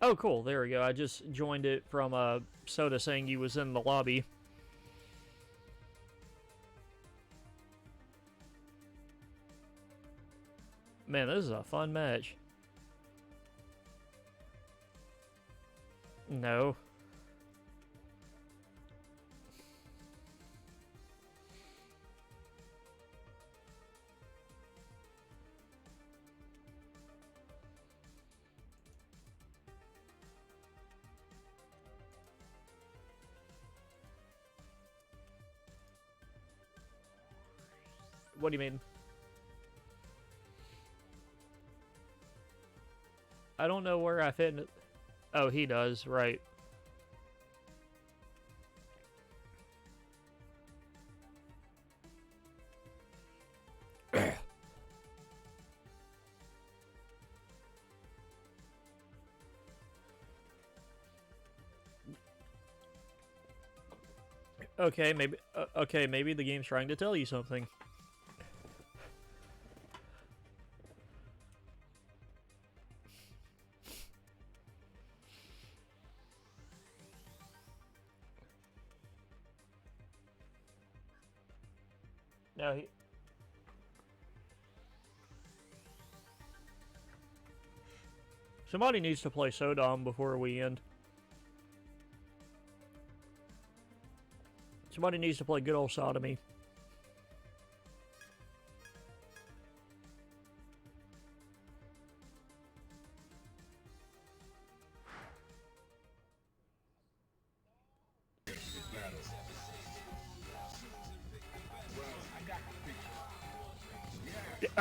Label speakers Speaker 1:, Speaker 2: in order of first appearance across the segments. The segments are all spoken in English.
Speaker 1: Oh, cool. There we go. I just joined it from Soda saying you was in the lobby. Man, this is a fun match. No. What do you mean? I don't know where I fit in it. Oh, he does, right. Okay, maybe the game's trying to tell you something. No, somebody needs to play Sodom before we end. Somebody needs to play good old Sodomy.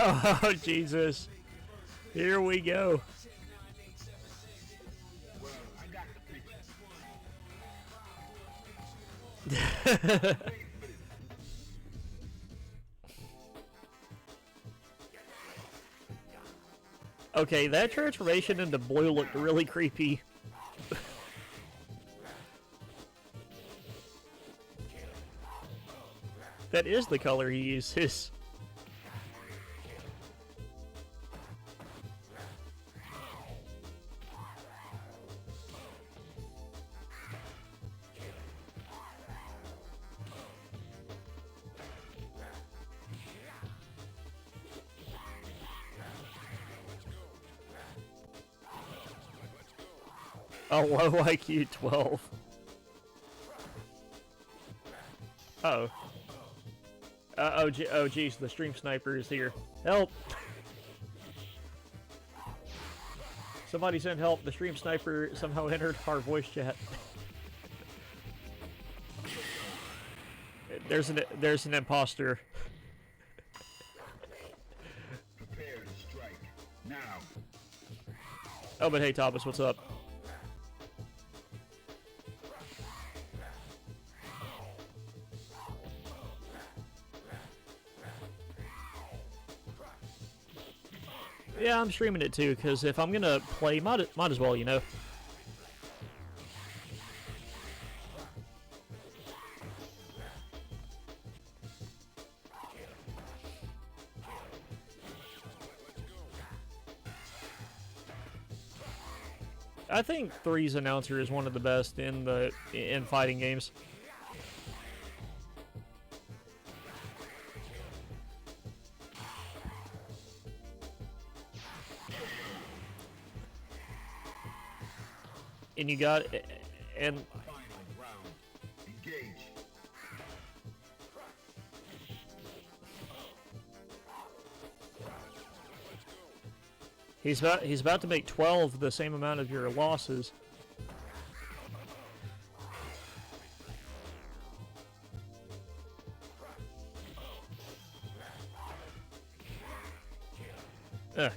Speaker 1: Oh, Jesus. Here we go. Okay, that transformation into blue looked really creepy. That is the color he uses. A low IQ 12. Uh-oh. Oh, geez, the stream sniper is here. Help! Somebody send help. The stream sniper somehow entered our voice chat. There's an imposter.
Speaker 2: Prepare to strike now.
Speaker 1: Oh, but hey, Thomas, what's up? Yeah, I'm streaming it too, because if I'm gonna play, might as well, you know. I think 3's announcer is one of the best in fighting games. And you got, and
Speaker 2: Final round. Engage.
Speaker 1: he's about to make 12 the same amount of your losses.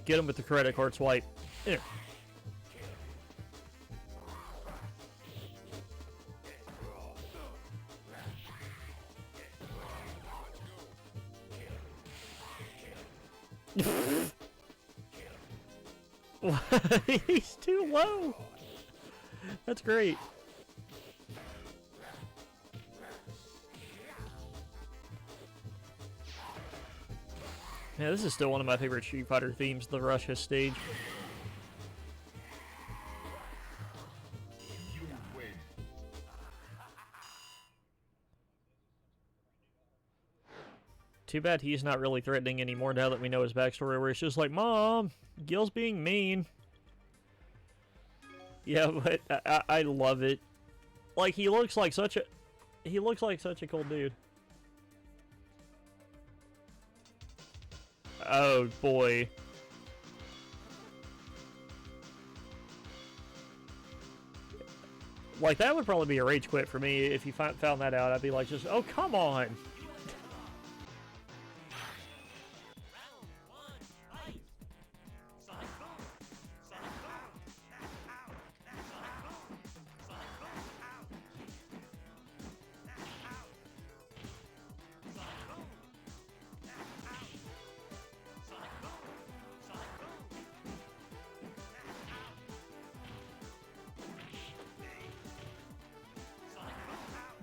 Speaker 1: Get him with the credit card swipe. There. He's too low. That's great. Yeah, this is still one of my favorite Street Fighter themes, the Russia stage. too bad he's not really threatening anymore now that we know his backstory, where it's just like, Mom, Gil's being mean. Yeah, but I love it. Like, he looks like such a cool dude. Oh, boy. Like, that would probably be a rage quit for me if you found that out. I'd be like, just, oh, come on.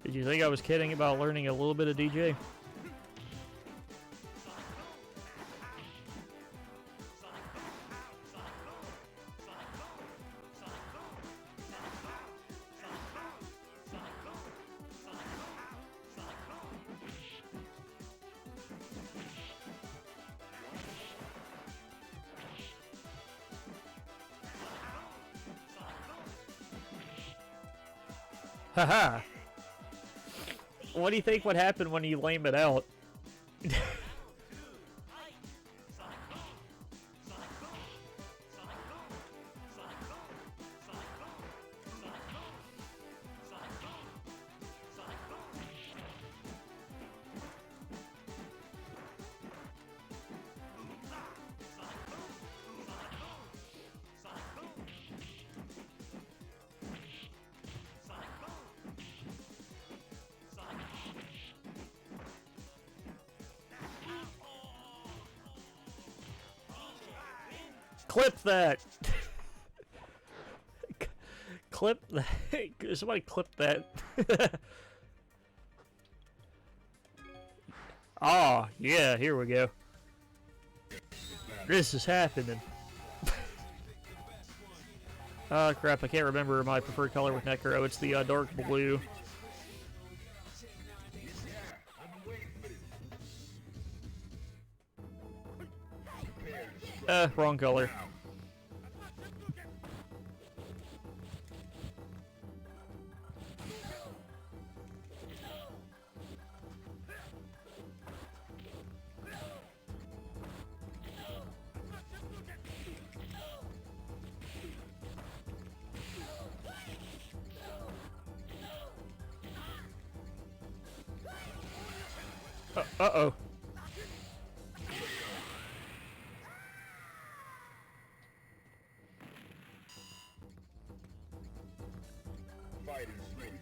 Speaker 1: Did you think I was kidding about learning a little bit of DJ? Haha! What do you think would happen when you lame it out? Clip that! Clip that. Somebody clip that. Ah, yeah, here we go. This is happening. Oh crap, I can't remember my preferred color with Necro. It's the dark blue. Wrong color. Uh-oh.
Speaker 2: Fighters ready.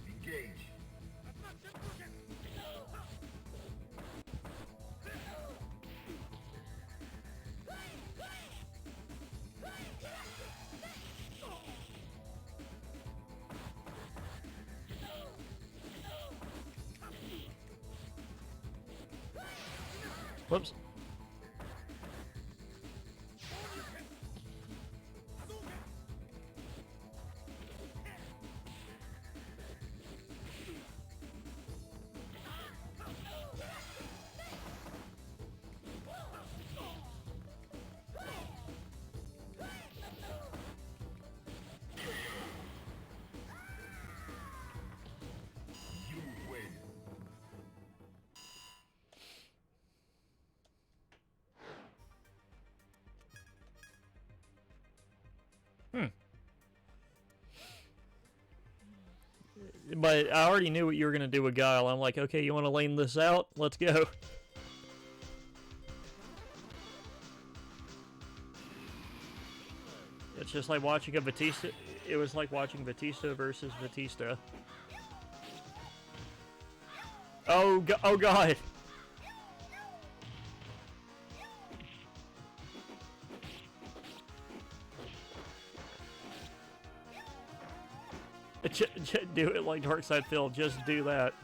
Speaker 2: Engage.
Speaker 1: Whoops.
Speaker 2: You win.
Speaker 1: But I already knew what you were gonna do with Guile. I'm like, okay, you want to lane this out? Let's go. It's just like watching a Batista. It was like watching Batista versus Batista. Oh, oh God. Do it like Darkside Phil. Just do that.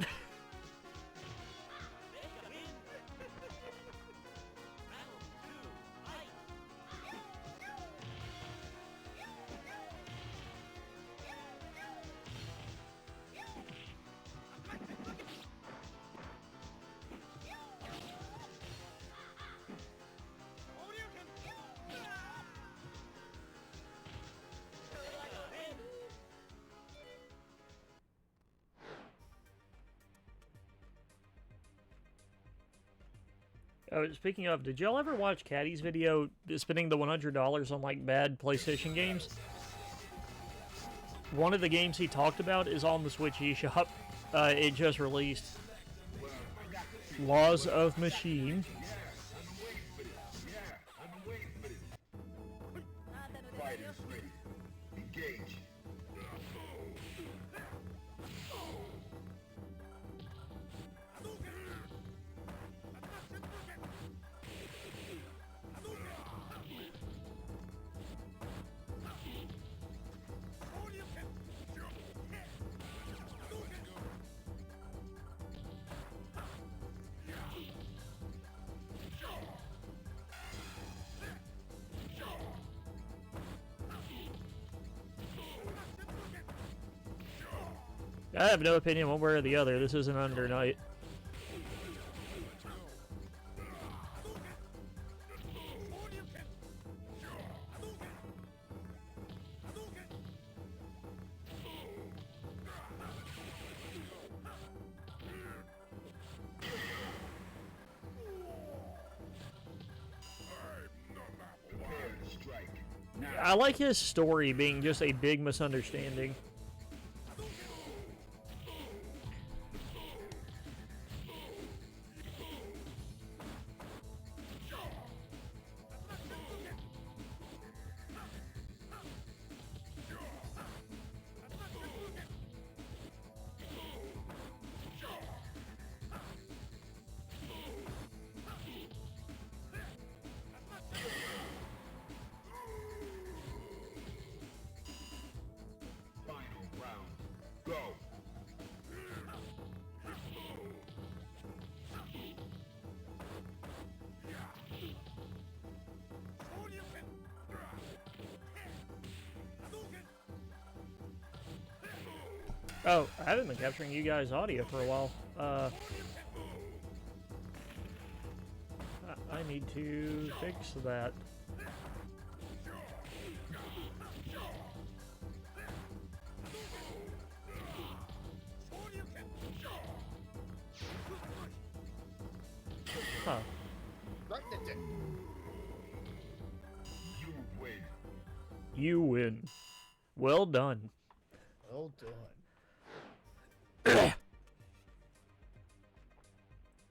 Speaker 1: Oh, speaking of, did y'all ever watch Caddy's video spending the $100 on like bad PlayStation games? One of the games he talked about is on the Switch eShop. It just released. Laws of Machine.
Speaker 2: Fighters ready. Engage.
Speaker 1: I have no opinion one way or the other. This isn't Under Night.
Speaker 2: Prepare to strike. Now.
Speaker 1: I like his story being just a big misunderstanding.
Speaker 2: Final round. Go.
Speaker 1: Oh, I haven't been capturing you guys' audio for a while. I need to fix that. Huh.
Speaker 3: Right there.
Speaker 2: You win.
Speaker 1: You win. Well done.
Speaker 3: Well done.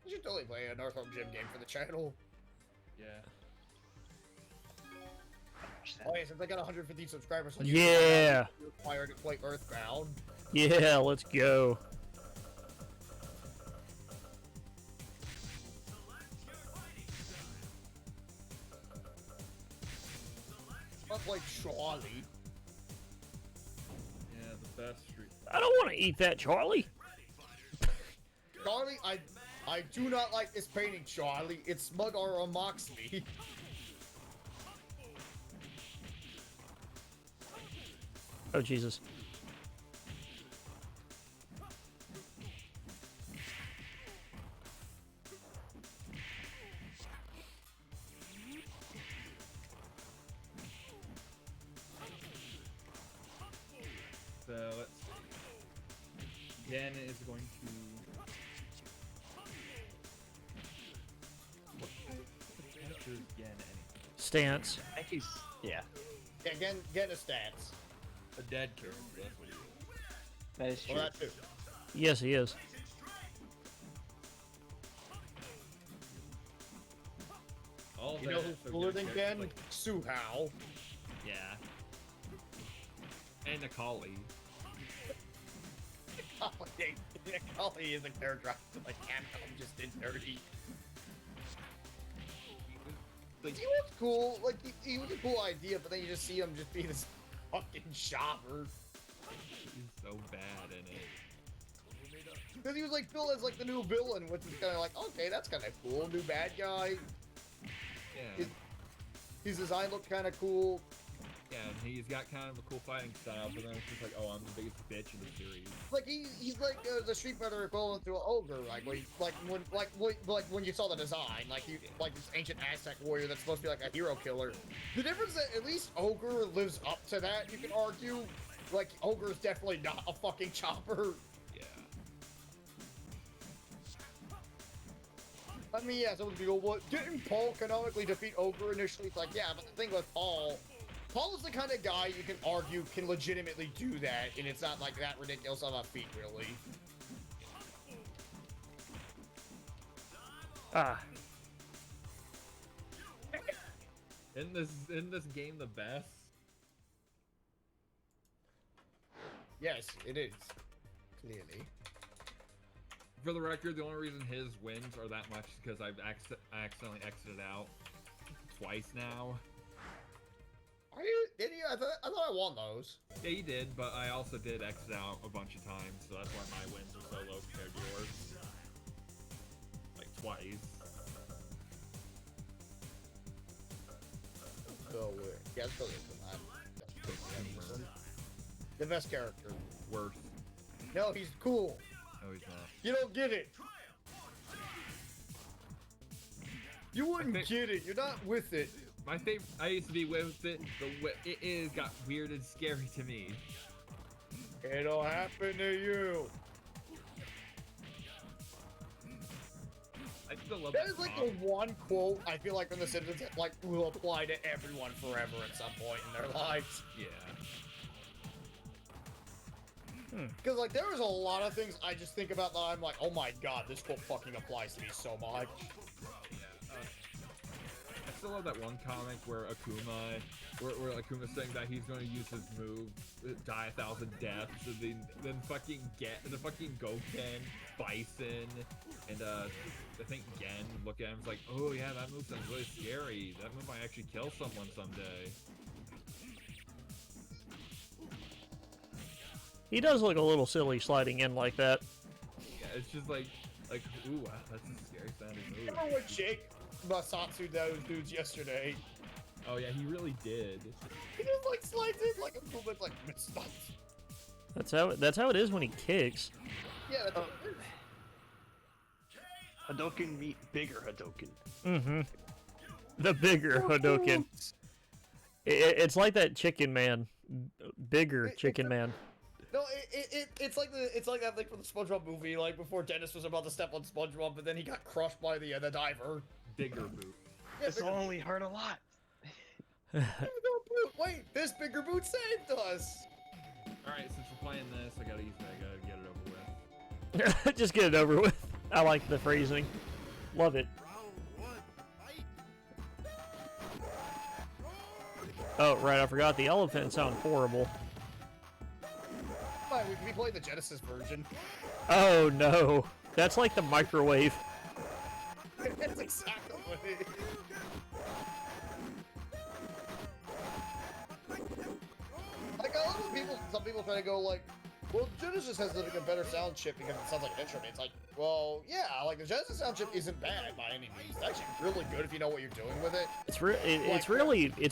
Speaker 3: You should totally play an Earthworm Jim game for the channel.
Speaker 4: Yeah.
Speaker 3: Oh yeah, since I got 150 subscribers on
Speaker 1: Yeah.
Speaker 3: you're required to play Earthbound.
Speaker 1: Yeah, let's go.
Speaker 3: I played Charlie.
Speaker 4: Yeah, the best street.
Speaker 1: I don't want to eat that, Charlie.
Speaker 3: Charlie, I do not like this painting, Charlie. It's smug or mocks me.
Speaker 1: Oh, Jesus.
Speaker 4: So let's see. Yen is going to. What character is Yen anyway?
Speaker 1: Stance.
Speaker 5: I think he's, yeah,
Speaker 3: Yeah, get his stats.
Speaker 4: A dead character, that's what he is.
Speaker 5: that is true.
Speaker 3: Well, that too.
Speaker 1: Yes, he is.
Speaker 4: All
Speaker 3: You
Speaker 4: that
Speaker 3: know
Speaker 4: is
Speaker 3: who's
Speaker 4: so
Speaker 3: cooler
Speaker 4: good
Speaker 3: than
Speaker 4: characters,
Speaker 3: Gen?
Speaker 4: like-
Speaker 3: Suhao.
Speaker 4: Yeah. And Akali.
Speaker 3: Holly is a character I like I'm just in dirty. Like, he was cool, like he was a cool idea, but then you just see him just be this fucking shopper.
Speaker 4: He's so bad in it.
Speaker 3: Because he was like billed as like the new villain, which is kind of like, okay, that's kind of cool, new bad guy.
Speaker 4: Yeah.
Speaker 3: His design looked kind of cool.
Speaker 4: Yeah, and he's got kind of a cool fighting style, but then it's just like, oh, I'm the biggest bitch in the series.
Speaker 3: Like he's like the Street Fighter equivalent to an ogre, when you saw the design, like this ancient Aztec warrior that's supposed to be like a hero killer. The difference that at least ogre lives up to that, you can argue. Like ogre is definitely not a fucking chopper.
Speaker 4: Yeah.
Speaker 3: I mean, yeah, some people, what, didn't Paul canonically defeat Ogre initially? It's like, yeah, but the thing with Paul is the kind of guy you can argue can legitimately do that, and it's not like that ridiculous of a feat, really.
Speaker 1: Ah.
Speaker 4: Isn't this game the best?
Speaker 3: Yes, it is. Clearly.
Speaker 4: For the record, the only reason his wins are that much is because I've accidentally exited out twice now.
Speaker 3: Are you? Did you? I thought I won those.
Speaker 4: Yeah, you did, but I also did exit out a bunch of times, so that's why my wins are so low compared to yours. Like twice.
Speaker 3: So weird. Yeah, it's still the best character.
Speaker 4: Worse.
Speaker 3: No, he's cool.
Speaker 4: No, he's not.
Speaker 3: You don't get it. You wouldn't get it. You're not with it.
Speaker 4: My favorite. I used to be with it, but it is got weird and scary to me.
Speaker 3: It'll happen to you.
Speaker 4: I still love
Speaker 3: That is like the one quote I feel like from The Simpsons that like will apply to everyone forever at some point in their lives.
Speaker 4: Yeah.
Speaker 3: Because like there is a lot of things I just think about that I'm like, oh my god, this quote fucking applies to me so much.
Speaker 4: I still love that one comic where where Akuma's saying that he's going to use his move, die 1,000 deaths, and then fucking the fucking Goken, Bison, and I think Gen look at him and is like, oh yeah, that move sounds really scary. That move might actually kill someone someday.
Speaker 1: He does look a little silly sliding in like that.
Speaker 4: Yeah, it's just like, ooh, wow, that's a scary sounding move.
Speaker 3: Remember what Jake Masatsu those dudes yesterday?
Speaker 4: Oh yeah, he really did.
Speaker 3: He just like slides in like a movement like
Speaker 1: That's how it is when he kicks.
Speaker 3: yeah, that's what it is.
Speaker 5: Hadoken meet bigger Hadoken.
Speaker 1: Mm-hmm. The bigger Hadoken. It's like that Chicken Man. Bigger Chicken Man.
Speaker 3: No, it's like that thing from the SpongeBob movie, like before Dennis was about to step on SpongeBob, but then he got crushed by the diver.
Speaker 4: Bigger boot.
Speaker 3: Yeah,
Speaker 5: This only hurt a lot.
Speaker 3: Wait, this bigger boot saved us.
Speaker 4: All right, since we're playing this, I gotta get it over with.
Speaker 1: Just get it over with. I like the phrasing. Love it. Oh, right, I forgot the elephant sound horrible.
Speaker 3: Fine, we played the Genesis version.
Speaker 1: Oh no. That's like the microwave.
Speaker 3: That's exactly what it is. Like, a lot of people, some people try to go like, well, Genesis has like a better sound chip because it sounds like an instrument. It's like, well, yeah, like the Genesis sound chip isn't bad by any means. It's actually really good if you know what you're doing with it.
Speaker 1: It's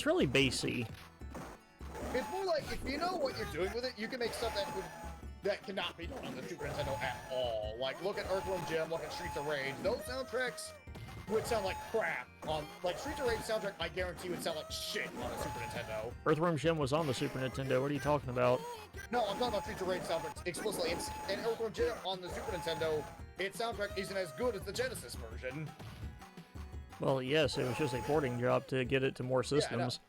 Speaker 1: really bassy.
Speaker 3: It's more like if you know what you're doing with it, you can make stuff that cannot be done on the Super Nintendo at all. Like look at Earthworm Jim, look at Streets of Rage. Those soundtracks would sound like crap on like Streets of Rage soundtrack. I guarantee would sound like shit on a Super Nintendo.
Speaker 1: Earthworm Jim was on the Super Nintendo. What are you talking about?
Speaker 3: No, I'm talking about Streets of Rage soundtrack explicitly. And Earthworm Jim on the Super Nintendo, its soundtrack isn't as good as the Genesis version.
Speaker 1: Well, yes, it was just a porting job to get it to more systems.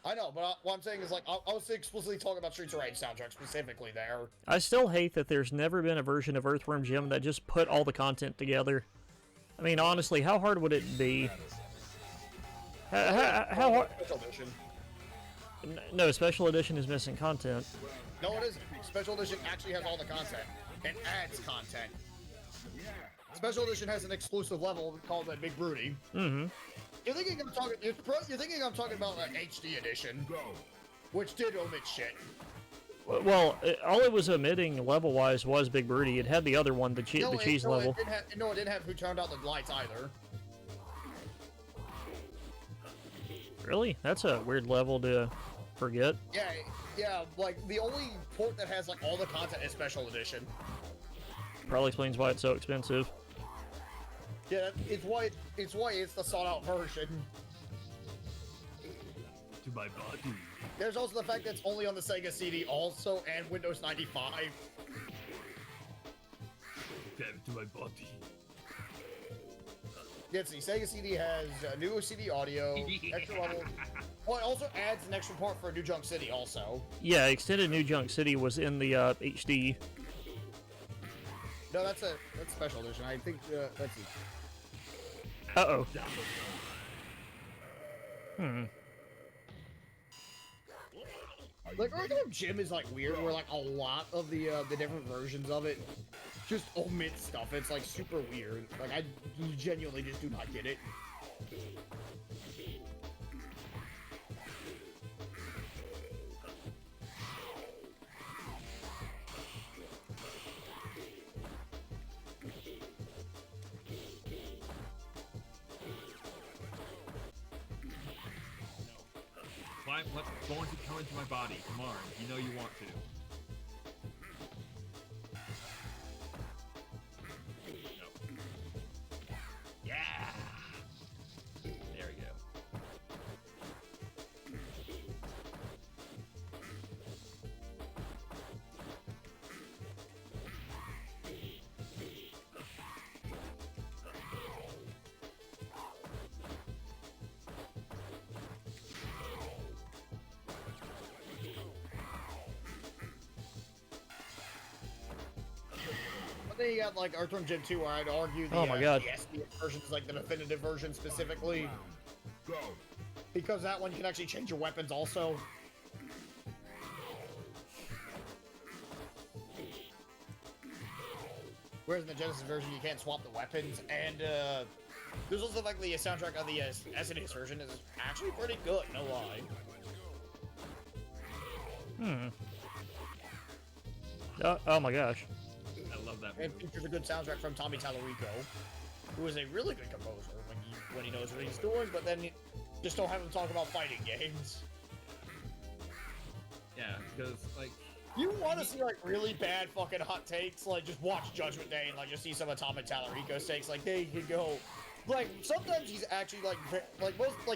Speaker 3: I know, but what I'm saying is, like, I was explicitly talking about Streets of Rage soundtrack specifically there.
Speaker 1: I still hate that there's never been a version of Earthworm Jim that just put all the content together. I mean, honestly, how hard would it be? How hard?
Speaker 3: Special edition.
Speaker 1: No, Special Edition is missing content.
Speaker 3: No, it isn't. Special edition actually has all the content and adds content. Special edition has an exclusive level called the Big Broody.
Speaker 1: Mm-hmm.
Speaker 3: You're thinking I'm talking about an HD edition, which did omit shit.
Speaker 1: Well, all it was omitting level-wise was Big Broody. It had the other one, the cheese level.
Speaker 3: It didn't have Who Turned Out the Lights either.
Speaker 1: Really? That's a weird level to forget.
Speaker 3: Yeah, like, the only port that has, like, all the content is Special Edition.
Speaker 1: Probably explains why it's so expensive.
Speaker 3: Yeah, it's why it's the sought-out version.
Speaker 5: To my body.
Speaker 3: There's also the fact that it's only on the Sega CD also, and Windows 95.
Speaker 5: Damn to my body.
Speaker 3: let's see, Sega CD has new CD audio, extra levels. Well, it also adds an extra part for New Junk City also.
Speaker 1: Yeah, Extended New Junk City was in the HD.
Speaker 3: No, that's special edition. I think, let's see.
Speaker 1: Uh-oh.
Speaker 3: Like, Earthworm Jim is, like, weird, where, like, a lot of the different versions of it just omit stuff. It's, like, super weird. Like, I genuinely just do not get it.
Speaker 4: Let Thornsy come into my body. Come on, you know you want to. No. Yeah. There we go.
Speaker 3: But then you got, like, Earthworm Jim 2, where I'd argue the,
Speaker 1: Oh my God.
Speaker 3: the SDS version is, like, the definitive version specifically.
Speaker 2: Go.
Speaker 3: Because that one you can actually change your weapons also. Whereas in the Genesis version, you can't swap the weapons. And there's also like the soundtrack of the SNES version is actually pretty good, no lie.
Speaker 1: Oh my gosh.
Speaker 4: I love that
Speaker 3: And
Speaker 4: movie.
Speaker 3: features a good soundtrack from Tommy Tallarico, who is a really good composer when he knows what he's doing, but then you just don't have him talk about fighting games.
Speaker 4: Yeah, because like
Speaker 3: You want to see like really bad fucking hot takes? Like just watch Judgment Day and like just see some of Tommy Tallarico's takes. Like they could go, like sometimes he's actually like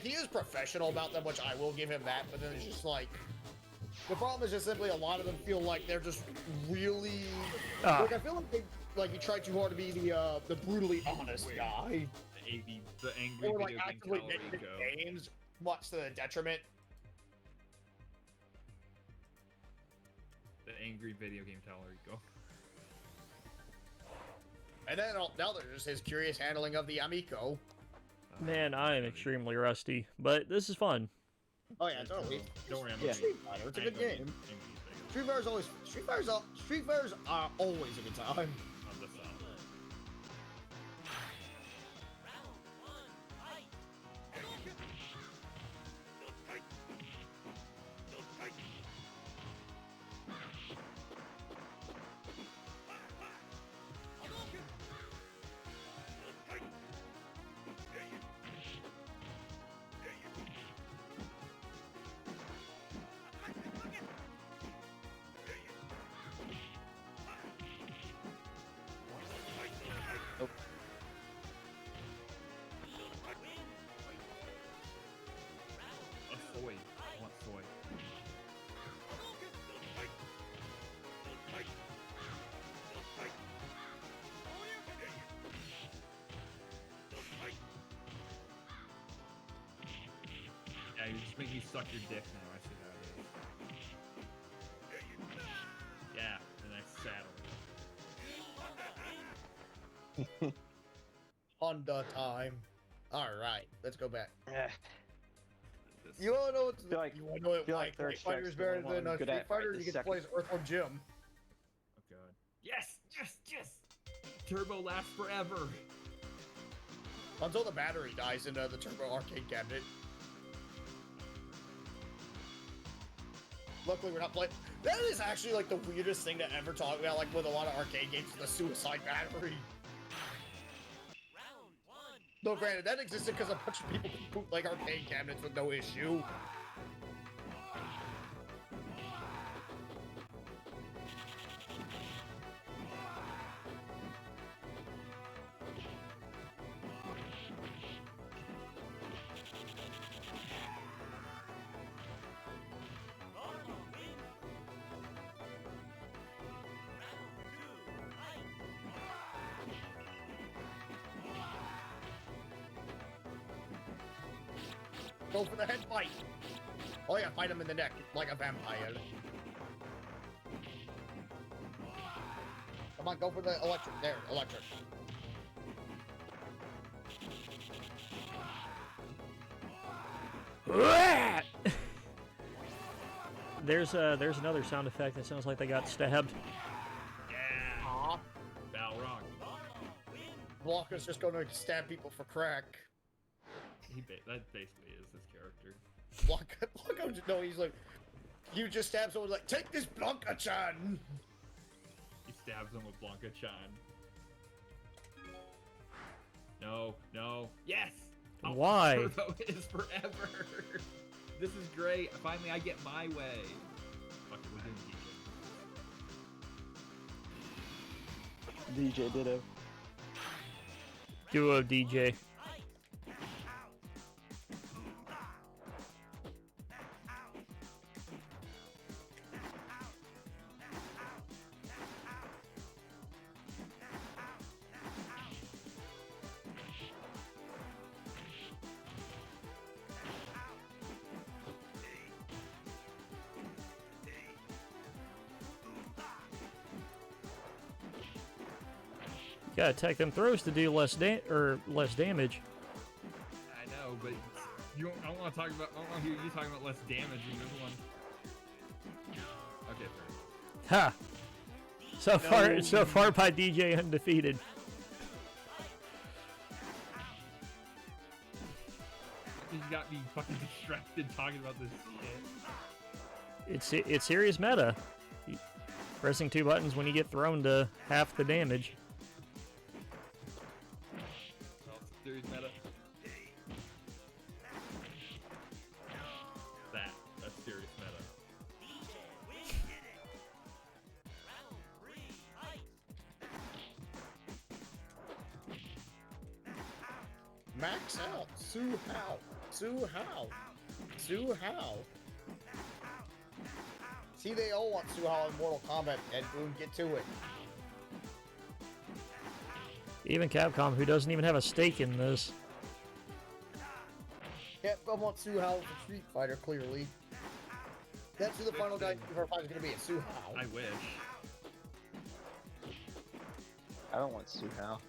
Speaker 3: he is professional about them, which I will give him that. But then it's just like the problem is just simply a lot of them feel like they're just really like I feel like he tried too hard to be the brutally honest guy,
Speaker 4: the angry
Speaker 3: or like
Speaker 4: video game
Speaker 3: actively making
Speaker 4: Tallarico.
Speaker 3: games much to the detriment.
Speaker 4: The angry video game Tallarico.
Speaker 3: And then now there's just his curious handling of the Amico.
Speaker 1: Man, I am extremely rusty, but this is fun.
Speaker 3: Oh yeah, totally.
Speaker 4: Don't worry, I'm
Speaker 5: Yeah.
Speaker 3: Street Fighter, it's a good game. Street Fighters are always a good time.
Speaker 4: On the side. Soy. I want soy. Yeah, you just make me suck your dick now. I see how it is. Yeah, and I saddle.
Speaker 3: Honda time. Alright, let's go back.
Speaker 5: Eh,
Speaker 3: You wanna know what's
Speaker 5: Feel like-
Speaker 3: you wanna know what
Speaker 5: feel
Speaker 3: like
Speaker 5: like Third
Speaker 3: Street Fighter is
Speaker 5: Strike's
Speaker 3: better
Speaker 5: the one
Speaker 3: than
Speaker 5: I'm good
Speaker 3: Street
Speaker 5: at
Speaker 3: Fighter?
Speaker 5: right
Speaker 3: You
Speaker 5: this
Speaker 3: get to play as Earthworm Jim.
Speaker 4: Oh god. Yes, yes, yes! Turbo lasts forever.
Speaker 3: Until the battery dies in the Turbo arcade cabinet. Luckily, we're not playing. That is actually like the weirdest thing to ever talk about, like with a lot of arcade games, the suicide battery. No, granted, that existed because a bunch of people could boot like arcade cabinets with no issue. Go for the head fight. Oh yeah, fight him in the neck like a vampire. Come on, go for the electric. There, electric.
Speaker 1: There's another sound effect that sounds like they got stabbed.
Speaker 3: Aw.
Speaker 4: Balrog.
Speaker 3: Blanca's just going to stab people for crack.
Speaker 4: That basically is his character.
Speaker 3: Blanca, no, he's like, you just stab someone like, take this Blanca-chan.
Speaker 4: He stabs him with Blanca-chan. No, no, yes!
Speaker 1: Why?
Speaker 4: Turbo is forever! This is great. Finally, I get my way. Fuck it, we're doing DJ.
Speaker 5: DJ Ditto.
Speaker 1: Duo DJ. Gotta attack them throws to do less damage.
Speaker 4: I know, but I don't want to talk about. I don't want to hear you talking about less damage in this one. Okay, fair.
Speaker 1: Ha! So far by DJ undefeated.
Speaker 4: You got me fucking distracted talking about this shit.
Speaker 1: It's serious meta. Pressing 2 buttons when you get thrown to half the damage.
Speaker 4: Well, it's serious meta. That's serious meta.
Speaker 3: Max out. Sue How. Sue How. Sue How. See, they all want Sue How in Mortal Kombat, and boom, get to it.
Speaker 1: Even Capcom, who doesn't even have a stake in this.
Speaker 3: Capcom wants Sue How for Street Fighter, clearly. That's who the final guy for fight is going to be, Sue How.
Speaker 4: I wish.
Speaker 5: I don't want Suhao.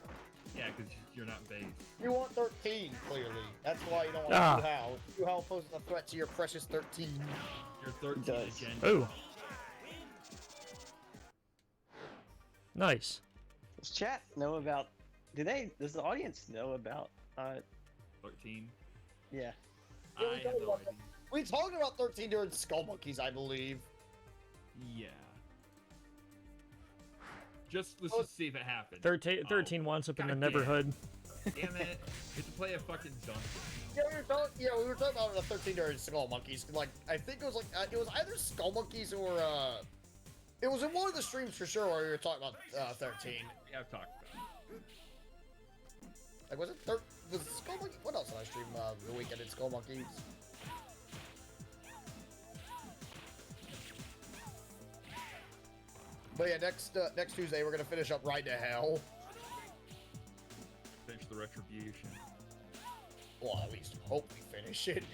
Speaker 4: Yeah, because you're not base.
Speaker 3: You want 13, clearly. That's why you don't want Sue How. Sue How poses a threat to your precious 13.
Speaker 4: You're 13
Speaker 5: Does.
Speaker 4: agenda.
Speaker 1: Ooh. Nice.
Speaker 5: Does chat know about? Does the audience know about?
Speaker 4: 13.
Speaker 5: Yeah.
Speaker 3: Yeah,
Speaker 4: I
Speaker 3: we
Speaker 4: have
Speaker 3: talked
Speaker 4: no
Speaker 3: about
Speaker 4: idea.
Speaker 3: We talked about 13 during Skull Monkeys, I believe.
Speaker 4: Yeah. Let's just see if it happens.
Speaker 1: 13 wants up in the
Speaker 4: goddamn.
Speaker 1: neighborhood.
Speaker 4: Damn it. It's to play a fucking dungeon.
Speaker 3: Yeah, we were talking about the 13 during Skull Monkeys. Like, I think it was like it was either Skull Monkeys or it was in one of the streams for sure where we were talking about 13.
Speaker 4: Yeah, I've talked about it.
Speaker 3: Like, was it Skull Monkeys? What else did I stream the weekend in Skull Monkeys? But yeah, next Tuesday we're gonna finish up Ride to Hell.
Speaker 4: Finish the retribution.
Speaker 3: Well, at least hope we finish it.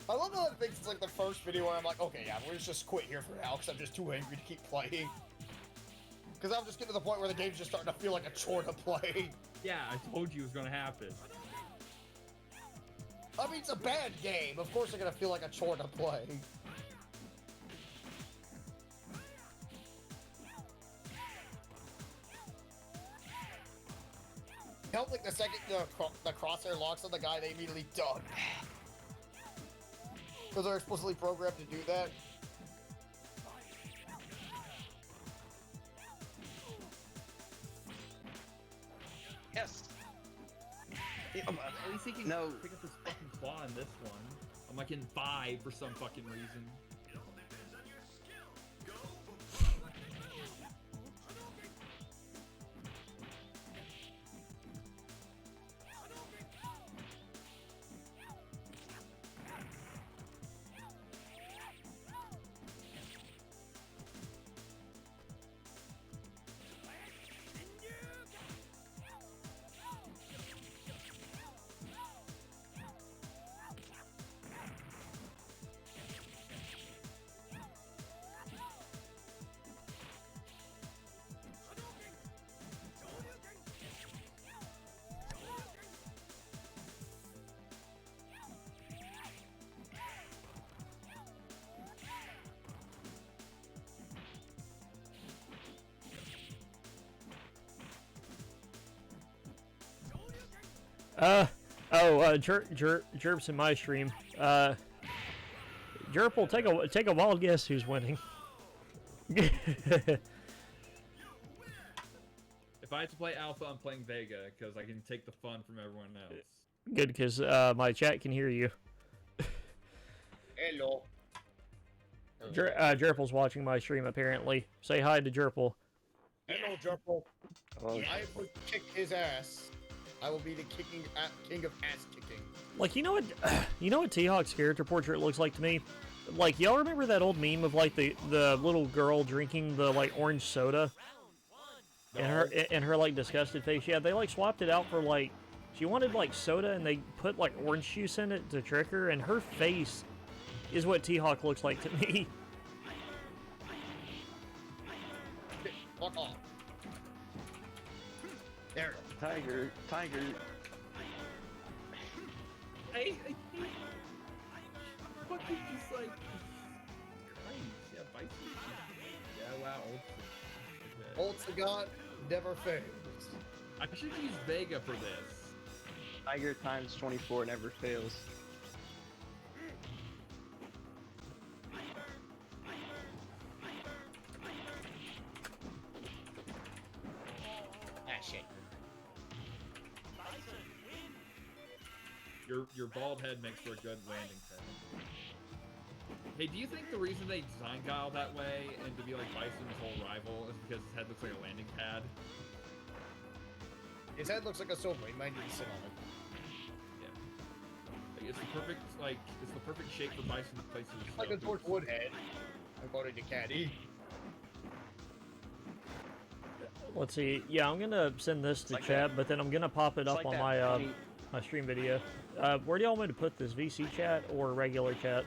Speaker 3: I love how it thinks it's like the first video where I'm like, okay, yeah, we'll just quit here for now because I'm just too angry to keep playing. Because I'm just getting to the point where the game's just starting to feel like a chore to play.
Speaker 4: Yeah, I told you it was gonna happen.
Speaker 3: I mean, it's a bad game. Of course, they're gonna feel like a chore to play. Help like the second the crosshair locks on the guy, they immediately done. Because they're explicitly programmed to do that.
Speaker 5: Yes. Yeah,
Speaker 4: At least he can
Speaker 5: No.
Speaker 4: pick up his fucking claw in this one. I'm like in 5 for some fucking reason.
Speaker 1: Jerp's in my stream. Jerp, take a wild guess who's winning.
Speaker 4: If I had to play Alpha, I'm playing Vega because I can take the fun from everyone else.
Speaker 1: Good, because my chat can hear you.
Speaker 3: Hello.
Speaker 1: Jerple's watching my stream, apparently. Say hi to Jerple.
Speaker 3: Hello, Jurple.
Speaker 5: Oh,
Speaker 3: I will kick his ass. I will be the king of ass kicking.
Speaker 1: Like, you know what T-Hawk's character portrait looks like to me? Like, y'all remember that old meme of, like, the little girl drinking the, like, orange soda? And her, like, disgusted face? Yeah, they, like, swapped it out for, like, she wanted, like, soda, and they put, like, orange juice in it to trick her, and her face is what T-Hawk looks like to me.
Speaker 3: Fuck off. There.
Speaker 5: Tiger.
Speaker 4: I fucking just like Christ, yeah, Bison. Yeah, wow.
Speaker 3: Ultigot never fails.
Speaker 4: I should use Vega for this.
Speaker 5: Tiger times 24 never fails.
Speaker 3: Ah, shit.
Speaker 4: Your bald head makes for a good landing pad. Hey, do you think the reason they designed Guile that way and to be like Bison's whole rival is because his head looks like a landing pad?
Speaker 3: His head looks like a sofa. He might need to sit on it.
Speaker 4: Yeah. Like, it's the perfect shape for Bison to place his
Speaker 3: Like a George Woodhead. According to Caddy.
Speaker 1: Let's see. Yeah, I'm gonna send this to
Speaker 5: Like
Speaker 1: chat,
Speaker 5: that.
Speaker 1: but then I'm gonna pop it
Speaker 5: It's
Speaker 1: up
Speaker 5: like
Speaker 1: on
Speaker 5: that
Speaker 1: my
Speaker 5: funny-
Speaker 1: my stream video. Where do y'all want me to put this? VC chat or regular chat?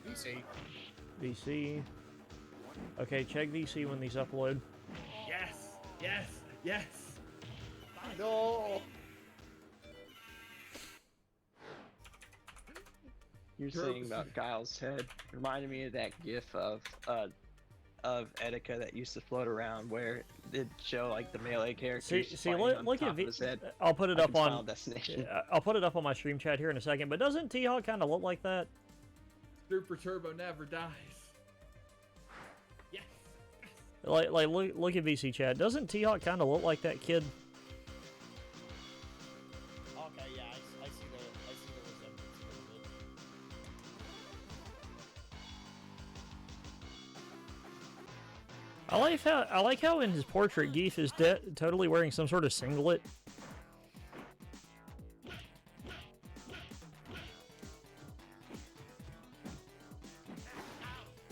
Speaker 3: VC.
Speaker 1: VC. Okay, check VC when these upload.
Speaker 4: Yes! Yes! Yes!
Speaker 3: No.
Speaker 5: You're saying about Guile's head reminded me of that gif of Etika that used to float around where it show like the melee characters.
Speaker 1: See,
Speaker 5: fighting on
Speaker 1: look
Speaker 5: top
Speaker 1: at
Speaker 5: of his head.
Speaker 1: I'll put it
Speaker 5: Like
Speaker 1: up
Speaker 5: in Final
Speaker 1: on.
Speaker 5: Destination.
Speaker 1: I'll put it up on my stream chat here in a second. But doesn't T-Hawk kind of look like that?
Speaker 4: Super Turbo never dies. Yes!
Speaker 1: Like look at VC chat. Doesn't T-Hawk kind of look like that kid?
Speaker 3: Okay, yeah, I see the resemblance a little bit.
Speaker 1: I like how in his portrait Geef is totally wearing some sort of singlet.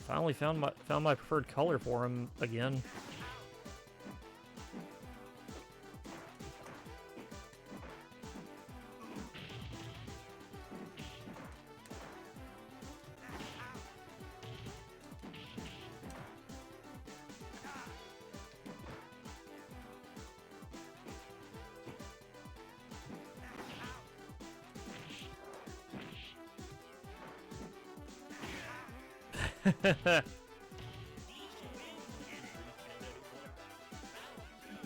Speaker 1: Finally found my preferred color for him again.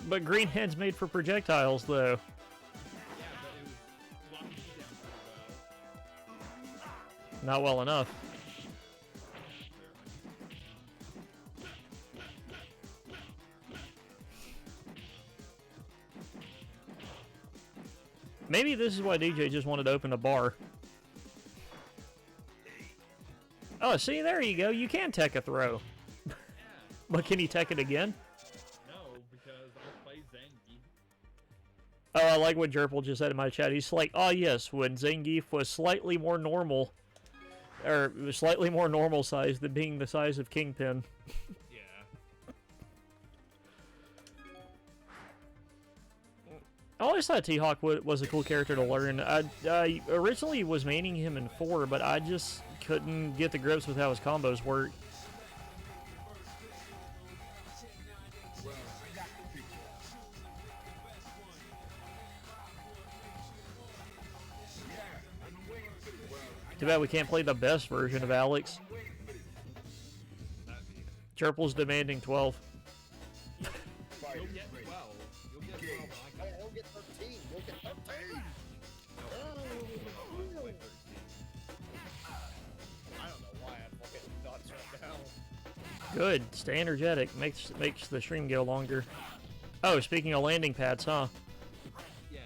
Speaker 1: But green head's made for projectiles, though.
Speaker 4: Yeah, but it was locking me down pretty well.
Speaker 1: Not well enough. Maybe this is why DJ just wanted to open a bar. Oh, see, there you go. You can tech a throw.
Speaker 4: Yeah.
Speaker 1: But can he tech it again?
Speaker 4: No, because I play Zangief.
Speaker 1: Oh, I like what Jerple just said in my chat. He's like, oh yes, when Zangief was slightly more normal, or slightly more normal size than being the size of Kingpin.
Speaker 4: Yeah.
Speaker 1: I always thought T-Hawk was a cool character to learn. I originally was maining him in 4, but I just couldn't get the grips with how his combos work. Too bad we can't play the best version of Alex. Chirple's demanding 12.
Speaker 4: You'll get 12. You'll get 12.
Speaker 3: He'll get 13. You'll get 13.
Speaker 1: Good. Stay energetic. Makes the stream go longer. Oh, speaking of landing pads, huh?
Speaker 4: Yeah.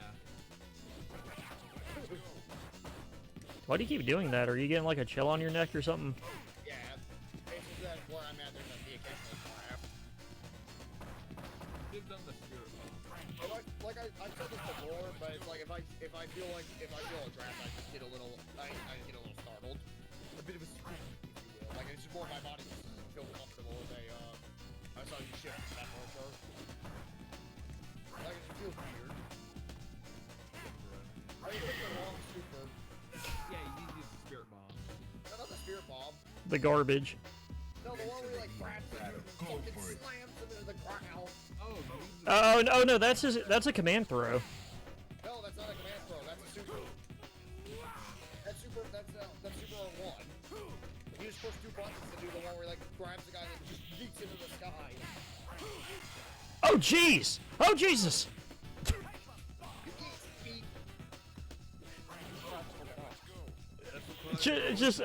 Speaker 1: Why do you keep doing that? Are you getting like a chill on your neck or something?
Speaker 3: Yeah, basically that's where I'm at. There's gonna be occasional crap.
Speaker 4: Give them the spirit bomb.
Speaker 3: Like I've said this before, but it's like if I feel a draft, I just get a little get a little startled, a bit of a spook, if you will. Like it's just more my body just doesn't feel comfortable with a I saw you shift that marker. Like it just feels weird. I mean, pick the wrong super.
Speaker 4: Yeah, you need to use the spirit bomb.
Speaker 3: No, not the spirit bomb.
Speaker 1: The garbage.
Speaker 3: No, the one where he like grabs it and fucking slams him into the ground.
Speaker 4: Oh, you use the
Speaker 1: Oh no, that's a command throw.
Speaker 3: No, that's not a command throw. That's a super. That's super on one. You just push 2 buttons to do the one where he like grabs the guy and just yeets into the sky.
Speaker 1: Oh jeez! Oh Jesus! Just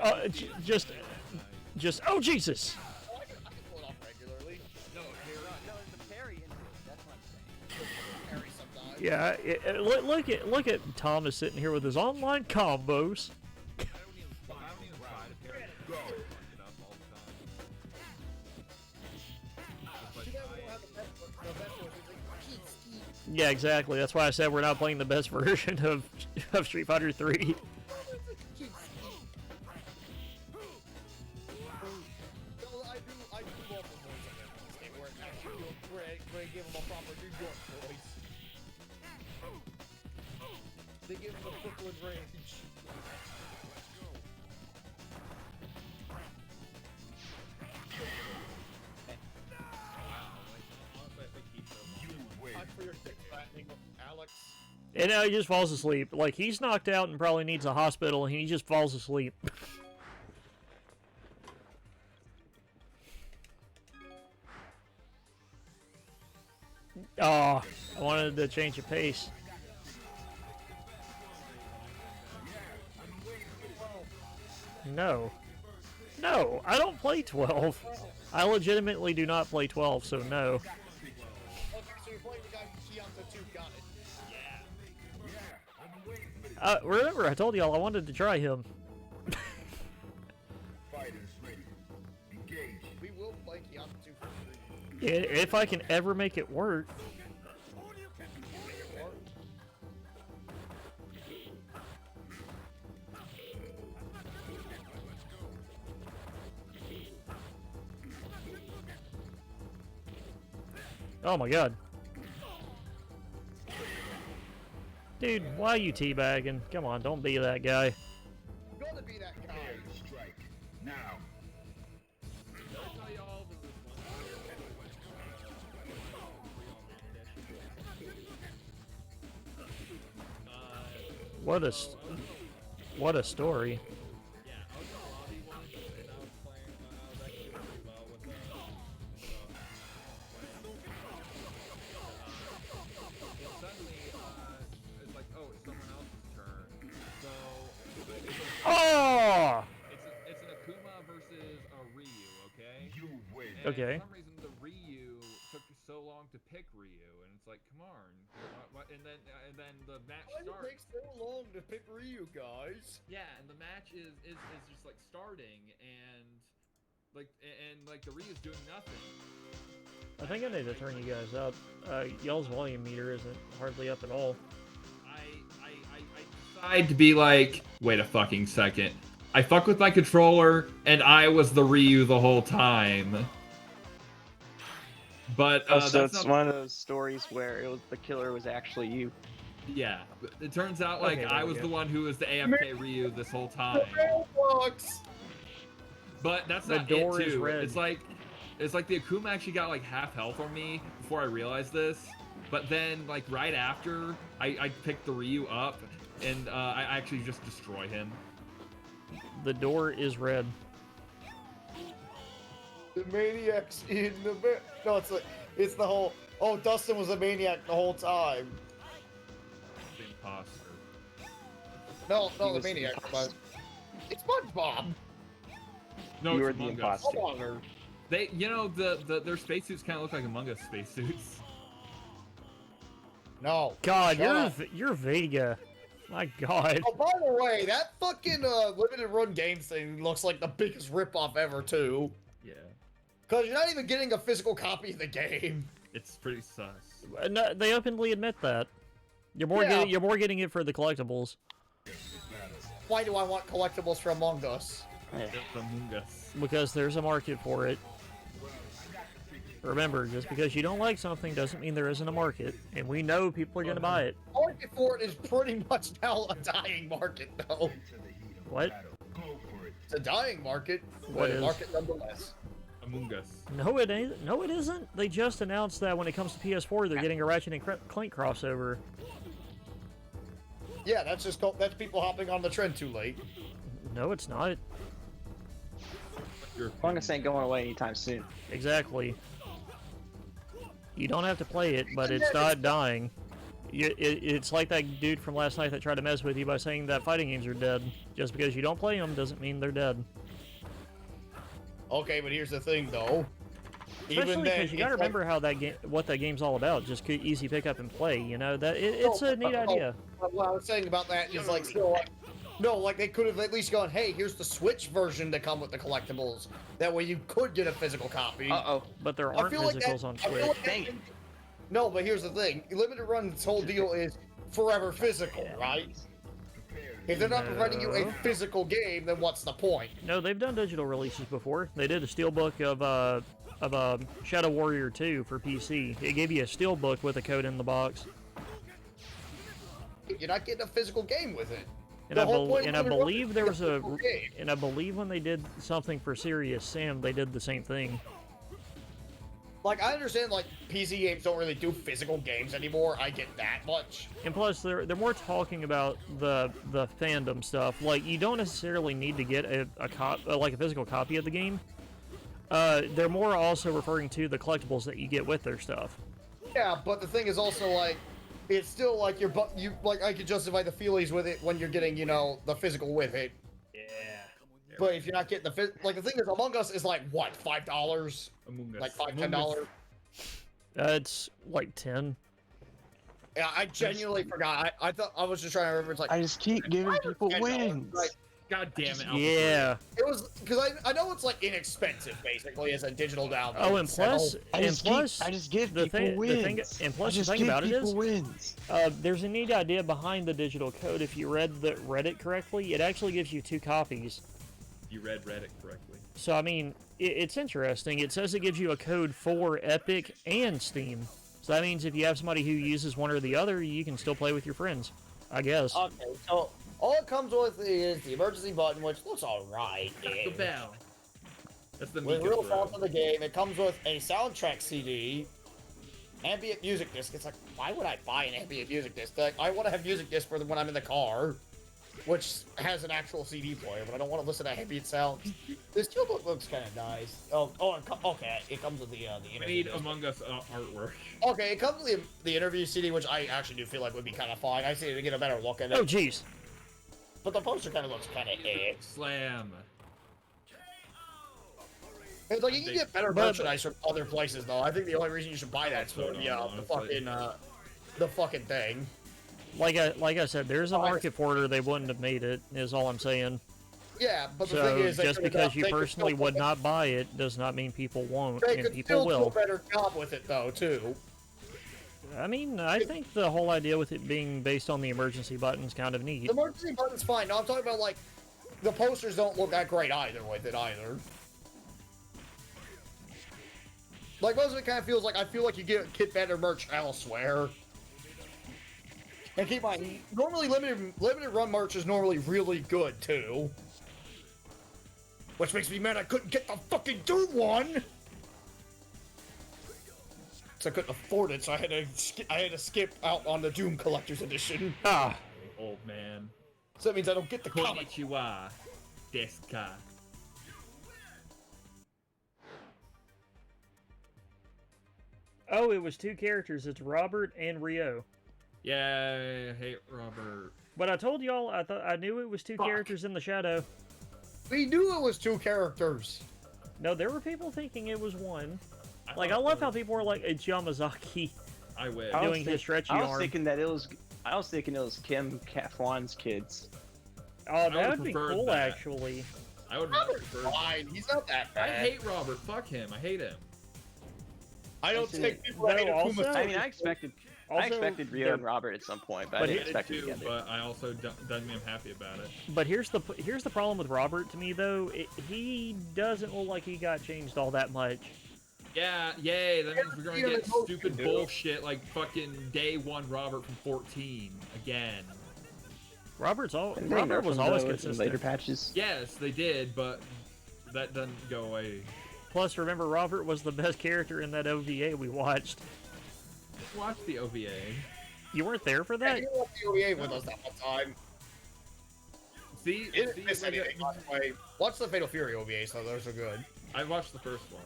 Speaker 1: oh Jesus!
Speaker 3: Oh, I can pull it off regularly.
Speaker 4: no, here,
Speaker 5: No, there's a parry into it. That's what I'm saying.
Speaker 3: Parry sometimes.
Speaker 1: Yeah, look at Thomas sitting here with his online combos.
Speaker 4: I don't even try to parry. Go. Fuck it up all the time. Just
Speaker 3: Too
Speaker 4: like,
Speaker 3: bad we don't have the best one. It's like, skeet, skeet.
Speaker 1: Yeah, exactly. That's why I said we're not playing the best version of Street Fighter 3.
Speaker 3: It's like, skeet, skeet. No, I do love the voice of it. It where it actually where they give him a proper New York voice. They give him the Brooklyn range. I for your dick fattening, Alex.
Speaker 1: And now he just falls asleep. Like, he's knocked out and probably needs a hospital, and he just falls asleep. Oh, I wanted to change the pace. No. No, I don't play 12. I legitimately do not play 12, so no.
Speaker 3: Okay, so you're playing the guy from Kianto 2, got it.
Speaker 1: Remember, I told y'all I wanted to try him.
Speaker 2: Fighters ready. Engage.
Speaker 3: We will play Kianto 2 for free.
Speaker 1: If I can ever make it work. Oh my god. Dude, why are you teabagging? Come on, don't be that guy.
Speaker 3: I'm gonna be that guy.
Speaker 2: Prepare to strike. Now.
Speaker 1: What a story. Oh!
Speaker 4: It's an Akuma versus a Ryu, okay?
Speaker 2: You win.
Speaker 4: And
Speaker 1: Okay.
Speaker 4: for some reason, the Ryu took so long to pick Ryu, and it's like, come on. And then the match
Speaker 3: Why did it
Speaker 4: starts.
Speaker 3: take so long to pick Ryu, guys?
Speaker 4: Yeah, and the match is just like starting, and like the Ryu's doing nothing.
Speaker 1: I think I need to turn you guys up. Y'all's volume meter isn't hardly up at all.
Speaker 4: I decide to be like, wait a fucking second. I fuck with my controller, and I was the Ryu the whole time. But
Speaker 5: Oh, so
Speaker 4: that's
Speaker 5: it's
Speaker 4: not...
Speaker 5: one of those stories where it was the killer was actually you.
Speaker 4: Yeah, it turns out like
Speaker 1: Okay, there
Speaker 4: I
Speaker 1: we
Speaker 4: was
Speaker 1: go.
Speaker 4: the one who was the AFK Ryu this whole time.
Speaker 3: Roblox!
Speaker 4: But that's
Speaker 1: The
Speaker 4: not
Speaker 1: door
Speaker 4: it
Speaker 1: is
Speaker 4: too.
Speaker 1: red.
Speaker 4: It's like the Akuma actually got like half health on me before I realized this. But then like right after I picked the Ryu up, and I actually just destroy him.
Speaker 1: The door is red.
Speaker 3: The maniac's in the no, it's the whole. Oh, Dustin was a maniac the whole time.
Speaker 4: The imposter.
Speaker 3: No,
Speaker 5: He
Speaker 3: the
Speaker 5: was the
Speaker 3: maniac, but
Speaker 5: imposter.
Speaker 3: it's SpongeBob.
Speaker 4: No,
Speaker 5: You
Speaker 4: it's
Speaker 5: were the
Speaker 4: Among Us.
Speaker 5: imposter.
Speaker 3: Longer.
Speaker 4: They, their spacesuits kind of look like Among Us spacesuits.
Speaker 3: No.
Speaker 1: God,
Speaker 3: Shut up.
Speaker 1: you're Vega. My God.
Speaker 3: Oh, by the way, that fucking limited run games thing looks like the biggest ripoff ever, too.
Speaker 4: Yeah.
Speaker 3: Because you're not even getting a physical copy of the game.
Speaker 4: It's pretty sus.
Speaker 1: No, they openly admit that. You're more
Speaker 3: Yeah.
Speaker 1: you're more getting it for the collectibles
Speaker 3: Why do I want collectibles for Among Us?
Speaker 4: It's Among Us.
Speaker 1: because there's a market for it. Remember, just because you don't like something doesn't mean there isn't a market, and we know people are going to buy it.
Speaker 3: Market for it is pretty much now a dying market, though.
Speaker 1: What?
Speaker 3: It's a dying market,
Speaker 1: What
Speaker 3: but a
Speaker 1: is?
Speaker 3: market nonetheless.
Speaker 4: Among Us.
Speaker 1: No, it ain't. No, it isn't. They just announced that when it comes to PS4, they're getting a Ratchet and Clank crossover.
Speaker 3: Yeah, that's people hopping on the trend too late.
Speaker 1: No, it's not.
Speaker 5: Among Us ain't going away anytime soon.
Speaker 1: Exactly. You don't have to play it, but it's not dying. It's like that dude from last night that tried to mess with you by saying that fighting games are dead. Just because you don't play them doesn't mean they're dead.
Speaker 3: Okay, but here's the thing, though.
Speaker 1: Especially because you gotta remember how that game, what that game's all about. Just easy pick up and play. You know that it's a neat idea.
Speaker 3: What I was saying about that is like still like, no, like they could have at least gone, hey, here's the Switch version to come with the collectibles. That way you could get a physical copy.
Speaker 1: But there
Speaker 3: I
Speaker 1: aren't
Speaker 3: feel like
Speaker 1: physicals
Speaker 3: that,
Speaker 1: on
Speaker 3: I feel
Speaker 1: Switch.
Speaker 3: like that- No, but here's the thing. Limited Run's whole deal is forever physical, right? If they're not providing you a
Speaker 1: No.
Speaker 3: physical game, then what's the point?
Speaker 1: No, they've done digital releases before. They did a steelbook of Shadow Warrior 2 for PC. It gave you a steelbook with a code in the box.
Speaker 3: You're not getting a physical game with it.
Speaker 1: And
Speaker 3: The whole point of
Speaker 1: I
Speaker 3: Limited Run
Speaker 1: believe
Speaker 3: is
Speaker 1: there
Speaker 3: a
Speaker 1: was a
Speaker 3: physical game.
Speaker 1: and I believe when they did something for Serious Sam, they did the same thing.
Speaker 3: Like, I understand, like, PC games don't really do physical games anymore. I get that much.
Speaker 1: And plus, they're more talking about the fandom stuff. Like, you don't necessarily need to get a physical copy of the game. They're more also referring to the collectibles that you get with their stuff.
Speaker 3: Yeah, but the thing is also, like, it's still like I could justify the feelies with it when you're getting, the physical with it.
Speaker 4: Yeah.
Speaker 3: But if you're not getting the the thing is, Among Us is like what, $5?
Speaker 4: Among Us.
Speaker 3: Like $5,
Speaker 4: Among
Speaker 3: $10?
Speaker 1: It's like 10.
Speaker 3: Yeah, I genuinely forgot. I thought I was just trying to remember. It's like
Speaker 5: I just keep giving people
Speaker 3: $10,
Speaker 5: wins.
Speaker 3: Like,
Speaker 4: God damn it.
Speaker 1: Yeah.
Speaker 3: it was because I know it's like inexpensive basically as a digital download.
Speaker 1: Oh, and plus,
Speaker 3: So-
Speaker 5: I just give
Speaker 1: the
Speaker 5: people
Speaker 1: thing,
Speaker 5: wins.
Speaker 1: and plus
Speaker 5: I just
Speaker 1: the thing
Speaker 5: give
Speaker 1: about it
Speaker 5: people
Speaker 1: is,
Speaker 5: wins.
Speaker 1: there's a neat idea behind the digital code. If you read it correctly, it actually gives you 2 copies.
Speaker 4: You read it correctly.
Speaker 1: So I mean, it's interesting. It says it gives you a code for Epic and Steam. So that means if you have somebody who uses one or the other, you can still play with your friends, I guess.
Speaker 3: Okay, so all it comes with is the emergency button, which looks alright.
Speaker 4: The bell. That's the
Speaker 3: With
Speaker 4: Mika
Speaker 3: real
Speaker 4: throw.
Speaker 3: fonts of the game, it comes with a soundtrack CD, ambient music disc. It's like, why would I buy an ambient music disc? Like, I want to have music disc for when I'm in the car, which has an actual CD player, but I don't want to listen to ambient sounds. This steelbook looks kind of nice. Okay, it comes with the
Speaker 4: We
Speaker 3: interview
Speaker 4: need
Speaker 3: disc.
Speaker 4: Among Us artwork.
Speaker 3: Okay, it comes with the interview CD, which I actually do feel like would be kind of fun. I see it to get a better look at it.
Speaker 1: Oh, jeez.
Speaker 3: But the poster kind of looks kind of
Speaker 4: Slam.
Speaker 3: It's like you can get better
Speaker 1: But-
Speaker 3: merchandise from other places, though. I think the only reason you should buy that is for the fucking thing.
Speaker 1: Like I said, there's a market for it, or they wouldn't have made it. Is all I'm saying.
Speaker 3: Yeah, but the
Speaker 1: So
Speaker 3: thing is,
Speaker 1: just because you personally would not buy it does not mean people won't,
Speaker 3: they
Speaker 1: and
Speaker 3: could
Speaker 1: people
Speaker 3: still do a
Speaker 1: will.
Speaker 3: better job with it, though, too.
Speaker 1: I mean, I think the whole idea with it being based on the emergency button is kind of neat.
Speaker 3: The emergency button's fine. No, I'm talking about like the posters don't look that great either with it either. Like most of it kind of feels like I feel like you get better merch elsewhere. And keep in mind, normally limited run merch is normally really good too. Which makes me mad I couldn't get the fucking Doom one. So I couldn't afford it, so I had to skip out on the Doom Collector's Edition.
Speaker 1: Ah,
Speaker 4: Old man.
Speaker 3: So that means I don't get the comic.
Speaker 4: Konnichiwa. Deska.
Speaker 1: oh, it was 2 characters. It's Robert and Rio.
Speaker 4: Yeah, I hate Robert.
Speaker 1: But I told y'all, I knew it was 2
Speaker 3: Fuck.
Speaker 1: characters in the shadow.
Speaker 3: We knew it was 2 characters.
Speaker 1: No, there were people thinking it was one. Like, I love how people were like, it's Yamazaki
Speaker 4: I wish.
Speaker 1: doing his stretchy
Speaker 5: I was
Speaker 1: arm.
Speaker 5: thinking that it was. I was thinking it was Kim Fwan's kids.
Speaker 1: Oh,
Speaker 4: would've
Speaker 1: that would be
Speaker 4: preferred
Speaker 1: cool,
Speaker 4: that.
Speaker 1: actually.
Speaker 4: I would
Speaker 3: Robert's
Speaker 4: prefer.
Speaker 3: fine. He's not that
Speaker 4: I
Speaker 3: bad.
Speaker 4: hate Robert. Fuck him. I hate him.
Speaker 3: I don't
Speaker 5: Listen,
Speaker 3: take people that
Speaker 1: no,
Speaker 3: hate
Speaker 1: also-
Speaker 3: Akuma.
Speaker 5: I mean, I expected
Speaker 1: Also,
Speaker 5: Rio and Robert at some point, but I
Speaker 1: but
Speaker 5: didn't
Speaker 1: he-
Speaker 5: expect it
Speaker 4: too,
Speaker 5: together.
Speaker 4: but I also doesn't mean I'm happy about it.
Speaker 1: But here's the problem with Robert to me, though. He doesn't look like he got changed all that much.
Speaker 4: Yeah, yay, that means we're gonna
Speaker 3: Yeah,
Speaker 4: get
Speaker 3: they both
Speaker 4: stupid
Speaker 3: do.
Speaker 4: bullshit like fucking day one Robert from 14 again.
Speaker 1: Robert
Speaker 5: Didn't they
Speaker 1: was
Speaker 5: nerf him,
Speaker 1: always
Speaker 5: though, in
Speaker 1: consistent.
Speaker 5: later patches.
Speaker 4: Yes, they did, but that doesn't go away.
Speaker 1: Plus, remember, Robert was the best character in that OVA we watched.
Speaker 4: Watch the OVA.
Speaker 1: You weren't there for
Speaker 3: Yeah,
Speaker 1: that?
Speaker 3: you watched the OVA with us that one time.
Speaker 4: See,
Speaker 3: You didn't
Speaker 4: see,
Speaker 3: miss
Speaker 4: we got-
Speaker 3: anything, by the way. Watch the Fatal Fury OVA, so those are good.
Speaker 4: I watched the first one.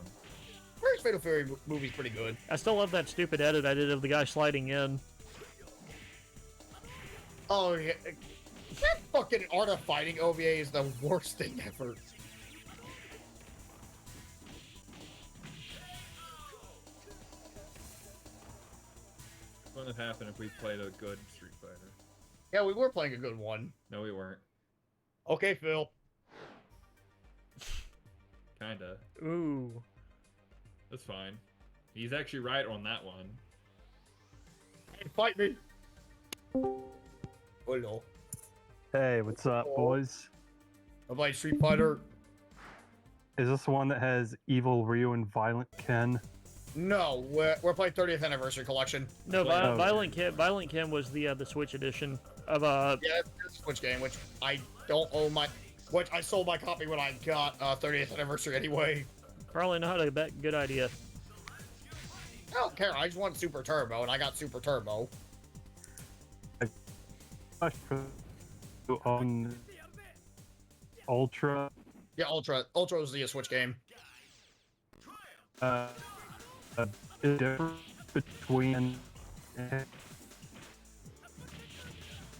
Speaker 3: First Fatal Fury movie's pretty good.
Speaker 1: I still love that stupid edit I did of the guy sliding in.
Speaker 3: Oh, yeah. That fucking Art of Fighting OVA is the worst thing ever.
Speaker 4: What would happen if we played a good Street Fighter?
Speaker 3: Yeah, we were playing a good one.
Speaker 4: No, we weren't.
Speaker 3: Okay, Phil.
Speaker 4: Kinda.
Speaker 1: Ooh.
Speaker 4: That's fine. He's actually right on that one.
Speaker 3: Hey, fight me. Oh no.
Speaker 6: Hey, what's up, boys?
Speaker 3: I'm playing Street Fighter.
Speaker 6: Is this the one that has Evil Ryu and Violent Ken?
Speaker 3: No, we're playing 30th Anniversary Collection.
Speaker 1: No,
Speaker 6: Oh.
Speaker 1: Violent Kim was the Switch edition of
Speaker 3: Yeah, it's a Switch game, which I don't own which I sold my copy when I got 30th Anniversary anyway.
Speaker 1: Probably not a good idea.
Speaker 3: I don't care, I just want Super Turbo, and I got Super Turbo.
Speaker 6: To own Ultra.
Speaker 3: Yeah, Ultra was the Switch game.
Speaker 6: Is difference between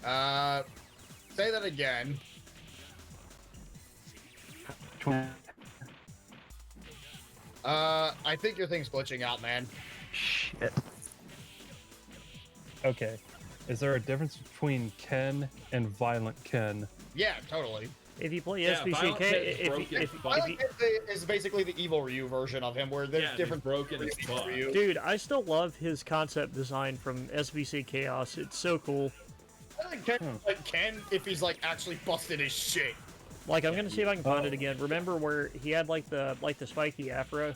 Speaker 3: Say that again. I think your thing's glitching out, man.
Speaker 6: Shit. Okay. Is there a difference between Ken and Violent Ken?
Speaker 3: Yeah, totally.
Speaker 1: If you play
Speaker 4: Yeah, Violent Ken is
Speaker 1: SBCK,
Speaker 4: broken
Speaker 1: if
Speaker 4: fuck.
Speaker 1: you,
Speaker 3: Is basically the Evil Ryu version of him, where there's
Speaker 4: Yeah,
Speaker 3: different
Speaker 4: he's broken as
Speaker 3: Evil
Speaker 4: fuck.
Speaker 3: Ryu.
Speaker 1: dude, I still love his concept design from SBC Chaos. It's so cool.
Speaker 3: I think Ken, if he's like actually busted his shit.
Speaker 1: Like, I'm gonna see if I can find it again. Remember where he had like the spiky afro?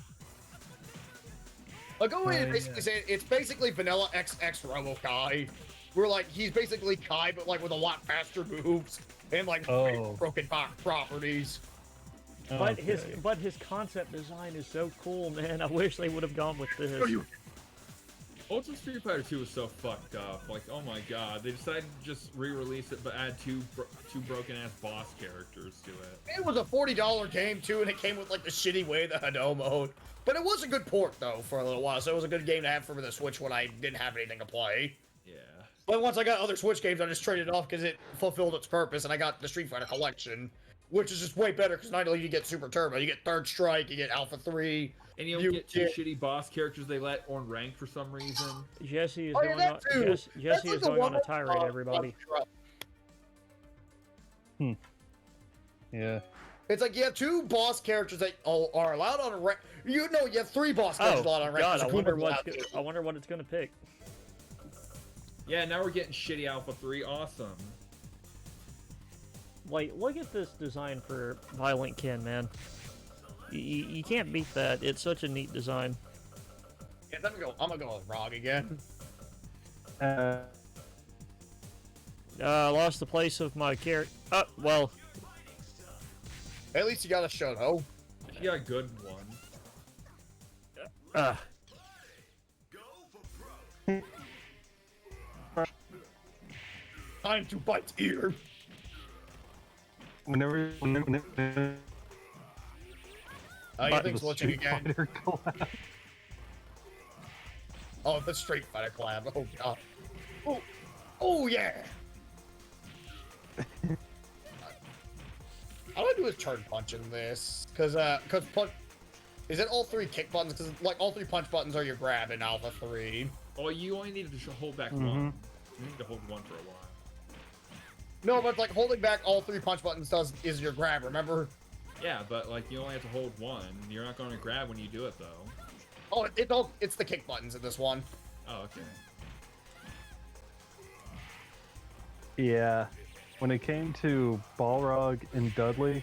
Speaker 3: Like, go ahead and
Speaker 6: Oh,
Speaker 3: basically
Speaker 6: yeah.
Speaker 3: say it's basically vanilla XX Robo Kai. We're like, he's basically Kai, but like with a lot faster moves and like
Speaker 6: Oh.
Speaker 3: broken properties.
Speaker 1: But
Speaker 6: Okay.
Speaker 1: his concept design is so cool, man. I wish they would have gone with this.
Speaker 4: Ultimate Street Fighter 2 was so fucked up. Like, oh my god. They decided to just re-release it, but add two broken-ass boss characters to it.
Speaker 3: It was a $40 game too, and it came with like the shitty way the Hado mode. But it was a good port though for a little while, so it was a good game to have for the Switch when I didn't have anything to play.
Speaker 4: Yeah.
Speaker 3: But once I got other Switch games, I just traded it off because it fulfilled its purpose, and I got the Street Fighter Collection, which is just way better because not only do you get Super Turbo, you get Third Strike, you get Alpha 3.
Speaker 4: And you don't get two shitty boss characters they let on rank for some reason.
Speaker 1: Jesse is
Speaker 3: Oh, yeah,
Speaker 1: going
Speaker 3: that
Speaker 1: on.
Speaker 3: too.
Speaker 1: Jesse
Speaker 3: That's
Speaker 1: is
Speaker 3: like the
Speaker 1: going on a
Speaker 3: one-
Speaker 1: tirade, everybody.
Speaker 6: Yeah.
Speaker 3: It's like you have two boss characters that are allowed on a rank. You have three boss characters
Speaker 1: Oh
Speaker 3: allowed on rank.
Speaker 1: God, I
Speaker 3: because
Speaker 1: wonder
Speaker 3: Akuma's
Speaker 1: what's
Speaker 3: allowed to.
Speaker 1: I wonder what it's gonna pick.
Speaker 4: Yeah, now we're getting shitty Alpha 3. Awesome.
Speaker 1: Like, look at this design for Violent Ken, man. You can't beat that. It's such a neat design.
Speaker 3: Yeah, I'm gonna go with Rog again.
Speaker 1: Lost the place of my character. Well,
Speaker 3: At least you got a Shoto.
Speaker 4: You got a good one.
Speaker 3: Time to bite ear.
Speaker 6: Whenever
Speaker 3: Your
Speaker 6: But
Speaker 3: thing's
Speaker 6: the
Speaker 3: glitching
Speaker 6: Street
Speaker 3: again.
Speaker 6: Fighter collab.
Speaker 3: Oh, the Street Fighter collab. Oh god. Oh yeah. All I do is turn punch in this, cause Is it all 3 kick buttons? Because like all 3 punch buttons are your grab in Alpha 3.
Speaker 4: Oh, you only need to hold back one. You need to hold one for a while.
Speaker 3: No, but like holding back all 3 punch buttons is your grab. Remember?
Speaker 4: Yeah, but like you only have to hold one. You're not going to grab when you do it though.
Speaker 3: Oh, it's the kick buttons in this one.
Speaker 4: Oh, okay.
Speaker 6: Yeah. When it came to Balrog and Dudley,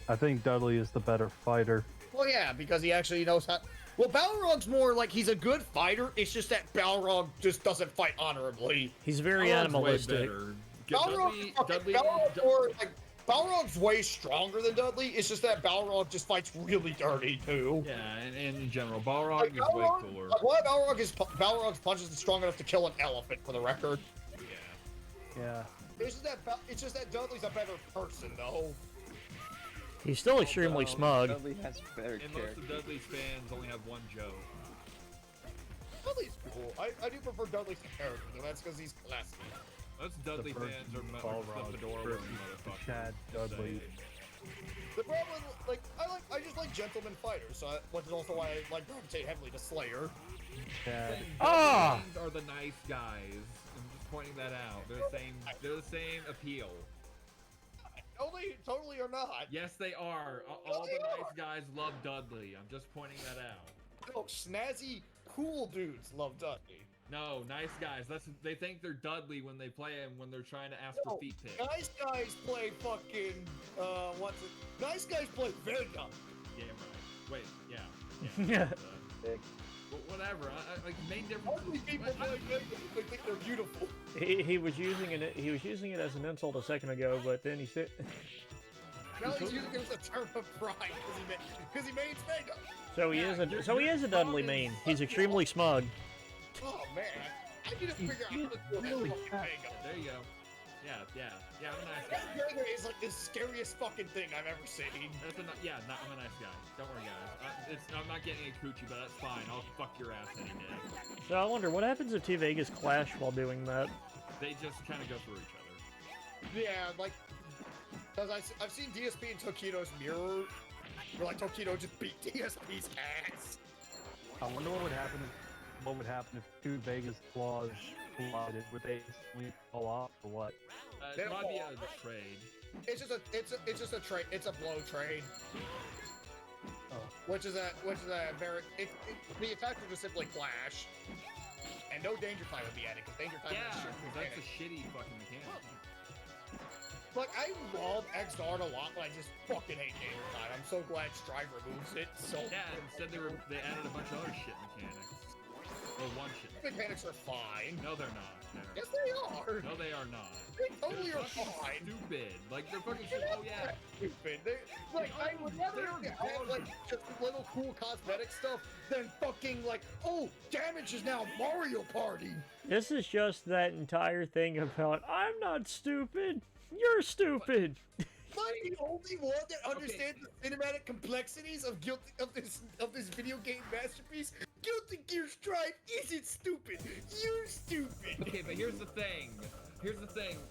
Speaker 6: I think Dudley is the better fighter.
Speaker 3: Well, yeah, because he actually knows how. Well, Balrog's more like he's a good fighter. It's just that Balrog just doesn't fight honorably.
Speaker 1: He's very
Speaker 4: Balrog's
Speaker 1: animalistic.
Speaker 4: way better.
Speaker 3: Balrog's way stronger than Dudley. It's just that Balrog just fights really dirty too.
Speaker 4: Yeah, and in general, Balrog
Speaker 3: Like,
Speaker 4: is way cooler.
Speaker 3: Why Balrog's punches is strong enough to kill an elephant, for the record.
Speaker 6: Yeah.
Speaker 3: It's just that Dudley's a better person, though.
Speaker 1: He's still extremely smug.
Speaker 5: Dudley has better
Speaker 4: And most
Speaker 5: character.
Speaker 4: of Dudley's fans only have one joke.
Speaker 3: Dudley's cool. I do prefer Dudley's character, though. That's because he's classy.
Speaker 4: Most Dudley fans are
Speaker 6: Balrog
Speaker 4: the door
Speaker 6: versus
Speaker 4: motherfuckers.
Speaker 6: Chad Dudley.
Speaker 3: The problem, I just like gentleman fighters, which is also why I like gravitate heavily to Slayer.
Speaker 6: Chad.
Speaker 1: Ah!
Speaker 4: Dudleys are the nice guys. I'm just pointing that out. They're the same appeal.
Speaker 3: Totally or not.
Speaker 4: Yes, they are. All the nice guys love Dudley. I'm just pointing that out.
Speaker 3: No, snazzy, cool dudes love Dudley.
Speaker 4: No, nice guys. They think they're Dudley when they play him when they're trying to ask for feet pics.
Speaker 3: Nice guys play fucking, Nice guys play Vega.
Speaker 4: Yeah, right. Wait, yeah.
Speaker 1: Yeah.
Speaker 4: Whatever. Like main difference.
Speaker 3: Only people play Vega because they think they're beautiful.
Speaker 1: He was using it as an insult a second ago, but then he said.
Speaker 3: Now he's using it as a term of pride because he made Vega.
Speaker 1: So he is a Dudley main. He's extremely smug.
Speaker 3: Oh man, I need to figure out how to do
Speaker 6: really
Speaker 3: fucking Vega.
Speaker 4: There you go. Yeah, I'm a nice guy.
Speaker 3: Vega is like the scariest fucking thing I've ever seen.
Speaker 4: I'm a nice guy. Don't worry, guys. I'm not getting a coochie, but that's fine. I'll fuck your ass any day.
Speaker 1: So I wonder what happens if 2 Vegas clash while doing that.
Speaker 4: They just kind of go through each other.
Speaker 3: Yeah, like, because I've seen DSP and Tokido's mirror, where like Tokido just beat DSP's ass.
Speaker 6: I wonder what would happen. What would happen if 2 Vegas claws collided? Would they instantly fall off or what?
Speaker 4: It might be a trade.
Speaker 3: It's just a trade. It's a blow trade.
Speaker 6: Oh.
Speaker 3: Which is a very the attacks would just simply clash, and no danger time would be added because danger time
Speaker 4: Yeah,
Speaker 3: is shit
Speaker 4: because that's a
Speaker 3: mechanic.
Speaker 4: shitty fucking mechanic.
Speaker 3: Like I love X-Dart a lot, but I just fucking hate danger time. I'm so glad Strive removes it. So
Speaker 4: Yeah, instead they added a bunch of other shit mechanics. Or one shit.
Speaker 3: mechanics are fine.
Speaker 4: No, they're not.
Speaker 3: Yes, they are.
Speaker 4: No, they are not.
Speaker 3: They totally
Speaker 4: They're
Speaker 3: are
Speaker 4: fucking
Speaker 3: fine.
Speaker 4: stupid. Like they're fucking
Speaker 3: They're
Speaker 4: stupid.
Speaker 3: not
Speaker 4: Oh yeah.
Speaker 3: that stupid. I would rather have like just little cool cosmetic stuff than fucking like, oh, damage is now Mario Party.
Speaker 1: This is just that entire thing about I'm not stupid. You're stupid.
Speaker 3: Am I the only one that understands the cinematic complexities of this video game masterpiece? Guilty Gear Strive isn't stupid. You're stupid.
Speaker 4: Okay, but here's the thing.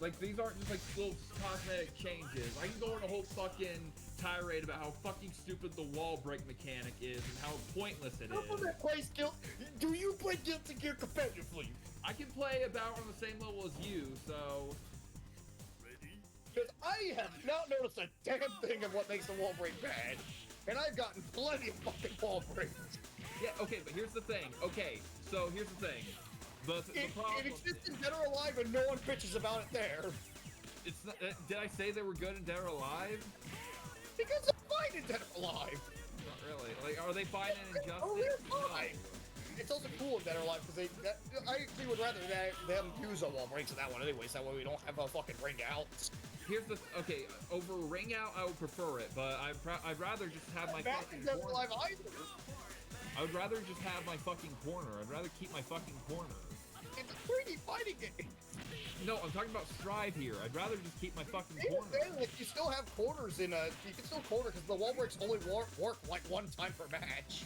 Speaker 4: Like, these aren't just like little cosmetic changes. I can go on a whole fucking tirade about how fucking stupid the wall break mechanic is and how pointless it is.
Speaker 3: Do you play Guilty Gear competitively?
Speaker 4: I can play about on the same level as you, so.
Speaker 3: Because I have not noticed a damn thing of what makes the wall break bad. And I've gotten plenty of fucking wall breaks.
Speaker 4: Yeah, okay, but here's the thing. Okay, so here's the thing. The problem.
Speaker 3: It exists in Dead or Alive and no one bitches about it there.
Speaker 4: It's not, did I say they were good in Dead or Alive?
Speaker 3: Because they're fine in Dead or Alive.
Speaker 4: Not really. Like, are they fine in Injustice?
Speaker 3: Oh, they're fine. It's also cool in Dead or Alive because I actually would rather them use a wall breaks in that one anyways. That way we don't have a fucking ring out.
Speaker 4: Here's the okay. Over ring out, I would prefer it, but I'd rather just have my fucking
Speaker 3: Dead or
Speaker 4: corner.
Speaker 3: Alive either.
Speaker 4: I would rather just have my fucking corner. I'd rather keep my fucking corner.
Speaker 3: It's a 3D fighting game.
Speaker 4: No, I'm talking about Strive here. I'd rather just keep my fucking
Speaker 3: Even
Speaker 4: corner.
Speaker 3: then, like, you still have corners in a. You can still corner because the wall breaks only work like one time per match.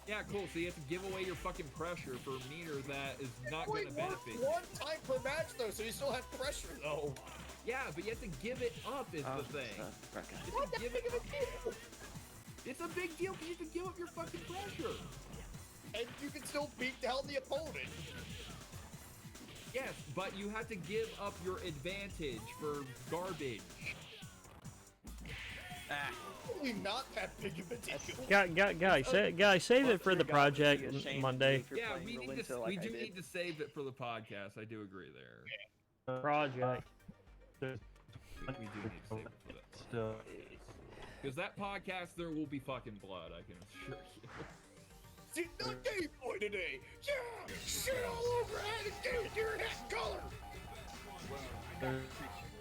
Speaker 4: Yeah, cool. So you have to give away your fucking pressure for a meter that is not
Speaker 3: Only
Speaker 4: going to benefit you.
Speaker 3: one time per match though, so you still have pressure though.
Speaker 4: Yeah, but you have to give it up is the thing. You have to give it up. It's a big deal because you have to give up your fucking pressure.
Speaker 3: And you can still beat down the opponent.
Speaker 4: Yes, but you have to give up your advantage for garbage.
Speaker 3: Probably not that big of a deal.
Speaker 1: Guys, save it for the project Monday.
Speaker 4: Yeah, we do need to save it for the podcast. I do agree there.
Speaker 1: Project.
Speaker 4: We do need to save it for that.
Speaker 6: Still,
Speaker 4: Because that podcast, there will be fucking blood, I can assure you.
Speaker 3: See, the Game Boy today. Yeah, shit all over it. You're in that color.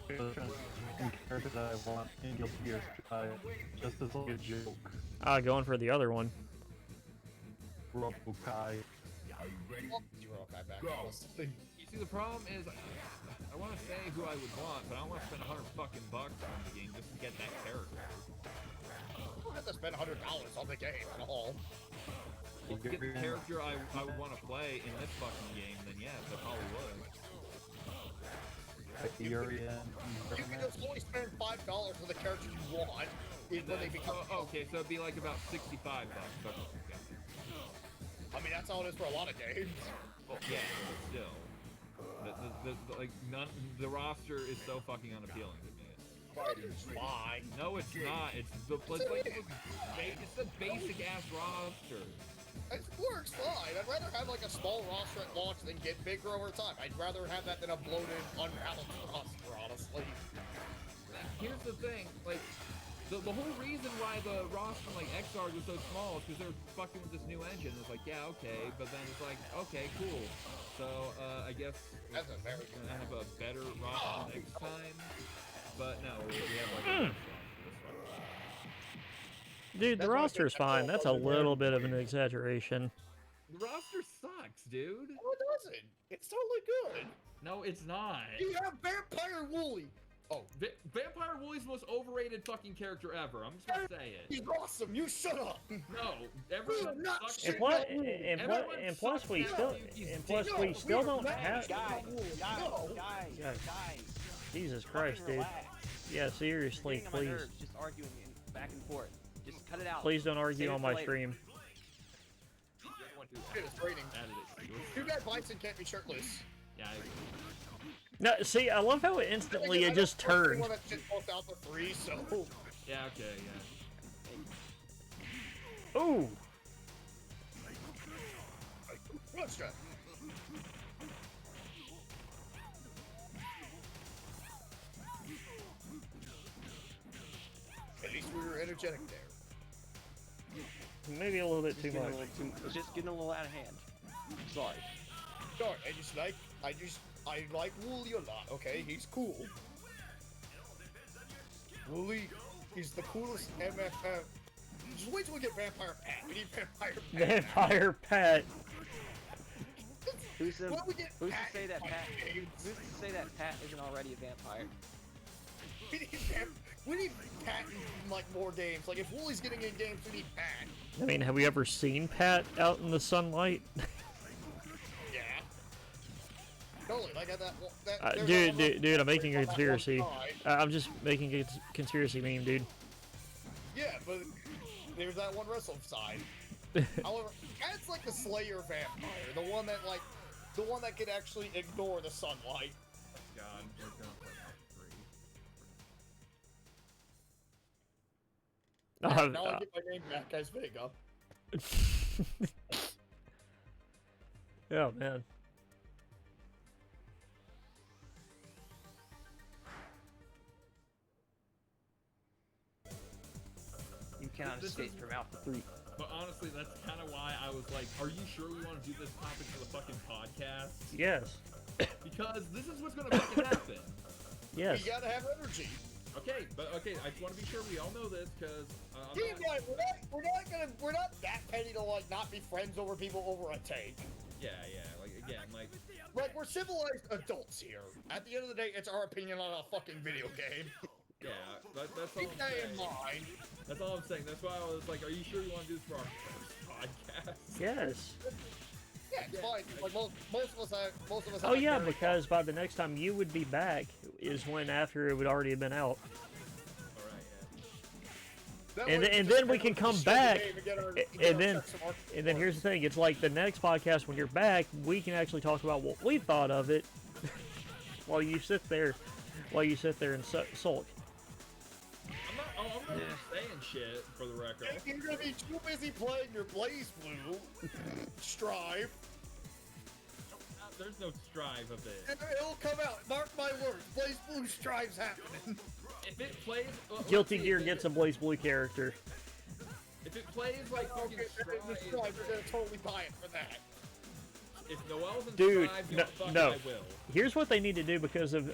Speaker 6: there's a character that I want in Guilty Gear Strive, just as like a joke.
Speaker 1: Going for the other one.
Speaker 6: Robokai.
Speaker 2: Are you ready?
Speaker 3: You were okay back.
Speaker 4: You see, the problem is, I want to say who I would want, but I don't want to spend $100 fucking bucks on the game just to get that character.
Speaker 3: I don't have to spend $100 on the game at all.
Speaker 4: Well, to get the character I would want to play in this fucking game, then yes, I probably would.
Speaker 3: You can just only spend $5 for the character you want. When they become.
Speaker 4: Okay, so it'd be like about $65. But,
Speaker 3: I mean, that's how it is for a lot of games.
Speaker 4: well, yeah, but still. The roster is so fucking unappealing to me.
Speaker 3: It's fine.
Speaker 4: No, it's not. It's the basic ass roster.
Speaker 3: It works fine. I'd rather have like a small roster at launch than get bigger over time. I'd rather have that than a bloated, unbalanced roster, honestly.
Speaker 4: Here's the thing, like, the whole reason why the roster like XR was so small is because they're fucking with this new engine. It's like, yeah, okay, but then it's like, okay, cool. So I guess
Speaker 3: That's a very
Speaker 4: we're gonna have a better roster next time. But no, we have like.
Speaker 1: Dude, the
Speaker 3: That's why I
Speaker 1: roster's
Speaker 3: think that's
Speaker 1: fine.
Speaker 3: all
Speaker 1: That's a
Speaker 3: fucking
Speaker 1: little bit of an exaggeration.
Speaker 4: The roster sucks, dude.
Speaker 3: No, it doesn't. It's totally good.
Speaker 4: No, it's not.
Speaker 3: You have Vampire Wooly. Oh,
Speaker 4: Vampire Wooly's the most overrated fucking character ever. I'm just gonna say it.
Speaker 3: he's awesome. You shut up.
Speaker 4: No, everyone
Speaker 3: not
Speaker 4: sucks.
Speaker 3: shit.
Speaker 1: And plus we still don't have.
Speaker 7: Guys,
Speaker 1: Yeah.
Speaker 7: guys.
Speaker 1: Jesus Christ, dude.
Speaker 7: Relax.
Speaker 1: Yeah, seriously,
Speaker 7: Getting on my
Speaker 1: please.
Speaker 7: nerves, just arguing back and forth. Just cut it out.
Speaker 1: Please don't argue
Speaker 7: Save it
Speaker 1: on
Speaker 7: for
Speaker 1: my
Speaker 7: later.
Speaker 1: stream.
Speaker 3: Shit, it's raining. Too bad Bison can't be shirtless.
Speaker 4: Yeah,
Speaker 1: No, see, I love how it instantly it just turned.
Speaker 3: One that shit both out for free, so.
Speaker 4: yeah, okay, yeah.
Speaker 1: Ooh,
Speaker 3: Let's go. At least we were energetic there.
Speaker 1: maybe a little bit too much.
Speaker 7: It's just getting a little out of hand. Sorry.
Speaker 3: Sorry, I like Wooly a lot, okay? He's cool. Wooly, he's the coolest MFF. Just wait till we get Vampire Pat. We need Vampire Pat.
Speaker 1: Vampire pet.
Speaker 7: Who's to
Speaker 3: When we get
Speaker 7: say
Speaker 3: in
Speaker 7: that
Speaker 3: fucking
Speaker 7: Pat?
Speaker 3: games,
Speaker 7: Who's to say that Pat isn't already a vampire?
Speaker 3: we need Pat in like more games. Like if Wooly's getting in games, we need Pat.
Speaker 1: I mean, have we ever seen Pat out in the sunlight?
Speaker 3: Yeah. Totally. Like that.
Speaker 1: Dude, I'm making a
Speaker 3: on that one
Speaker 1: conspiracy.
Speaker 3: side.
Speaker 1: I'm just making a conspiracy meme, dude.
Speaker 3: Yeah, but there's that one wrestle side. However, that's like the Slayer vampire, the one that could actually ignore the sunlight.
Speaker 4: God, we're gonna play
Speaker 3: Now I get my name back as Vega.
Speaker 1: Oh man.
Speaker 7: You cannot
Speaker 4: This
Speaker 7: escape
Speaker 4: is-
Speaker 7: from Alpha 3.
Speaker 4: But honestly, that's kind of why I was like, are you sure we want to do this topic for the fucking podcast?
Speaker 1: Yes.
Speaker 4: Because this is what's gonna fucking happen.
Speaker 1: Yes.
Speaker 3: You gotta have energy.
Speaker 4: Okay, I just want to be sure we all know this, because
Speaker 3: Team guys, we're not that petty to like not be friends over people over a tank.
Speaker 4: yeah, like again, like
Speaker 3: Like we're civilized adults here. At the end of the day, it's our opinion on a fucking video game.
Speaker 4: yeah, that's all
Speaker 3: Keep
Speaker 4: I'm
Speaker 3: that
Speaker 4: saying.
Speaker 3: in mind.
Speaker 4: That's all I'm saying. That's why I was like, are you sure you want to do this for our first podcast?
Speaker 1: Yes.
Speaker 3: Yeah, it's fine. Like most of us.
Speaker 1: Oh
Speaker 3: have
Speaker 1: yeah,
Speaker 3: very-
Speaker 1: because by the next time you would be back is when after it would already have been out.
Speaker 4: All right, yeah.
Speaker 3: That
Speaker 1: And
Speaker 3: way
Speaker 1: then- and
Speaker 3: just
Speaker 1: then we
Speaker 3: everyone
Speaker 1: can come
Speaker 3: share the
Speaker 1: back,
Speaker 3: game and get our-
Speaker 1: and
Speaker 3: get our
Speaker 1: then-
Speaker 3: checks from our-
Speaker 1: And then here's the thing, it's like the next podcast when you're back, we can actually talk about what we thought of it while you sit there and sulk.
Speaker 4: I'm not saying shit for the record.
Speaker 3: If you're gonna be too busy playing your Blaze Blue Strive,
Speaker 4: There's no strive of it.
Speaker 3: and it'll come out. Mark my words, Blaze Blue Strive's happening.
Speaker 4: If it plays,
Speaker 1: Guilty Gear gets a Blaze Blue character.
Speaker 4: If it plays like fucking
Speaker 3: Okay,
Speaker 4: Strive,
Speaker 3: you're gonna totally buy it for that.
Speaker 4: if Noel's in
Speaker 1: Dude,
Speaker 4: Strive,
Speaker 1: no-
Speaker 4: fuck
Speaker 1: no.
Speaker 4: I will.
Speaker 1: Here's what they need to do because of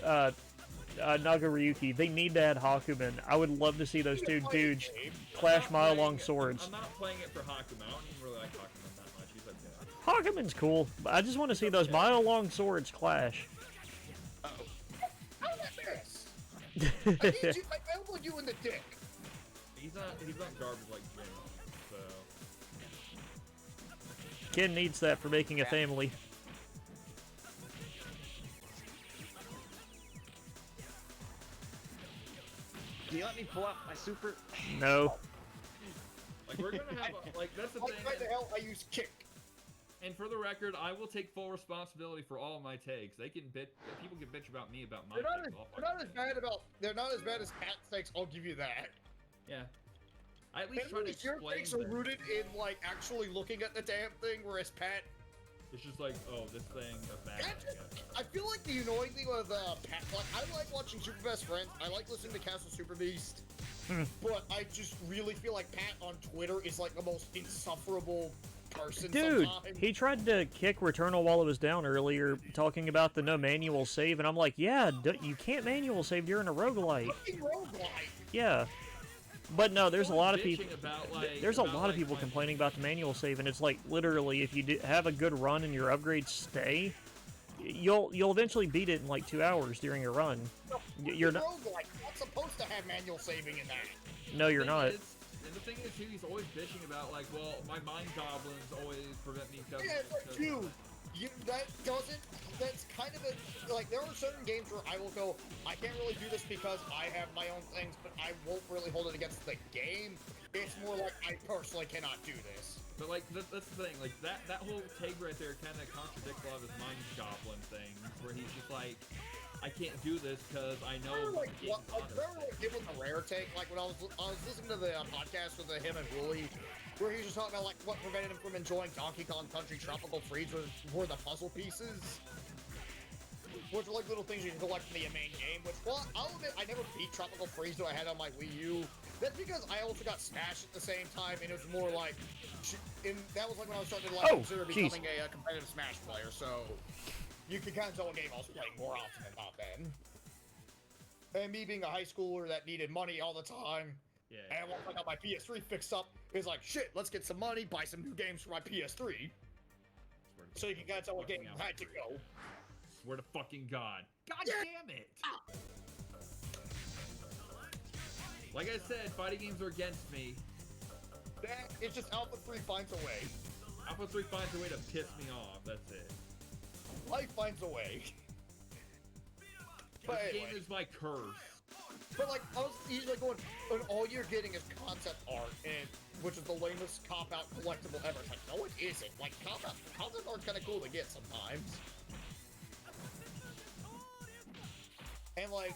Speaker 1: Nagaryuki. They need to add Hakumen. I would love to see those two dudes clash mile-long swords.
Speaker 4: I'm not playing it for Hakuma. I don't even really like Hakuma that much. He's okay.
Speaker 1: Hakumen's cool, but I just want to see those mile-long swords clash.
Speaker 3: How did I miss? I need you. I elbowed you in the dick.
Speaker 4: He's not garbage like Jim. So
Speaker 1: Ken needs that for making a family.
Speaker 7: Can you let me pull out my super?
Speaker 1: No.
Speaker 4: like we're gonna have like that's the
Speaker 3: Why
Speaker 4: thing.
Speaker 3: the hell I use kick?
Speaker 4: And for the record, I will take full responsibility for all of my takes. They can bitch. People can bitch about me about my
Speaker 3: They're not,
Speaker 4: takes.
Speaker 3: they're not as bad as cat takes. I'll give you that.
Speaker 4: Yeah. I at least
Speaker 3: At
Speaker 4: try to
Speaker 3: least your
Speaker 4: explain
Speaker 3: takes are
Speaker 4: them.
Speaker 3: rooted in like actually looking at the damn thing, whereas Pat.
Speaker 4: It's just like, oh, this thing is bad. I guess.
Speaker 3: I feel like the annoying thing with Pat, like I like watching Super Best Friends. I like listening to Castle Super Beast. But I just really feel like Pat on Twitter is like the most insufferable person.
Speaker 1: Dude,
Speaker 3: sometimes.
Speaker 1: he tried to kick Returnal while it was down earlier, talking about the no manual save, and I'm like, yeah, you can't manual save during a roguelite.
Speaker 3: Fucking roguelike.
Speaker 1: Yeah. But no, there's a lot of
Speaker 4: Bitching
Speaker 1: people.
Speaker 4: about, like,
Speaker 1: There's a
Speaker 4: about,
Speaker 1: lot of
Speaker 4: like,
Speaker 1: people
Speaker 4: my-
Speaker 1: complaining about the manual save, and it's like literally, if you have a good run and your upgrades stay, you'll eventually beat it in like 2 hours during your run. You're not.
Speaker 3: Roguelike. Not supposed to have manual saving in that.
Speaker 1: No, you're
Speaker 4: thing
Speaker 1: not.
Speaker 4: is- and the thing is, too, he's always bitching about, like, well, my mind goblins always prevent me from.
Speaker 3: Yeah, it's like, dude, that's kind of a, like, there are certain games where I will go, I can't really do this because I have my own things, but I won't really hold it against the game. It's more like, I personally cannot do this.
Speaker 4: But like that's the thing, like that whole take right there kind of contradicts a lot of his mind goblin things, where he's just like, I can't do this because I know.
Speaker 3: Like,
Speaker 4: the game's
Speaker 3: I
Speaker 4: honest.
Speaker 3: remember like, it was a rare take, like when I was listening to the podcast with him and Wooly, where he was just talking about like what prevented him from enjoying Donkey Kong Country Tropical Freeze were the puzzle pieces. Which are like little things you can collect in the main game, which, well, I'll admit, I never beat Tropical Freeze that I had on my Wii U. That's because I also got Smash at the same time, and it was more like, that was like when I was starting to like consider becoming a competitive Smash player, so you can kind of tell a game I was playing more often than not then. And me being a high schooler that needed money all the time,
Speaker 4: Yeah.
Speaker 3: and once I got my PS3 fixed up, it was like, shit, let's get some money, buy some new games for my PS3. So you can kind of tell what game had to go.
Speaker 4: Swear to fucking God. God
Speaker 3: Yeah.
Speaker 4: damn it! Like I said, fighting games are against me.
Speaker 3: It's just Alpha 3 finds a way.
Speaker 4: Alpha 3 finds a way to piss me off, that's it.
Speaker 3: Life finds a way. But
Speaker 4: This
Speaker 3: anyway,
Speaker 4: game is my curse.
Speaker 3: but like, I was usually going, and all you're getting is concept art, and which is the lamest cop-out collectible ever. It's like, no, it isn't. Like, concept art's kind of cool to get sometimes. And like,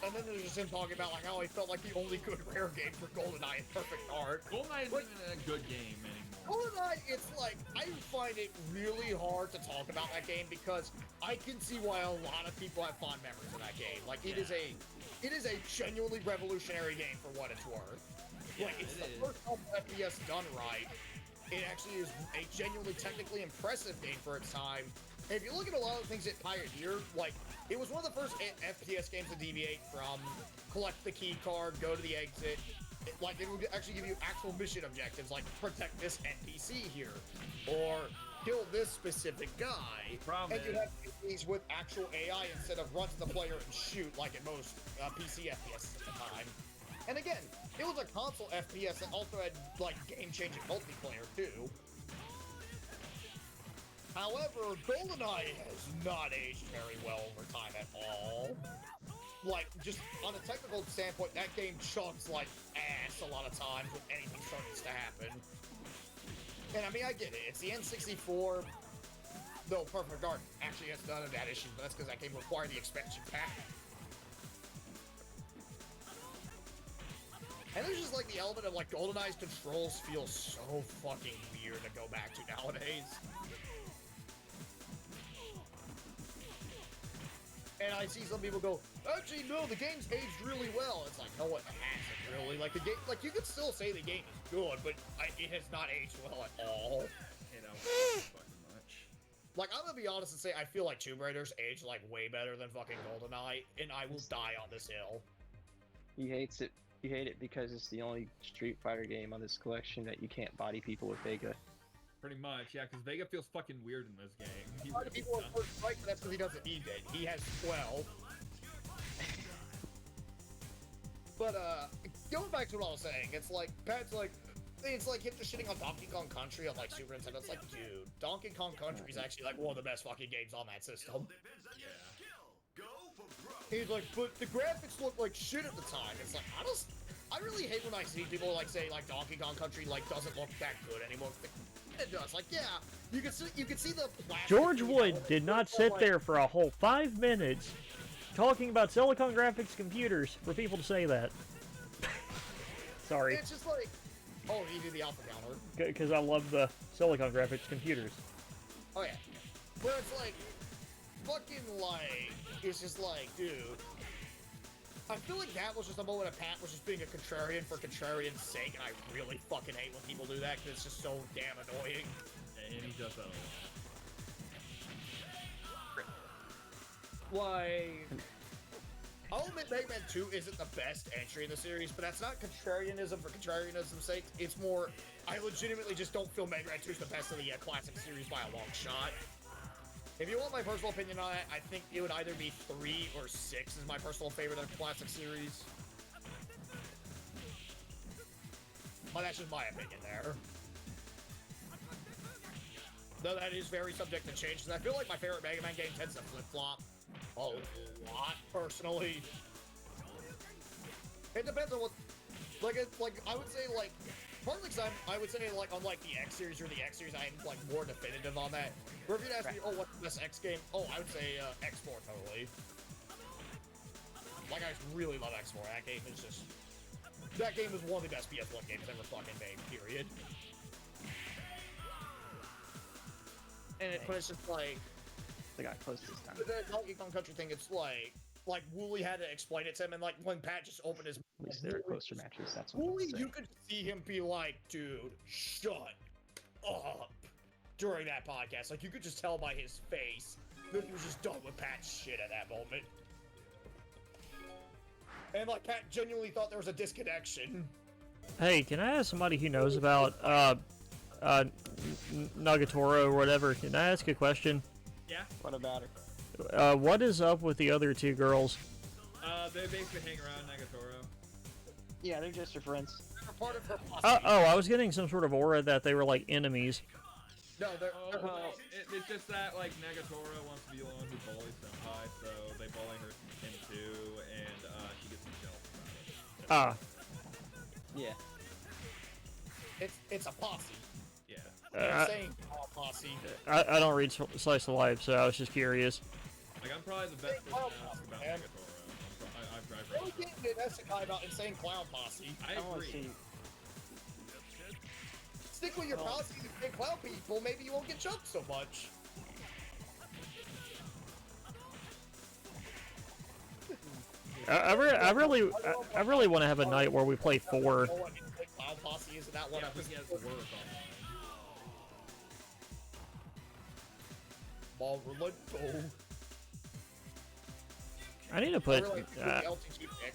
Speaker 3: and then there's just him talking about like how he felt like the only good rare game for GoldenEye is perfect art.
Speaker 4: GoldenEye isn't
Speaker 3: But-
Speaker 4: even a good game anymore.
Speaker 3: GoldenEye, it's like, I find it really hard to talk about that game because I can see why a lot of people have fond memories of that game. Like, it is a genuinely revolutionary game for what it's worth.
Speaker 4: Yeah,
Speaker 3: Like, it's
Speaker 4: it
Speaker 3: the
Speaker 4: is.
Speaker 3: first FPS done right. It actually is a genuinely technically impressive game for its time. And if you look at a lot of the things it pioneered, like, it was one of the first FPS games to deviate from collect the key card, go to the exit. Like, it would actually give you actual mission objectives, like protect this NPC here, or kill this specific guy.
Speaker 4: Problem
Speaker 3: And you
Speaker 4: is-
Speaker 3: have these with actual AI instead of run to the player and shoot like in most PC FPS at the time. And again, it was a console FPS that also had like game-changing multiplayer too. However, GoldenEye has not aged very well over time at all. Like, just on a technical standpoint, that game chugs like ass lasts a lot of times when anything starts to happen. And I mean, I get it. It's the N64. Though Perfect Dark actually has none of that issue, but that's because that game required the expansion pack. And there's just like the element of like GoldenEye's controls feel so fucking weird to go back to nowadays. And I see some people go, actually no, the game's aged really well. It's like, no, it hasn't really. Like the game, like you could still say the game is good, but it has not aged well at all.
Speaker 4: You know, fucking much.
Speaker 3: Like I'm gonna be honest and say I feel like Tomb Raider's aged like way better than fucking GoldenEye, and I will die on this hill.
Speaker 5: He hates it. You hate it because it's the only Street Fighter game on this collection that you can't body people with Vega.
Speaker 4: Pretty much, yeah, because Vega feels fucking weird in this game. He
Speaker 3: A lot of
Speaker 4: really
Speaker 3: people
Speaker 4: does.
Speaker 3: are first fight, but that's because he doesn't need it. He has 12. But going back to what I was saying, it's like Pat's like, it's like him just shitting on Donkey Kong Country on like Super Nintendo. It's like, dude, Donkey Kong Country is actually like one of the best fucking games on that system. He's like, but the graphics look like shit at the time. It's like, I really hate when I see people like say like Donkey Kong Country like doesn't look that good anymore. It does. Like, yeah, you can see the plastic.
Speaker 1: George Wood did not sit there for a whole 5 minutes talking about Silicon Graphics computers for people to say that. Sorry.
Speaker 3: It's just like, oh, you do the alpha counter.
Speaker 1: Because I love the Silicon Graphics computers.
Speaker 3: Oh yeah, but it's like, fucking like, it's just like, dude. I feel like that was just a moment of Pat was just being a contrarian for contrarian's sake, and I really fucking hate when people do that because it's just so damn annoying.
Speaker 4: And he does that a lot.
Speaker 3: Like, I'll admit Mega Man 2 isn't the best entry in the series, but that's not contrarianism for contrarianism's sake. It's more, I legitimately just don't feel Mega Man 2 is the best of the classic series by a long shot. If you want my personal opinion on it, I think it would either be 3 or 6 is my personal favorite of the classic series. But that's just my opinion there. Though that is very subject to change, because I feel like my favorite Mega Man game tends to flip-flop a lot, personally. It depends on what... Like, I would say, like... Partly because I would say, like, on, like, the X series or the X series, I am, like, more definitive on that. But if you'd ask me, oh, what's this X game? Oh, I would say, X4, totally. Like, I really love X4. That game is just... That game is one of the best PS1 games ever fucking made, period. And but it's just, like...
Speaker 5: They got close this time.
Speaker 3: The Donkey Kong Country thing, it's like, Wooly had to explain it to him, and, like, when Pat just opened his...
Speaker 5: At least they're closer matches. That's what
Speaker 3: Wooly,
Speaker 5: I'm saying.
Speaker 3: you could see him be like, dude, shut up, during that podcast. Like, you could just tell by his face that he was just done with Pat's shit at that moment. And, like, Pat genuinely thought there was a disconnection.
Speaker 1: Hey, can I ask somebody who knows about Nagatoro or whatever? Can I ask a question?
Speaker 4: Yeah?
Speaker 5: What about her?
Speaker 1: What is up with the other two girls?
Speaker 4: They basically hang around Nagatoro.
Speaker 5: Yeah, they're just her friends.
Speaker 3: They're part of her posse.
Speaker 1: Oh, I was getting some sort of aura that they were like enemies.
Speaker 3: No, they're
Speaker 4: It's just that, like, Nagatoro wants to be the one who bullies Senpai, so they bully him too, and she gets some jealous about it.
Speaker 5: Yeah.
Speaker 3: it's a posse.
Speaker 4: Yeah.
Speaker 3: They're saying posse.
Speaker 1: I don't read Slice of Life, so I was just curious.
Speaker 4: Like, I'm probably the best person to ask about
Speaker 3: Man.
Speaker 4: Nagatoro. I've tried
Speaker 3: Really getting to Isekai about Insane Clown Posse.
Speaker 4: I
Speaker 5: wanna
Speaker 4: agree.
Speaker 5: see-
Speaker 3: Stick with your posse and clown people, maybe you won't get jumped so much.
Speaker 1: I really want to have a night where we play 4.
Speaker 3: Oh, I mean, Clown Posse isn't that one
Speaker 4: Yeah,
Speaker 3: of
Speaker 4: but
Speaker 3: his
Speaker 4: he has work online.
Speaker 3: Relento.
Speaker 1: I need to
Speaker 3: I
Speaker 1: put.
Speaker 3: really like the LTG pick.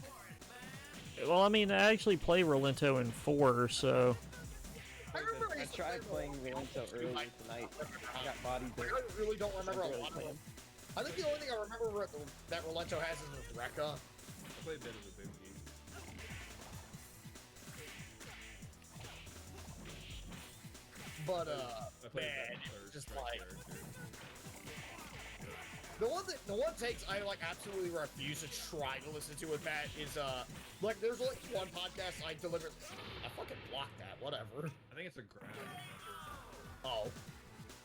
Speaker 1: Well, I mean, I actually play Rolento in 4, so.
Speaker 3: I remember
Speaker 5: I tried playing Rolento earlier tonight. I got bodied there.
Speaker 3: I really don't remember a
Speaker 5: Really
Speaker 3: lot of
Speaker 5: playing.
Speaker 3: them. I think the only thing I remember that Rolento has is with Rekka.
Speaker 4: I played a bit of the Boogie.
Speaker 3: But,
Speaker 4: I played
Speaker 3: man,
Speaker 4: that
Speaker 3: it's
Speaker 4: third
Speaker 3: just
Speaker 4: strike
Speaker 3: like,
Speaker 4: character.
Speaker 3: The one takes I like absolutely refuse to try to listen to with Pat is like there's like one podcast I deliberately I fucking blocked that, whatever.
Speaker 4: I think it's a grab.
Speaker 3: Oh.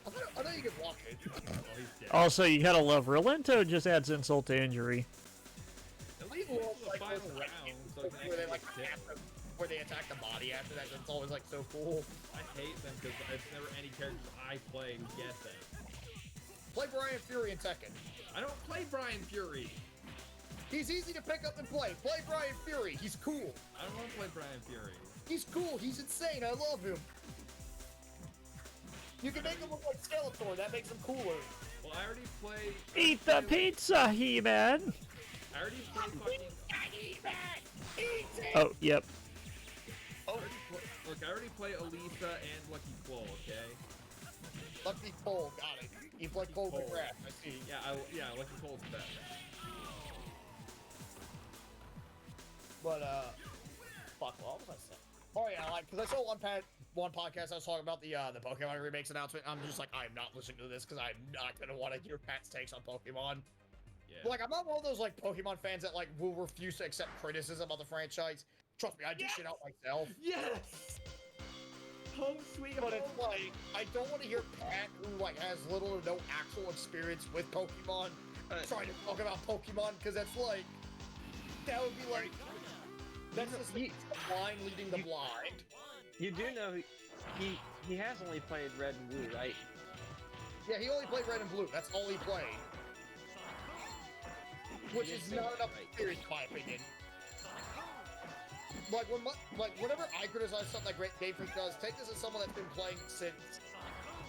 Speaker 3: I know you can block it.
Speaker 4: Oh, he's dead.
Speaker 1: Also, you gotta love Relento just adds insult to injury.
Speaker 4: At least
Speaker 3: Well,
Speaker 4: it's the
Speaker 3: like,
Speaker 4: final
Speaker 3: those,
Speaker 4: round, so it can
Speaker 3: where they
Speaker 4: actually
Speaker 3: like
Speaker 4: hit.
Speaker 3: where they attack the body after that, that's always like so cool.
Speaker 4: I hate them because it's never any characters I play who get them.
Speaker 3: Play Brian Fury in Tekken.
Speaker 4: I don't play Brian Fury.
Speaker 3: He's easy to pick up and play. Play Brian Fury. He's cool.
Speaker 4: I don't want to play Brian Fury.
Speaker 3: He's cool. He's insane. I love him. You can make him look like Skeletor. That makes him cooler.
Speaker 4: Well, I already played.
Speaker 1: Eat the pizza, He-Man!
Speaker 4: I already played fucking.
Speaker 1: Oh, yep.
Speaker 4: Look, I already play Elisa and Lucky Claw, okay?
Speaker 3: Lucky Cole. Got it. You play Cole
Speaker 4: Cole.
Speaker 3: McGrath. I see.
Speaker 4: Yeah, Lucky Claw's the best.
Speaker 3: But, fuck, what was I saying? Oh, yeah, like, because I saw one podcast I was talking about the Pokemon remakes announcement. I'm just like, I'm not listening to this because I'm not going to want to hear Pat's takes on Pokemon.
Speaker 4: Yeah.
Speaker 3: Like, I'm not one of those, like, Pokemon fans that, like, will refuse to accept criticism of the franchise. Trust me, I dish it out myself.
Speaker 4: Yes! Home sweet
Speaker 3: But
Speaker 4: home.
Speaker 3: it's like, I don't want to hear Pat, who, like, has little or no actual experience with Pokemon, trying to talk about Pokemon, because that's, like, that would be, like, that's just the blind leading the blind.
Speaker 5: You do know he has only played Red and Blue, right?
Speaker 3: Yeah, he only played Red and Blue. That's all he played. Which is not enough experience, in my opinion. Like, whenever I criticize something like Game Freak does, take this as someone that's been playing since,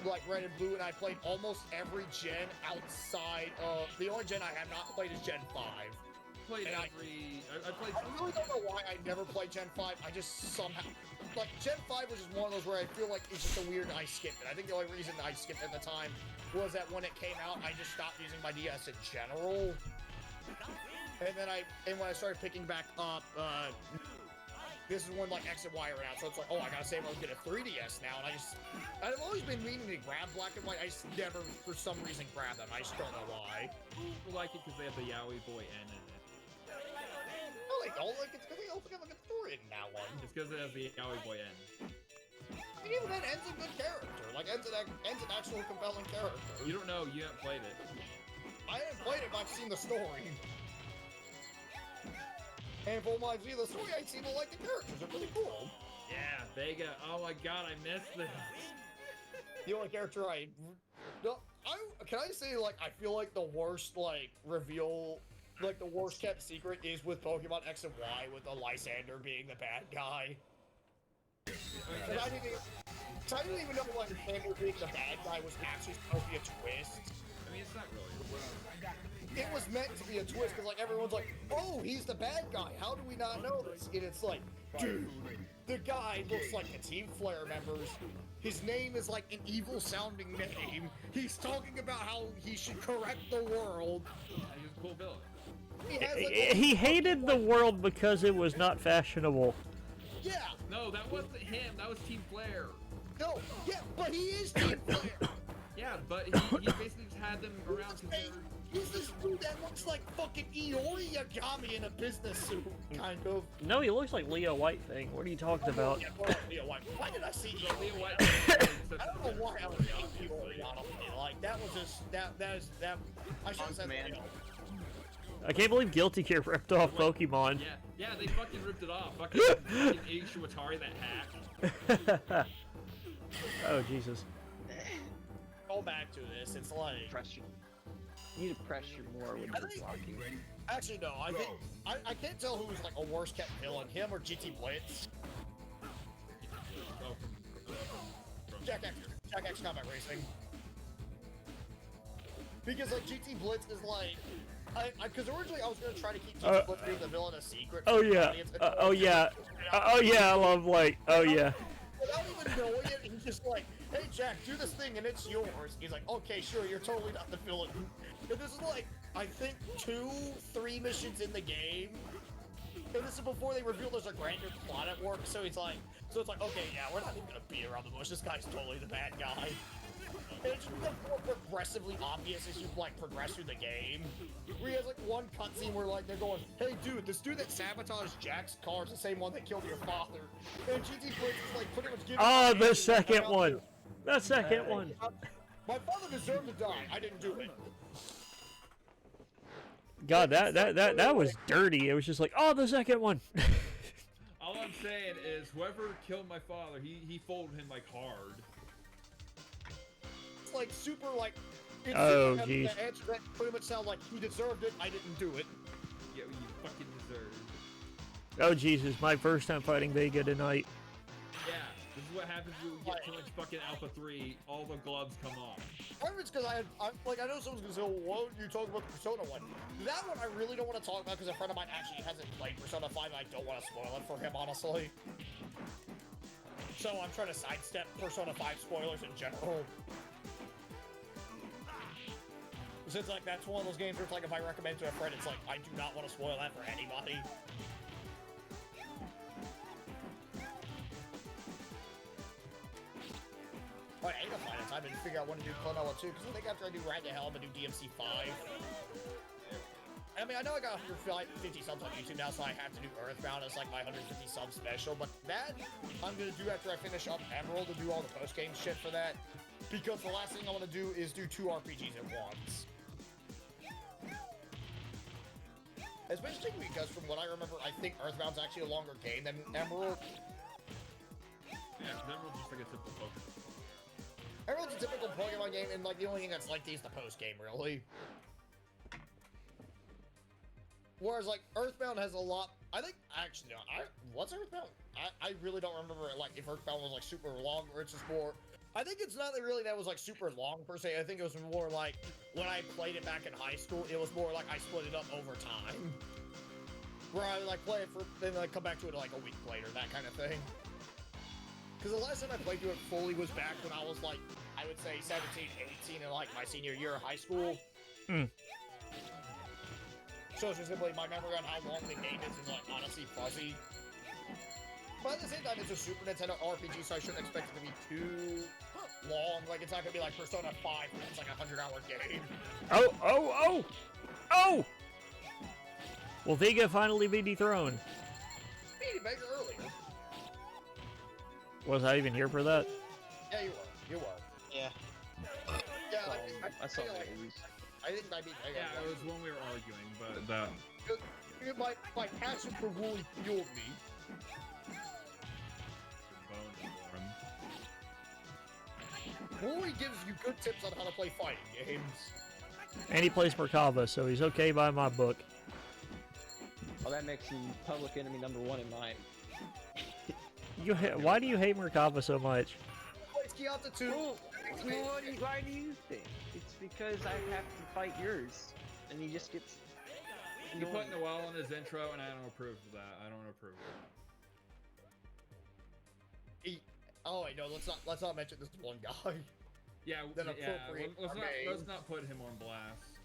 Speaker 3: like, Red and Blue, and I played almost every gen outside of... The only gen I have not played is Gen 5.
Speaker 4: I played
Speaker 3: And
Speaker 4: I played.
Speaker 3: I really don't know why I never played Gen 5. I just somehow... Like, Gen 5 was just one of those where I feel like it's just a weird I skipped it. I think the only reason I skipped it at the time was that when it came out, I just stopped using my DS in general. And then when I started picking back up, this is when, like, X and Y are out, so it's like, oh, I gotta save up to get a 3DS now, and I've always been meaning to grab Black and White. I just never, for some reason, grabbed them. I just don't know why.
Speaker 4: People like it because they have the Yaoi Boy N in it.
Speaker 3: Oh, they don't like it because they also got like a story in that one.
Speaker 4: It's because it has the Yaoi Boy N.
Speaker 3: And even then, En's a good character. Like, En's an actual compelling character.
Speaker 4: You don't know, you haven't played it.
Speaker 3: I haven't played it, but I've seen the story. And from what I've seen the story, I seem to like the characters. They're pretty cool.
Speaker 4: Yeah, Vega. Oh my god, I missed this.
Speaker 3: The only character can I say, like, I feel like the worst, like, reveal, like, the worst kept secret is with Pokemon X and Y, with the Lysander being the bad guy. And I didn't even know Lysander being the bad guy was actually supposed to be a twist.
Speaker 4: I mean, it's not really.
Speaker 3: It was meant to be a twist, because, like, everyone's like, oh, he's the bad guy, how do we not know this? And it's like, dude, the guy looks like the Team Flare members. His name is like an evil-sounding name. He's talking about how he should correct the world.
Speaker 4: He's a cool villain.
Speaker 3: He has, like,
Speaker 1: He hated the world because it was not fashionable.
Speaker 3: yeah,
Speaker 4: No, that wasn't him. That was Team Flare.
Speaker 3: no, yeah, but he is Team Flare.
Speaker 4: Yeah, but he basically just had them around because
Speaker 3: Hey, he's this dude that looks like fucking Iori Yagami in a business suit, kind of.
Speaker 1: No, he looks like Leo White thing. What are you talking about?
Speaker 3: Yeah, well, Leo White. Why did I see Iori?
Speaker 4: Leo White.
Speaker 3: I don't know why I was thinking Iori, honestly. Like, that was just, that I should have said
Speaker 5: Man.
Speaker 3: Leo.
Speaker 1: I can't believe Guilty Gear ripped off Pokemon.
Speaker 4: Yeah, they fucking ripped it off. Fucking Ishiwatari, that hack.
Speaker 1: Oh, Jesus.
Speaker 3: Go back to this. It's like,
Speaker 5: Pressure. You need to pressure more when
Speaker 3: I
Speaker 5: you're
Speaker 3: think-
Speaker 5: blocking.
Speaker 3: actually no. I think I can't tell who was like a worse kept villain, him or GT Blitz.
Speaker 4: Oh,
Speaker 3: Jack X Combat Racing. Because like GT Blitz is like, because originally I was gonna try to keep GT Blitz being the villain a secret.
Speaker 1: Oh
Speaker 3: from the
Speaker 1: yeah.
Speaker 3: audience, and
Speaker 1: Oh yeah. Oh yeah. I love like. Oh yeah.
Speaker 3: Without even knowing it, he's just like, hey Jack, do this thing and it's yours. He's like, okay, sure, you're totally not the villain. And this is like, I think 2-3 missions in the game. And this is before they reveal there's a grander plot at work, so he's like, So it's like, okay, yeah, we're not even gonna beat around the bush. This guy's totally the bad guy. And it's just like more progressively obvious as you like progress through the game. Where he has like one cutscene where like they're going, "Hey dude, this dude that sabotaged Jack's car is the same one that killed your father." And GT Blitz is like pretty much giving.
Speaker 1: Oh, the second one. The second one.
Speaker 3: My father deserved to die. I didn't do it.
Speaker 1: God, that was dirty. It was just like, oh, the second one.
Speaker 4: All I'm saying is, whoever killed my father, he folded him like hard.
Speaker 3: It's like super like. It's
Speaker 1: Oh,
Speaker 3: super,
Speaker 1: jeez.
Speaker 3: the answer that pretty much sounds like he deserved it. I didn't do it.
Speaker 4: Yeah, you fucking deserve.
Speaker 1: Oh, Jesus, my first time fighting Vega tonight.
Speaker 4: Yeah, this is what happens when we get too much fucking Alpha 3. All the gloves come off.
Speaker 3: Part of it's because I know someone's gonna say, well, "What are you talking about the Persona one?" That one I really don't want to talk about because a friend of mine actually hasn't played Persona 5, and I don't want to spoil it for him, honestly. So I'm trying to sidestep Persona 5 spoilers in general. Since like that's one of those games where it's like if I recommend to a friend, it's like I do not want to spoil that for anybody. Alright, I need to find a time and figure out when to do Klonoa 2, because I think after I do Ride to Hell, I'm gonna do DMC 5. I mean, I know I got 150 subs on YouTube now, so I have to do Earthbound as like my 150 sub special, but that I'm gonna do after I finish up Emerald to do all the post-game shit for that, because the last thing I want to do is do 2 RPGs at once. Especially because from what I remember, I think Earthbound's actually a longer game than Emerald.
Speaker 4: Yeah, Emerald's just like a simple Pokemon.
Speaker 3: Emerald's a typical Pokemon game, and like the only thing that's lengthy is the post-game, really. Whereas like Earthbound has a lot. I think actually, no, what's Earthbound? I really don't remember like if Earthbound was like super long or it's just more. I think it's not really that it was like super long per se. I think it was more like when I played it back in high school, it was more like I split it up over time. Where I would like play it for, then like come back to it like a week later, that kind of thing. Because the last time I played through it fully was back when I was like, I would say 17, 18 in like my senior year of high school. So it's just simply my memory on how long the game is like honestly fuzzy. But at the same time, it's a Super Nintendo RPG, so I shouldn't expect it to be too long. Like, it's not gonna be like Persona 5, where it's like a 100-hour game.
Speaker 1: Oh! Will Vega finally be dethroned?
Speaker 3: Beat Vega earlier.
Speaker 1: Was I even here for that?
Speaker 3: Yeah, you were. You were.
Speaker 5: Yeah.
Speaker 3: Yeah, like,
Speaker 5: I saw
Speaker 3: like,
Speaker 5: that.
Speaker 3: I think I beat Vega.
Speaker 4: Yeah, it was when we were arguing, but that.
Speaker 3: My passion for Wooly fueled me. Wooly gives you good tips on how to play fighting games.
Speaker 1: And he plays Merkava, so he's okay by my book.
Speaker 5: Well, that makes him public enemy #1 in mine.
Speaker 1: Why do you hate Merkava so much?
Speaker 3: Plays Kyoto 2.
Speaker 5: Why do you think? It's because I have to fight yours, and he just gets.
Speaker 4: He put Noel in his intro, and I don't approve of that. I don't approve.
Speaker 3: Oh wait, no, let's not mention this one guy.
Speaker 4: Yeah,
Speaker 3: Then
Speaker 4: yeah.
Speaker 3: appropriate
Speaker 4: Let's not put him on blast.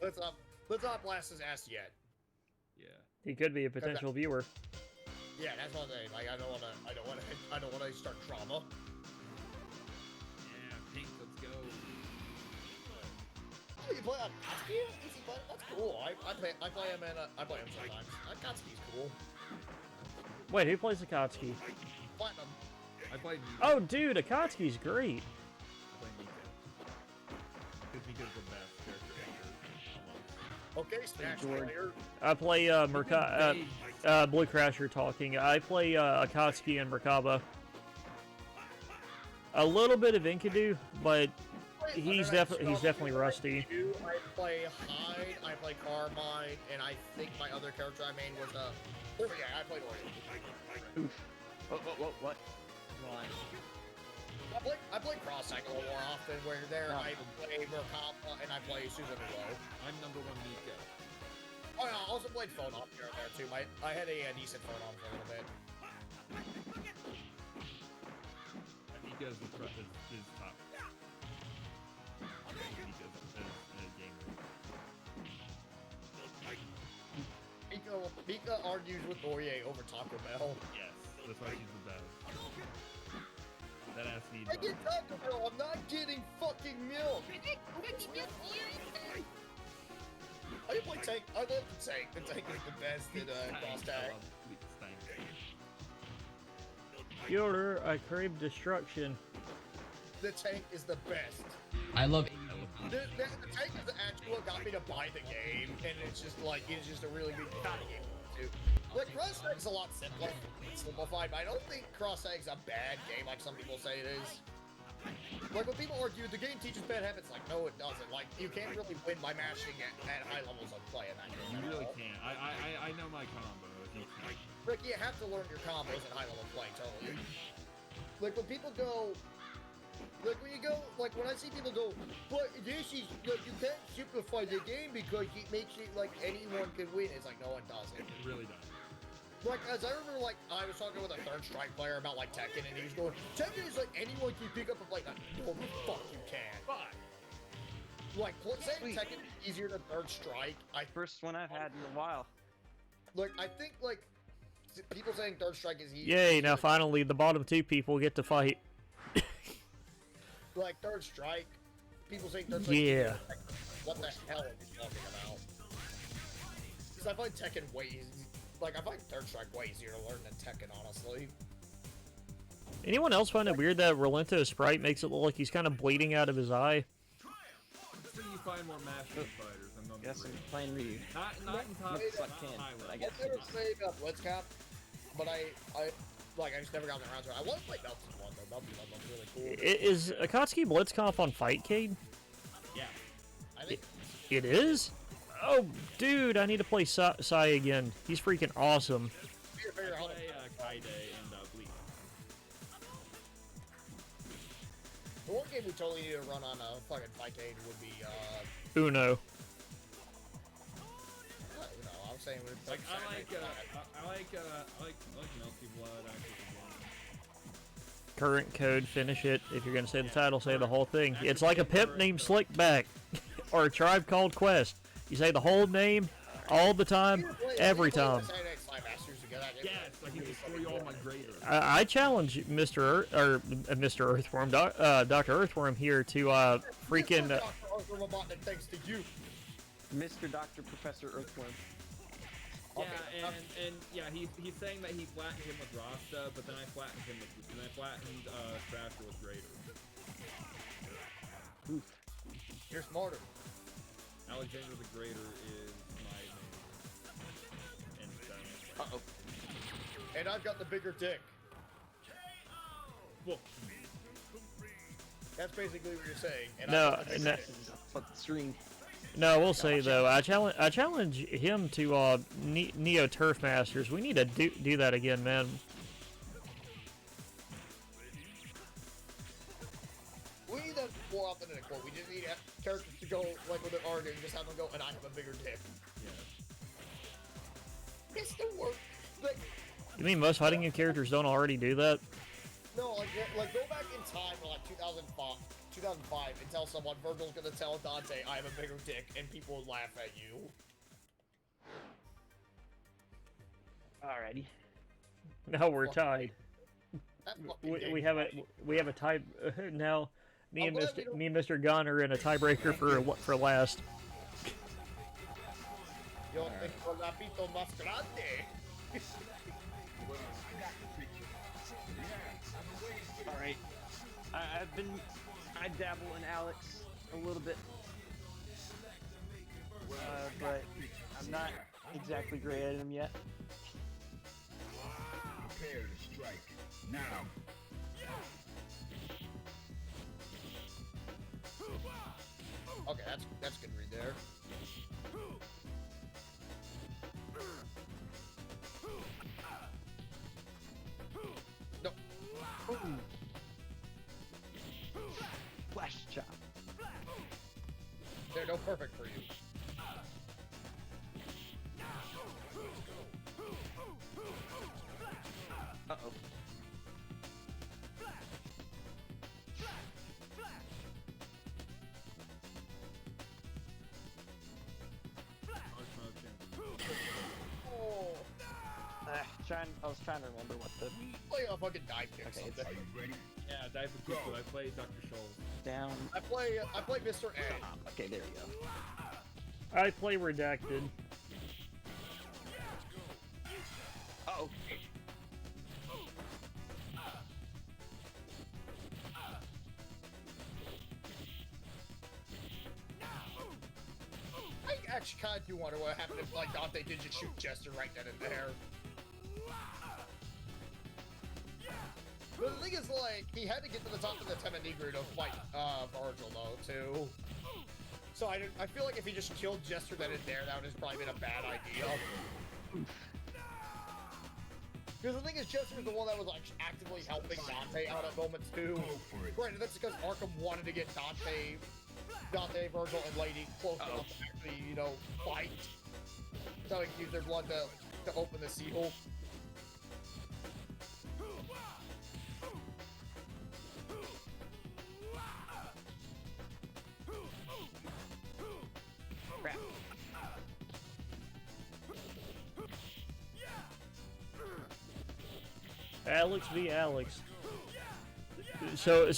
Speaker 3: Let's not blast his ass yet.
Speaker 4: Yeah.
Speaker 1: He could be a potential viewer.
Speaker 3: Yeah, that's one thing. Like I don't wanna start drama.
Speaker 4: Yeah, Pink, let's go.
Speaker 3: Oh, you play on Katsuki? Is he play? That's cool. I play him and I play him sometimes. Katsuki's cool.
Speaker 1: Wait, who plays Akatsuki?
Speaker 3: Platinum.
Speaker 4: I played Mika.
Speaker 1: Oh, dude, Akatsuki's great.
Speaker 4: I played Mika. Because Mika's the best character ever.
Speaker 3: Okay, Smash player.
Speaker 1: I play Blue Crasher talking. I play Akatsuki and Merkaba. A little bit of Enkidu, but he's definitely rusty.
Speaker 3: I play Hyde, I play Carmine, and I think my other character I made was yeah, I played Ori.
Speaker 5: Oof. What? Why?
Speaker 3: I play Cross Cycle more often, where there I play Merkaba and I play Susan Low.
Speaker 4: I'm #1 Mika.
Speaker 3: Oh yeah, I also played phone on here and there too. I had a decent phone on for a little bit.
Speaker 4: Mika is top. Mika is a gamer.
Speaker 3: Mika argues with Orie over Taco Bell.
Speaker 4: Yes. That's why she's the best. That ass needs
Speaker 3: I get Taco Bell. I'm not getting fucking milk. I can play tank. I love the tank. The tank is the best in cross tag.
Speaker 1: Yoder, I crave destruction.
Speaker 3: The tank is the best.
Speaker 2: I love
Speaker 3: The tank is actually what got me to buy the game, and it's just like it's just a really good kind of game too. Like cross tag's a lot simpler, simplified, but I don't think cross tag's a bad game like some people say it is. Like when people argue the game teaches bad habits, like no, it doesn't. Like you can't really win by mashing at high levels of play in that game.
Speaker 4: You
Speaker 3: at
Speaker 4: really
Speaker 3: all.
Speaker 4: can't. I know my combos. You can't.
Speaker 3: Rick, you have to learn your combos in high level play, totally. Like when people go, like when you go, like when I see people go, but this is, like you can't simplify the game because it makes it like anyone can win. It's like, no, it doesn't.
Speaker 4: It really does.
Speaker 3: Like, as I remember, like, I was talking with a third strike player about, like, Tekken, and he was going, Tekken is like anyone can pick up a blade. Like, no, the fuck you can.
Speaker 4: But
Speaker 3: Like, saying
Speaker 5: Sweet.
Speaker 3: Tekken is easier than third strike,
Speaker 5: First one I've had in a while.
Speaker 3: like, I think, like, people saying third strike is easy.
Speaker 1: Yay, now finally the bottom two people get to fight.
Speaker 3: Like, third strike, people saying third strike.
Speaker 1: Yeah.
Speaker 3: Like, what the hell are you talking about? Because I find Tekken way easy. Like, I find third strike way easier to learn than Tekken, honestly.
Speaker 1: Anyone else find it weird that Rolento Sprite makes it look like he's kind of bleeding out of his eye?
Speaker 4: so you find more master fighters. I'm
Speaker 5: Guess I'm playing Ryu.
Speaker 4: not in top.
Speaker 3: It's
Speaker 5: like
Speaker 4: not
Speaker 5: can,
Speaker 4: high
Speaker 5: but I
Speaker 4: level.
Speaker 5: guess
Speaker 3: I've never played Blitzcap, but I just never got around to it. I want to play Melton one, though. Melton one looks really cool.
Speaker 1: Is Akatsuki Blitzkampf on Fightcade?
Speaker 4: Yeah.
Speaker 3: I think
Speaker 1: It is? Oh, dude, I need to play Sai again. He's freaking awesome.
Speaker 3: figure out.
Speaker 4: Play Kaide and Bleach.
Speaker 3: The one game we totally need to run on a fucking Fightcade would be,
Speaker 1: Uno.
Speaker 3: you know, I was saying we're
Speaker 4: Like I like
Speaker 3: Saturday Night.
Speaker 4: Melty Blood. I think
Speaker 1: Current code, finish it. If you're going to say the title, say the whole thing. It's like a pimp named Slickback. Or a tribe called Quest. You say the whole name, all the time, every time.
Speaker 3: Saturday Night Slime Masters together.
Speaker 4: yes, I can destroy all my graders.
Speaker 1: I challenge Mr. Earthworm, Dr. Earthworm here to freaking.
Speaker 3: DrEartwormRobotnik, thanks to you.
Speaker 5: Mr. Dr. Professor Earthworm.
Speaker 4: Yeah,
Speaker 3: Okay,
Speaker 4: and yeah, he's saying that he flattened him with Rasta, but then I flattened him with, and I flattened Crasher with Grader.
Speaker 5: Oof.
Speaker 3: You're smarter.
Speaker 4: Alexander the Greater is my name. And
Speaker 5: Uh-oh.
Speaker 3: And I've got the bigger dick.
Speaker 4: well,
Speaker 3: That's basically what you're saying. And
Speaker 1: No,
Speaker 3: I've got the bigger
Speaker 1: no.
Speaker 3: dick.
Speaker 5: But the string.
Speaker 1: No, we'll say though, I challenge him to Neo Turf Masters. We need to do that again, man.
Speaker 3: We need that more often than a quote. We just need characters to go, like when they're arguing, just have them go, and I have a bigger dick.
Speaker 4: yeah.
Speaker 3: It's the worst. Like,
Speaker 1: You mean most fighting game characters don't already do that?
Speaker 3: no, like go back in time to like 2005 and tell someone Virgil's gonna tell Dante I have a bigger dick, and people would laugh at you.
Speaker 5: Alrighty.
Speaker 1: Now we're tied.
Speaker 3: That fucking game
Speaker 1: We have a tie now. Me
Speaker 3: I'm
Speaker 1: and
Speaker 3: glad we don't-
Speaker 1: Mr. Gunn are in a tiebreaker for last.
Speaker 3: Yo tengo la pito más grande.
Speaker 5: Alright. I dabble in Alex a little bit. But I'm not exactly great at him yet.
Speaker 2: Prepare to strike. Now.
Speaker 3: Okay, that's good read there. No.
Speaker 5: Flash chop.
Speaker 3: They're no perfect for you.
Speaker 5: Uh-oh.
Speaker 3: Oh.
Speaker 5: Ah, was trying to remember what the
Speaker 3: Play a fucking dive kick.
Speaker 5: Okay,
Speaker 3: something.
Speaker 2: Are you ready?
Speaker 4: Yeah, dive for kick, but I played Dr. Scholl's.
Speaker 5: down.
Speaker 3: I play Mr. A.
Speaker 5: Okay, there we go.
Speaker 1: I play Redacted.
Speaker 5: Oh.
Speaker 3: I actually kind of do wonder what happened if like Dante did just shoot Jester right then and there. But the thing is, like, he had to get to the top of the Temenigru to fight Virgil, though, too. So I feel like if he just killed Jester then and there, that would have probably been a bad idea. Because the thing is, Jester's the one that was like actively helping Dante out at moments too. Granted, that's because Arkham wanted to get Dante, Virgil, and Lady close enough to actually, you know, fight. So he can use their blood to open the seal.
Speaker 5: Crap.
Speaker 1: Alex v. Alex. So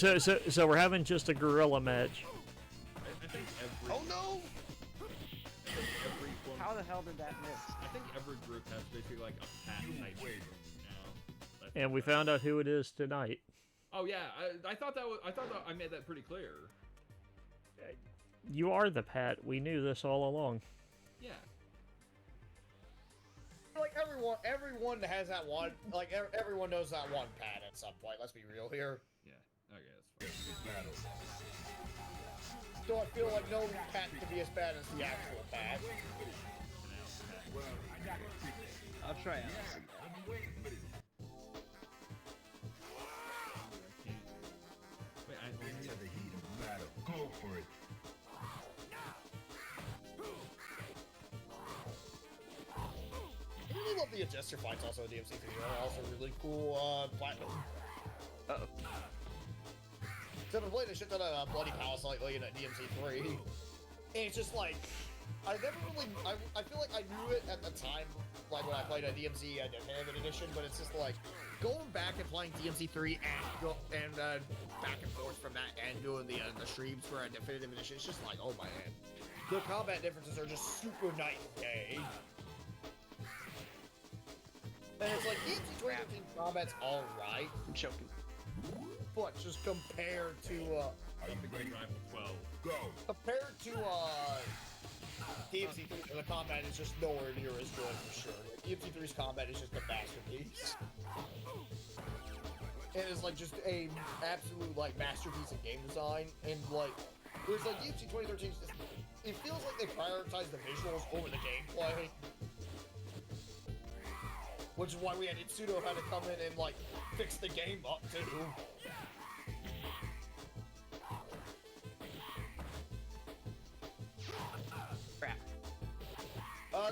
Speaker 1: we're having just a gorilla match.
Speaker 4: I think every,
Speaker 3: Oh no!
Speaker 4: every form,
Speaker 5: How the hell did that miss?
Speaker 4: I think every group has basically like a pat type group now.
Speaker 1: And we found out who it is tonight.
Speaker 4: Oh yeah, I thought that I made that pretty clear.
Speaker 1: You are the Pat. We knew this all along.
Speaker 4: Yeah.
Speaker 3: Like everyone has that one. Like everyone knows that one Pat at some point. Let's be real here.
Speaker 4: Yeah. Okay, that's fine.
Speaker 3: So I feel like no Pat can be as bad as the actual Pat.
Speaker 5: I'll try Alex again.
Speaker 4: Wait, I only
Speaker 2: Into the heat of battle. Go for it.
Speaker 3: I really love the Adjuster fights also in DMC3. They're also really cool platinum.
Speaker 5: Uh-oh.
Speaker 3: So I've been playing a shit ton of Bloody Palace lately in DMC3. And it's just like, I never really, I feel like I knew it at the time, like when I played a DMC Definitive Edition, but it's just like, going back and playing DMC3 and back and forth from that and doing the streams for a Definitive Edition, it's just like, oh my god. The combat differences are just super night and day. And it's like, DMC 2013 combat's alright,
Speaker 5: I'm choking.
Speaker 3: but just compared to,
Speaker 2: Are you ready?
Speaker 4: Rifle 12.
Speaker 2: Go.
Speaker 3: compared to, DMC3, the combat is just nowhere near as good for sure. Like, DMC3's combat is just a masterpiece. And it's like just a absolute like masterpiece of game design, and like, whereas like DMC 2013, it feels like they prioritize the visuals over the gameplay. Which is why we had Itsudo had to come in and like fix the game up too.
Speaker 5: Crap.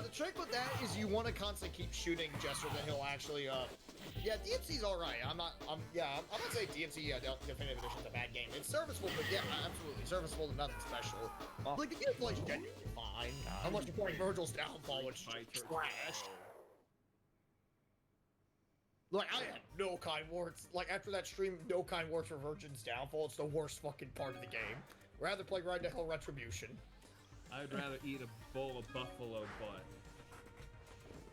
Speaker 3: The trick with that is you want to constantly keep shooting Jester, then he'll actually, yeah, DMC's alright. I'm not saying DMC Definitive Edition's a bad game. It's serviceable, but yeah, absolutely serviceable and nothing special. Like, the gameplay's genuinely fine. Unless you're playing Virgil's Downfall, which is trash. Like, I had no kind words. Like, after that stream, no kind words for Virgin's Downfall. It's the worst fucking part of the game. Rather play Ride to Hell Retribution.
Speaker 4: I'd rather eat a bowl of buffalo butt.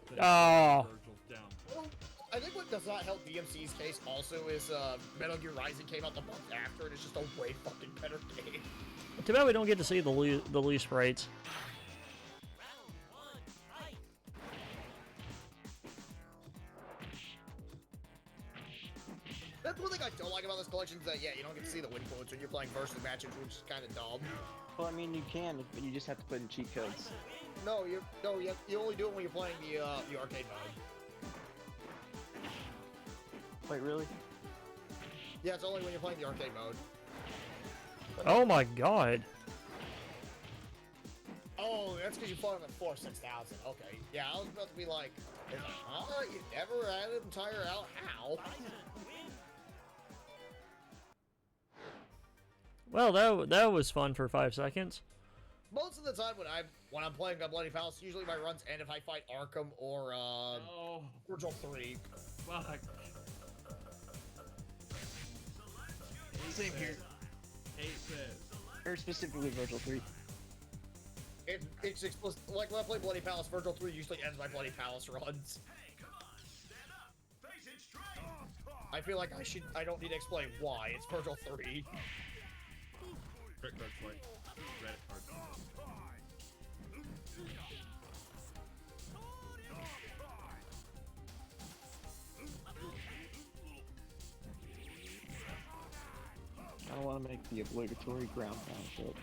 Speaker 4: than
Speaker 1: Oh.
Speaker 4: Virgil's down.
Speaker 3: Well, I think what does not help DMC's case also is Metal Gear Rising came out the month after, and it's just a way fucking better game.
Speaker 1: Too bad we don't get to see the loose sprites.
Speaker 3: That's one thing I don't like about this collection is that, yeah, you don't get to see the win quotes when you're playing versus matches, which is kind of dumb.
Speaker 5: Well, I mean, you can, but you just have to put in cheat codes.
Speaker 3: No, you only do it when you're playing the arcade mode.
Speaker 5: Wait, really?
Speaker 3: Yeah, it's only when you're playing the arcade mode.
Speaker 1: Oh my god.
Speaker 3: Oh, that's because you fought him at 4-6000. Okay. Yeah, I was about to be like, huh? You never had an entire out? How?
Speaker 1: Well, that was fun for 5 seconds.
Speaker 3: most of the time when I'm playing a Bloody Palace, usually my runs end if I fight Arkham or
Speaker 4: Oh,
Speaker 3: Virgil 3.
Speaker 4: fuck.
Speaker 7: Same here.
Speaker 4: Hate this.
Speaker 5: Or specifically Virgil 3.
Speaker 3: It's explicit. Like when I play Bloody Palace, Virgil 3 usually ends my Bloody Palace runs. I feel like I don't need to explain why. It's Virgil 3.
Speaker 4: Crit card swipe. Reddit card.
Speaker 5: I don't want to make the obligatory ground pound shit.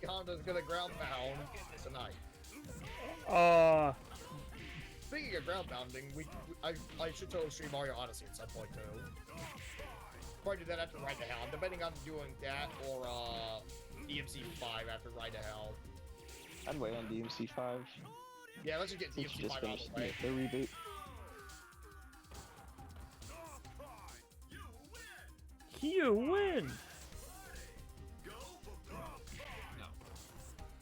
Speaker 3: Honda's gonna ground pound tonight. Speaking of ground pounding, I should totally stream Mario Odyssey at some point too. Probably do that after Ride to Hell. I'm debating on doing that or DMC 5 after Ride to Hell.
Speaker 5: I'd wait on DMC 5.
Speaker 3: Yeah, let's just get
Speaker 5: Since
Speaker 3: DMC
Speaker 5: you just
Speaker 3: 5 out of
Speaker 5: finished
Speaker 3: the way.
Speaker 5: the reboot.
Speaker 1: You win.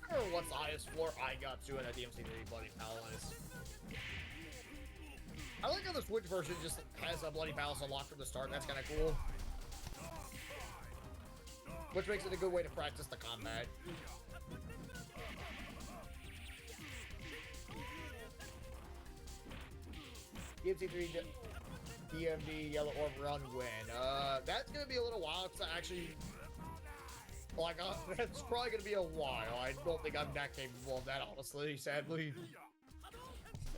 Speaker 3: I don't know what's the highest floor I got to in a DMC 3 Bloody Palace. I like how the Switch version just has a Bloody Palace unlocked from the start. That's kind of cool. Which makes it a good way to practice the combat. DMC 3 DMD Yellow Orb Run win. That's gonna be a little while because I actually. Like, that's probably gonna be a while. I don't think I'm that capable of that, honestly, sadly.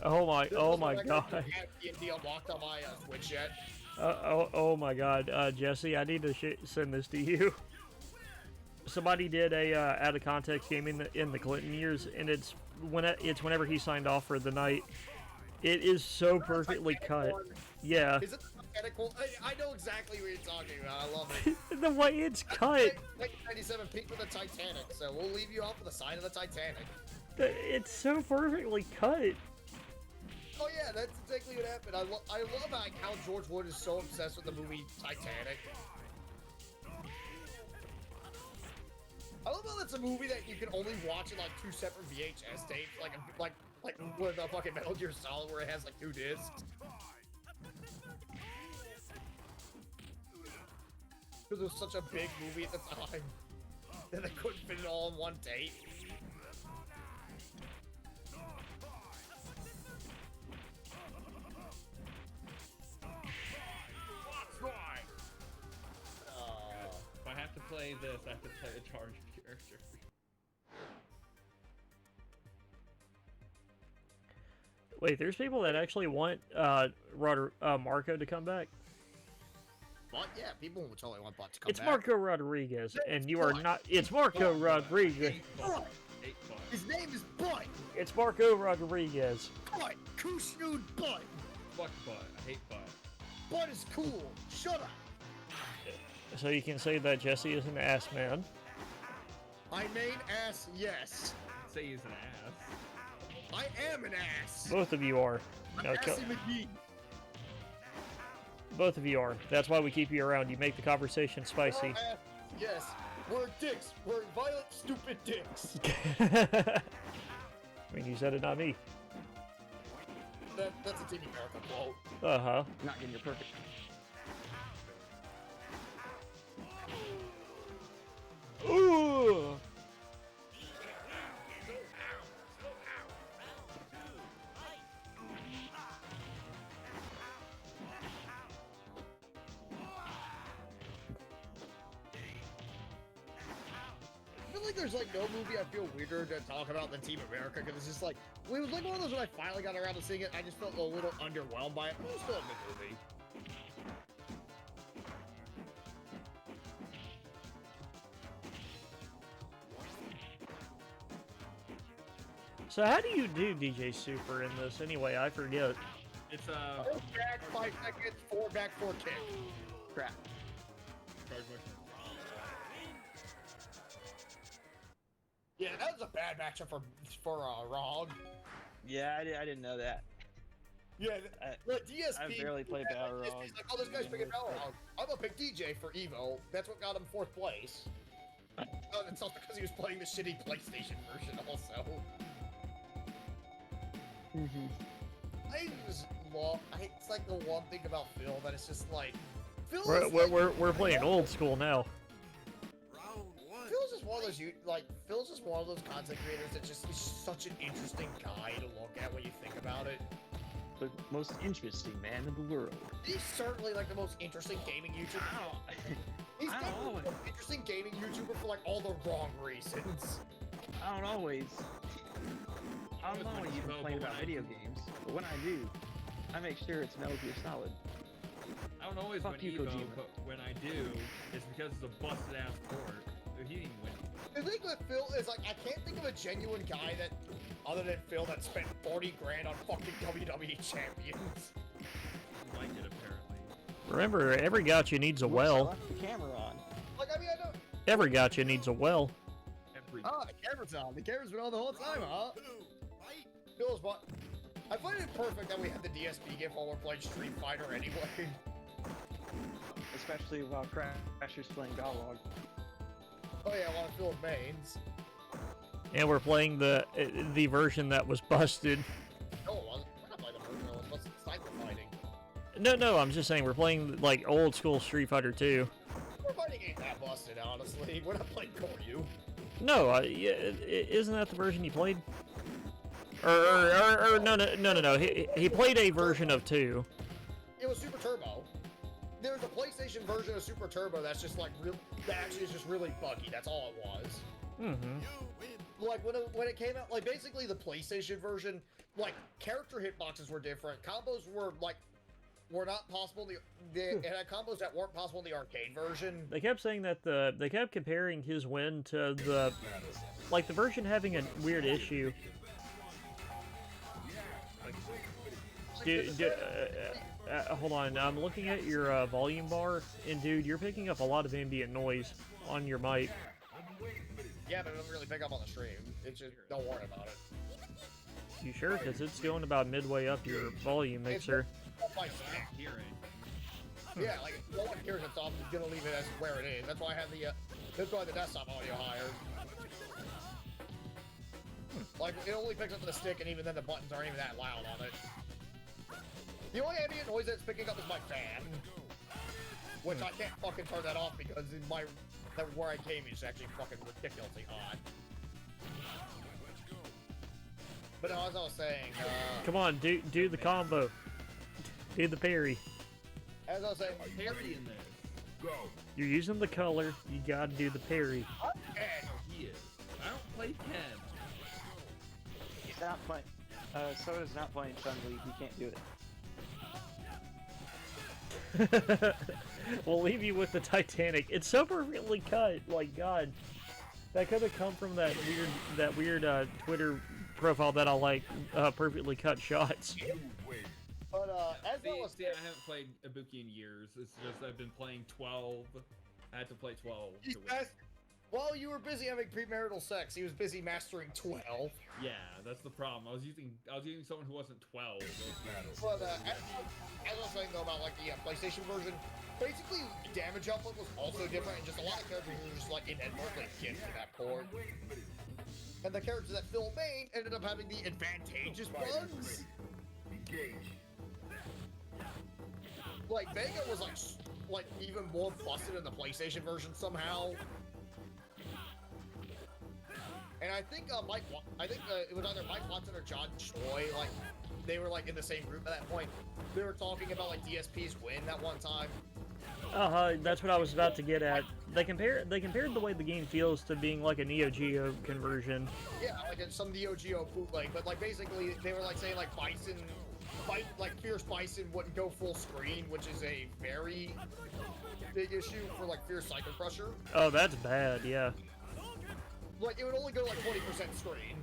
Speaker 1: Oh my god.
Speaker 3: I have DMD unlocked on my Switch yet.
Speaker 1: Oh my god, Jesse, I need to send this to you. Somebody did a out of context game in the Clinton years, and it's whenever he signed off for the night. It is so perfectly cut. Yeah.
Speaker 3: Is it the Titanic one? I know exactly what you're talking about. I love it.
Speaker 1: The way it's cut.
Speaker 3: 1997 peaked with the Titanic, so we'll leave you off of the side of the Titanic.
Speaker 1: It's so perfectly cut.
Speaker 3: Oh yeah, that's exactly what happened. I love how George Wood is so obsessed with the movie Titanic. I love how that's a movie that you can only watch in like 2 separate VHS tapes, like with a fucking Metal Gear Solid where it has like 2 discs. Because it was such a big movie at the time that they couldn't fit it all in one tape.
Speaker 4: If I have to play this, I have to play a charged character.
Speaker 1: Wait, there's people that actually want Marco to come back.
Speaker 3: But yeah, people would totally want Bot to come
Speaker 1: It's
Speaker 3: back.
Speaker 1: Marco Rodriguez, and you are
Speaker 3: Butt.
Speaker 1: not. It's Marco Rodriguez.
Speaker 3: Butt.
Speaker 4: 8 bucks.
Speaker 3: His name is Butt.
Speaker 1: It's Marco Rodriguez.
Speaker 3: Butt. Kushnood Butt.
Speaker 4: Fuck butt. I hate butt.
Speaker 3: Butt is cool. Shut up.
Speaker 1: So you can say that Jesse is an ass man.
Speaker 3: I main ass, yes.
Speaker 4: Say he's an ass.
Speaker 3: I am an ass.
Speaker 1: Both of you are.
Speaker 3: I'm
Speaker 1: No,
Speaker 3: Assy McGee.
Speaker 1: both of you are. That's why we keep you around. You make the conversation spicy.
Speaker 3: We're ass, yes. We're dicks. We're violent, stupid dicks.
Speaker 1: I mean, you said it, not me.
Speaker 3: That's a Team America quote.
Speaker 1: Uh-huh.
Speaker 5: Not getting your perfect.
Speaker 1: Ooh!
Speaker 3: I feel like there's like no movie I feel weirder to talk about than Team America because it's just like it was like one of those when I finally got around to seeing it. I just felt a little underwhelmed by it, but it was still a good movie.
Speaker 1: So how do you do DJ Super in this anyway? I forget.
Speaker 4: It's
Speaker 3: 4 back, 5 seconds, 4 back, 4 kick.
Speaker 5: Crap.
Speaker 4: charge motion.
Speaker 3: Yeah, that was a bad matchup for Rog.
Speaker 5: Yeah, I didn't know that.
Speaker 3: Yeah, like DSP.
Speaker 5: I barely played Balrog.
Speaker 3: DSP's like, oh, this guy's picking Balrog. I'm gonna pick DJ for Evo. That's what got him 4th place. Oh, it's also because he was playing the shitty PlayStation version, also. It's like the one thing about Phil that it's just like,
Speaker 1: We're playing old school now.
Speaker 3: Phil's just one of those Phil's just one of those content creators that just is such an interesting guy to look at when you think about it.
Speaker 5: The most interesting man in the world.
Speaker 3: He's certainly like the most interesting gaming YouTuber. He's definitely the most interesting gaming YouTuber for like all the wrong reasons.
Speaker 5: I don't always complain about video games, but when I do, I make sure it's Metal Gear Solid.
Speaker 4: I don't always
Speaker 5: Fuck
Speaker 4: win
Speaker 5: you,
Speaker 4: Evo,
Speaker 5: Kojima.
Speaker 4: but when I do, it's because it's a busted ass port. He didn't win.
Speaker 3: The thing with Phil is like I can't think of a genuine guy that, other than Phil, that spent 40 grand on fucking WWE champions.
Speaker 4: He liked it apparently.
Speaker 1: Remember, every gotcha needs a
Speaker 5: I
Speaker 1: well.
Speaker 5: left the camera on.
Speaker 3: Like I mean I know.
Speaker 1: Every gotcha needs a well.
Speaker 4: Every
Speaker 3: Ah, the camera's on. The camera's been on the whole time, huh? Phil's what? I find it perfect that we had the DSP gift while we're playing Street Fighter anyway.
Speaker 5: Especially while Crasher's playing Balrog.
Speaker 3: Oh yeah, one of Phil's mains.
Speaker 1: And we're playing the version that was busted.
Speaker 3: No, it wasn't. We're not playing the version that was sniper fighting.
Speaker 1: No, I'm just saying we're playing like old school Street Fighter 2.
Speaker 3: We're fighting ain't that busted, honestly. We're not playing Koryu.
Speaker 1: No, isn't that the version he played? Or no. He played a version of 2.
Speaker 3: It was Super Turbo. There's a PlayStation version of Super Turbo that's just like that actually is just really buggy. That's all it was.
Speaker 1: Mm-hmm.
Speaker 3: Like when it came out, like basically the PlayStation version, like character hitboxes were different. Combos were not possible. It had combos that weren't possible in the arcade version.
Speaker 1: They kept saying that they kept comparing his win to the version having a weird issue. Hold on, I'm looking at your volume bar, and dude, you're picking up a lot of ambient noise on your mic.
Speaker 3: Yeah, but it doesn't really pick up on the stream. It's just don't worry about it.
Speaker 1: You sure? Because it's going about midway up your volume mixer.
Speaker 3: Like,
Speaker 4: hearing.
Speaker 3: yeah, like if no one hears it, so I'm just gonna leave it as where it is. That's why I have the that's why the desktop audio higher. Like it only picks up the stick, and even then the buttons aren't even that loud on it. The only ambient noise that's picking up is my fan, which I can't fucking turn that off because where I came is actually fucking ridiculously hot. But no, as I was saying,
Speaker 1: Come on, do the combo. Do the parry.
Speaker 3: as I was saying,
Speaker 4: Parry in this.
Speaker 2: Go.
Speaker 1: You're using the color. You gotta do the parry.
Speaker 4: He is. I don't play Ken.
Speaker 5: He's not playing. Soda's not playing Chun-Li. He can't do it.
Speaker 1: We'll leave you with the Titanic. It's so perfectly cut. Like God, that could have come from that weird Twitter profile that I like. Perfectly cut shots.
Speaker 3: but as I was
Speaker 4: See, I haven't played Ibuki in years. It's just I've been playing 12. I had to play 12 to win.
Speaker 3: while you were busy having premarital sex, he was busy mastering 12.
Speaker 4: Yeah, that's the problem. I was using someone who wasn't 12.
Speaker 3: But as I was saying though about like the PlayStation version, basically damage output was also different, and just a lot of characters were just like inadvertently given to that port. And the characters that Phil made ended up having the advantageous bugs.
Speaker 2: Engage.
Speaker 3: Like Vega was like even more busted in the PlayStation version somehow. And I think it was either Mike Watson or John Choi, like they were like in the same group at that point. They were talking about like DSP's win that one time.
Speaker 1: That's what I was about to get at. They compared the way the game feels to being like a Neo Geo conversion.
Speaker 3: Yeah, like some Neo Geo bootleg, but like basically they were like saying like Fierce Bison wouldn't go full screen, which is a very big issue for like Fierce Psycho Crusher.
Speaker 1: Oh, that's bad. Yeah.
Speaker 3: Like it would only go like 20% screen.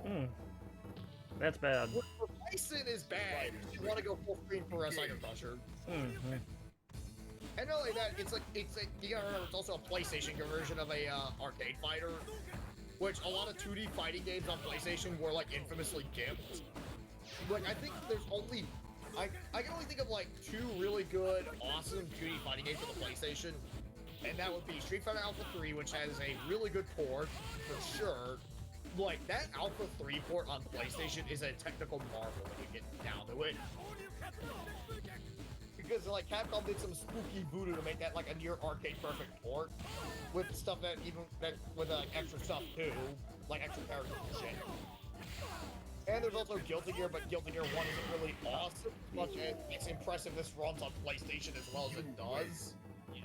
Speaker 1: Hmm. That's bad.
Speaker 3: For Bison is bad. You want to go full screen for a Psycho Crusher.
Speaker 1: Mm-hmm.
Speaker 3: And not only that, it's like you gotta remember it's also a PlayStation conversion of a arcade fighter, which a lot of 2D fighting games on PlayStation were like infamously gimped. like, I think there's only, I can only think of like 2 really good, awesome 2D fighting games for the PlayStation, and that would be Street Fighter Alpha 3, which has a really good port, for sure. Like, that Alpha 3 port on PlayStation is a technical marvel when you get down to it. Because, like, Capcom did some spooky voodoo to make that, like, a near arcade perfect port. With stuff that with, extra stuff, too. Like, extra characters and shit. And there's also Guilty Gear, but Guilty Gear 1 isn't really awesome. But it's impressive this runs on PlayStation as well as it does.
Speaker 4: Yeah.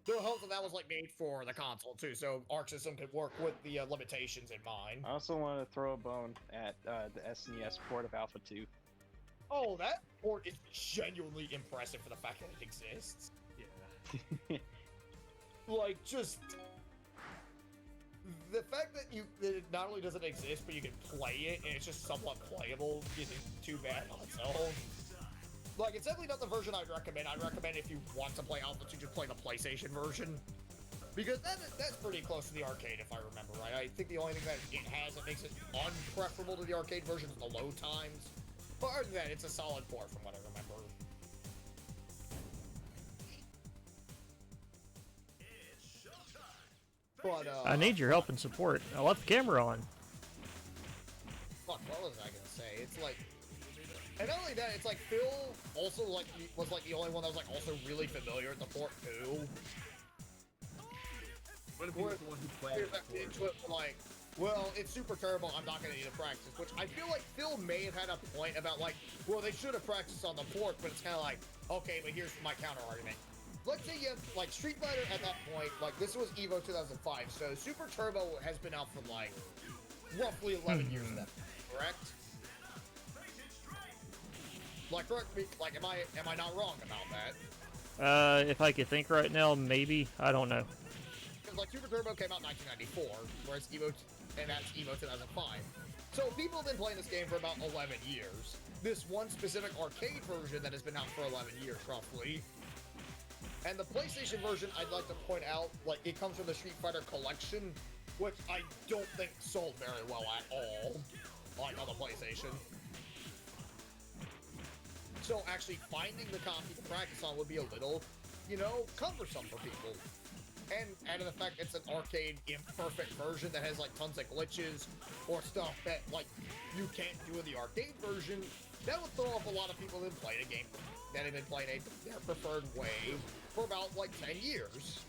Speaker 3: The hope that was, like, made for the console, too, so Arc System could work with the limitations in mind.
Speaker 5: I also want to throw a bone at the SNES port of Alpha 2.
Speaker 3: Oh, that port is genuinely impressive for the fact that it exists.
Speaker 4: Yeah.
Speaker 3: Like, just... The fact that it not only doesn't exist, but you can play it, and it's just somewhat playable, isn't too bad on its own. Like, it's definitely not the version I'd recommend. I'd recommend if you want to play Alpha 2, just play the PlayStation version. Because that's pretty close to the arcade, if I remember right. I think the only thing that it has that makes it unpreferable to the arcade version is the load times. But other than that, it's a solid port from what I remember. But,
Speaker 1: I need your help and support. I left the camera on.
Speaker 3: Fuck, what was I gonna say? It's like... And not only that, it's like Phil also like was like the only one that was like also really familiar with the port too.
Speaker 4: What if he was the one who played it?
Speaker 3: Like, well, it's super terrible, I'm not gonna need to practice, which I feel like Phil may have had a point about like, well, they should have practiced on the port, but it's kind of like, okay, but here's my counter argument. Let's say you have, like, Street Fighter at that point, like, this was EVO 2005, so Super Turbo has been out for, like, roughly 11 years now, correct? Like, correct me, like, am I not wrong about that?
Speaker 1: If I could think right now, maybe. I don't know.
Speaker 3: Because, like, Super Turbo came out in 1994, whereas EVO, and that's EVO 2005. So people have been playing this game for about 11 years. This one specific arcade version that has been out for 11 years, roughly. And the PlayStation version, I'd like to point out, like, it comes from the Street Fighter collection, which I don't think sold very well at all, like, on the PlayStation. So actually finding the copy to practice on would be a little, you know, cumbersome for people. And added the fact it's an arcade imperfect version that has, like, tons of glitches or stuff that, like, you can't do in the arcade version, that would throw off a lot of people that played a game that have been playing their preferred way for about, like, 10 years.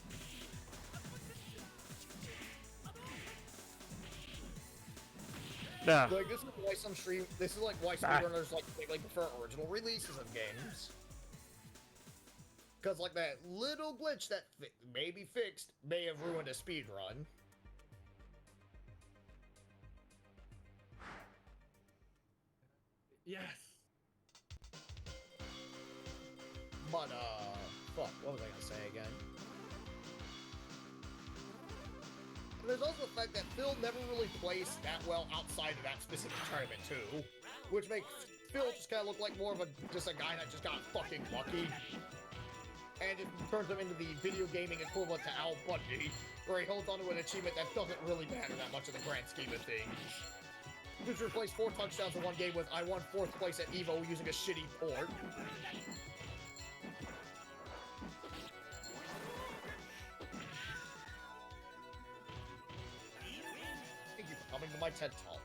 Speaker 1: Nah.
Speaker 3: Like, this is why some speedrunners, like, they prefer original releases of games. Because, like, that little glitch that may be fixed may have ruined a speedrun.
Speaker 4: Yes.
Speaker 3: But, fuck, what was I gonna say again? And there's also the fact that Phil never really plays that well outside of that specific tournament, too. Which makes Phil just kind of look like more of just a guy that just got fucking lucky. And it turns him into the video gaming equivalent to Al Bundy, where he holds onto an achievement that doesn't really matter that much in the grand scheme of things. Just replaced 4 touchdowns in one game with I won 4th place at EVO using a shitty port. Thank you for coming to my TED Talk.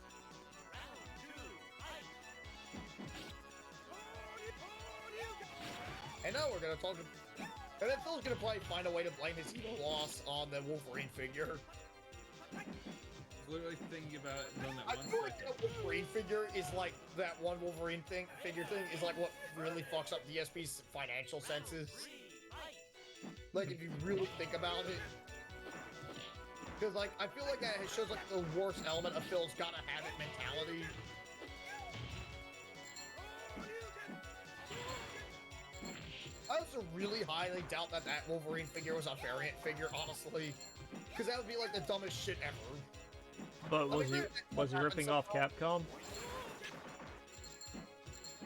Speaker 3: And now we're gonna talk. And then Phil's gonna probably find a way to blame his EVO loss on the Wolverine figure.
Speaker 4: I was literally thinking about it doing that
Speaker 3: I
Speaker 4: one
Speaker 3: feel like
Speaker 4: second.
Speaker 3: that Wolverine figure is like that one Wolverine figure thing is like what really fucks up DSP's financial senses. Like if you really think about it. Because like I feel like that shows like the worst element of Phil's gotta have it mentality. I also really highly doubt that Wolverine figure was a variant figure, honestly. Because that would be like the dumbest shit ever.
Speaker 1: But was he ripping off Capcom?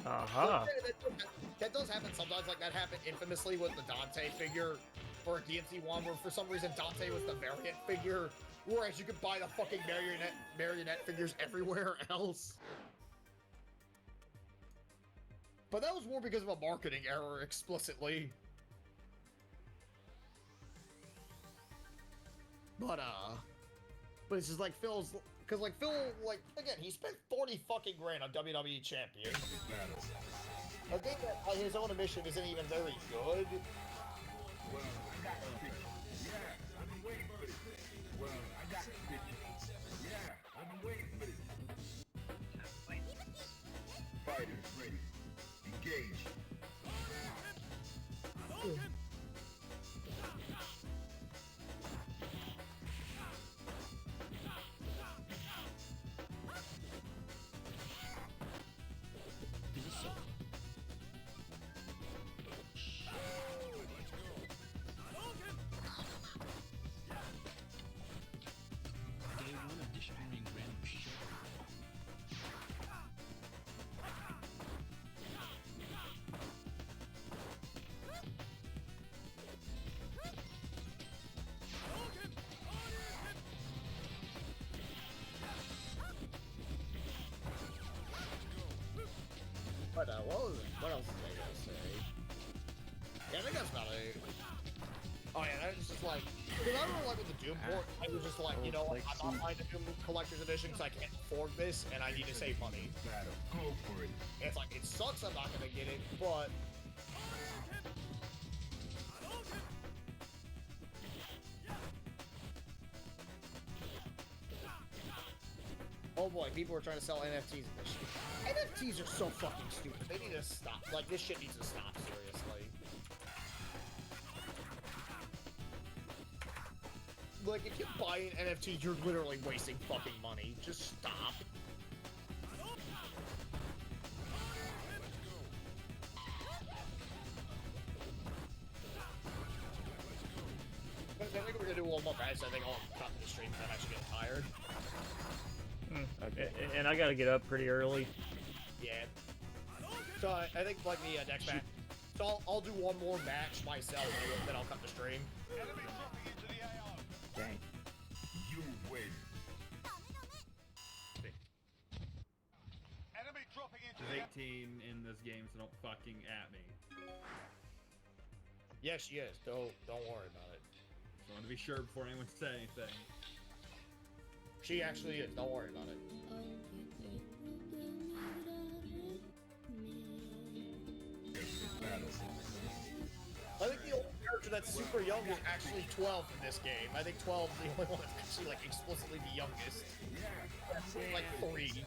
Speaker 1: Aha.
Speaker 3: That does happen sometimes. Like that happened infamously with the Dante figure for DMC 1, where for some reason Dante was the variant figure, whereas you could buy the fucking marionette figures everywhere else. But that was more because of a marketing error explicitly. But it's just like Phil's, cause like Phil, like again, he spent 40 fucking grand on WWE champion. I think that his own admission isn't even very good.
Speaker 2: Well, I got the picture. Yeah, I've been waiting for this. Well, I got the picture. Yeah, I've been waiting for this. Fighters ready. Engage.
Speaker 7: Day one of destroying random shit.
Speaker 3: But what else was I gonna say? Yeah, I think that's about it. Oh yeah, that was just like, because I remember like with the Doom port, I was just like, you know, I'm not buying the Doom Collector's Edition because I can't afford this and I need to save money.
Speaker 2: Battle. Go for it.
Speaker 3: And it's like, it sucks I'm not gonna get it, but... Oh boy, people are trying to sell NFTs in this shit. NFTs are so fucking stupid. They need to stop. Like, this shit needs to stop, seriously. Like, if you buy an NFT, you're literally wasting fucking money. Just stop. I think we're gonna do one more match. I think I'll cut the stream because I'm actually getting tired.
Speaker 1: Okay. And I gotta get up pretty early.
Speaker 3: Yeah. So I think like the next match. So I'll do one more match myself, and then I'll cut the stream.
Speaker 5: Dang.
Speaker 2: You win.
Speaker 4: There's 18 in this game, so don't fucking at me.
Speaker 3: Yes, she is. Don't worry about it.
Speaker 4: So I want to be sure before anyone says anything.
Speaker 3: She actually is. Don't worry about it.
Speaker 2: Battle.
Speaker 3: I think the only character that's super young is actually 12 in this game. I think 12 is the only one that's actually like explicitly the youngest. Like 3.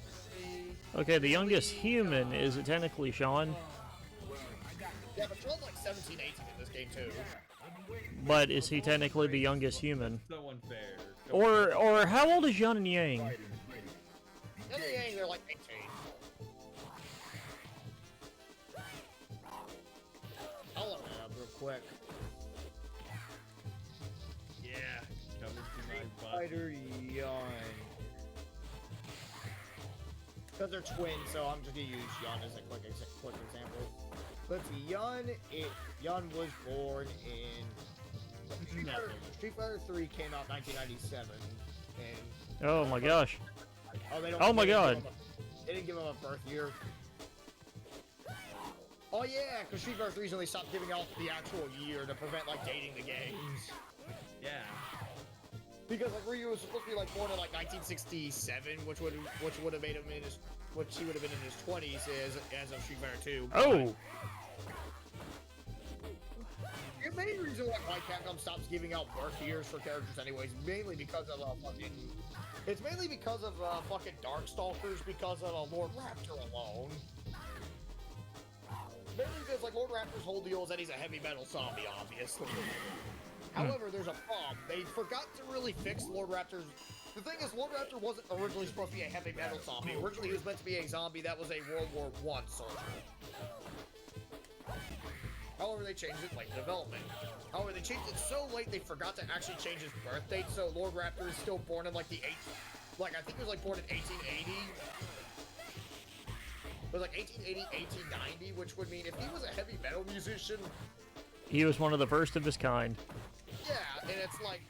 Speaker 1: Okay, the youngest human is technically Sean,
Speaker 3: Yeah, but Sean's like 17, 18 in this game too.
Speaker 1: but is he technically the youngest human?
Speaker 4: So unfair.
Speaker 1: Or how old is Yan and Yang?
Speaker 3: The other Yang, they're like 18. I'll look that up real quick.
Speaker 4: Yeah. Coming to my butt.
Speaker 3: Spider Yawn. Because they're twins, so I'm just gonna use Yawn as a quick example. Let's see, Yawn was born in Street Fighter 3 came out 1997, and
Speaker 1: Oh my gosh.
Speaker 3: oh
Speaker 1: my God.
Speaker 3: They didn't give him a birth year. Oh yeah, because Street Fighter 3's only stopped giving out the actual year to prevent like dating the games.
Speaker 4: Yeah.
Speaker 3: Because like Ryu was supposed to be like born in like 1967, which would have made him in his, which he would have been in his 20s as of Street Fighter 2.
Speaker 1: Oh!
Speaker 3: The main reason why Capcom stops giving out birth years for characters anyways, mainly because of it's mainly because of fucking Darkstalkers, because of Lord Raptor alone. Mainly because like Lord Raptor's whole deal is that he's a heavy metal zombie, obviously. However, there's a problem. They forgot to really fix Lord Raptor's... The thing is, Lord Raptor wasn't originally supposed to be a heavy metal zombie. Originally, he was meant to be a zombie that was a World War I soldier. However, they changed it late in development. However, they changed it so late they forgot to actually change his birth date, so Lord Raptor is still born in like the I think he was like born in 1880. It was like 1880, 1890, which would mean if he was a heavy metal musician...
Speaker 1: He was one of the first of his kind.
Speaker 3: Yeah, and it's like...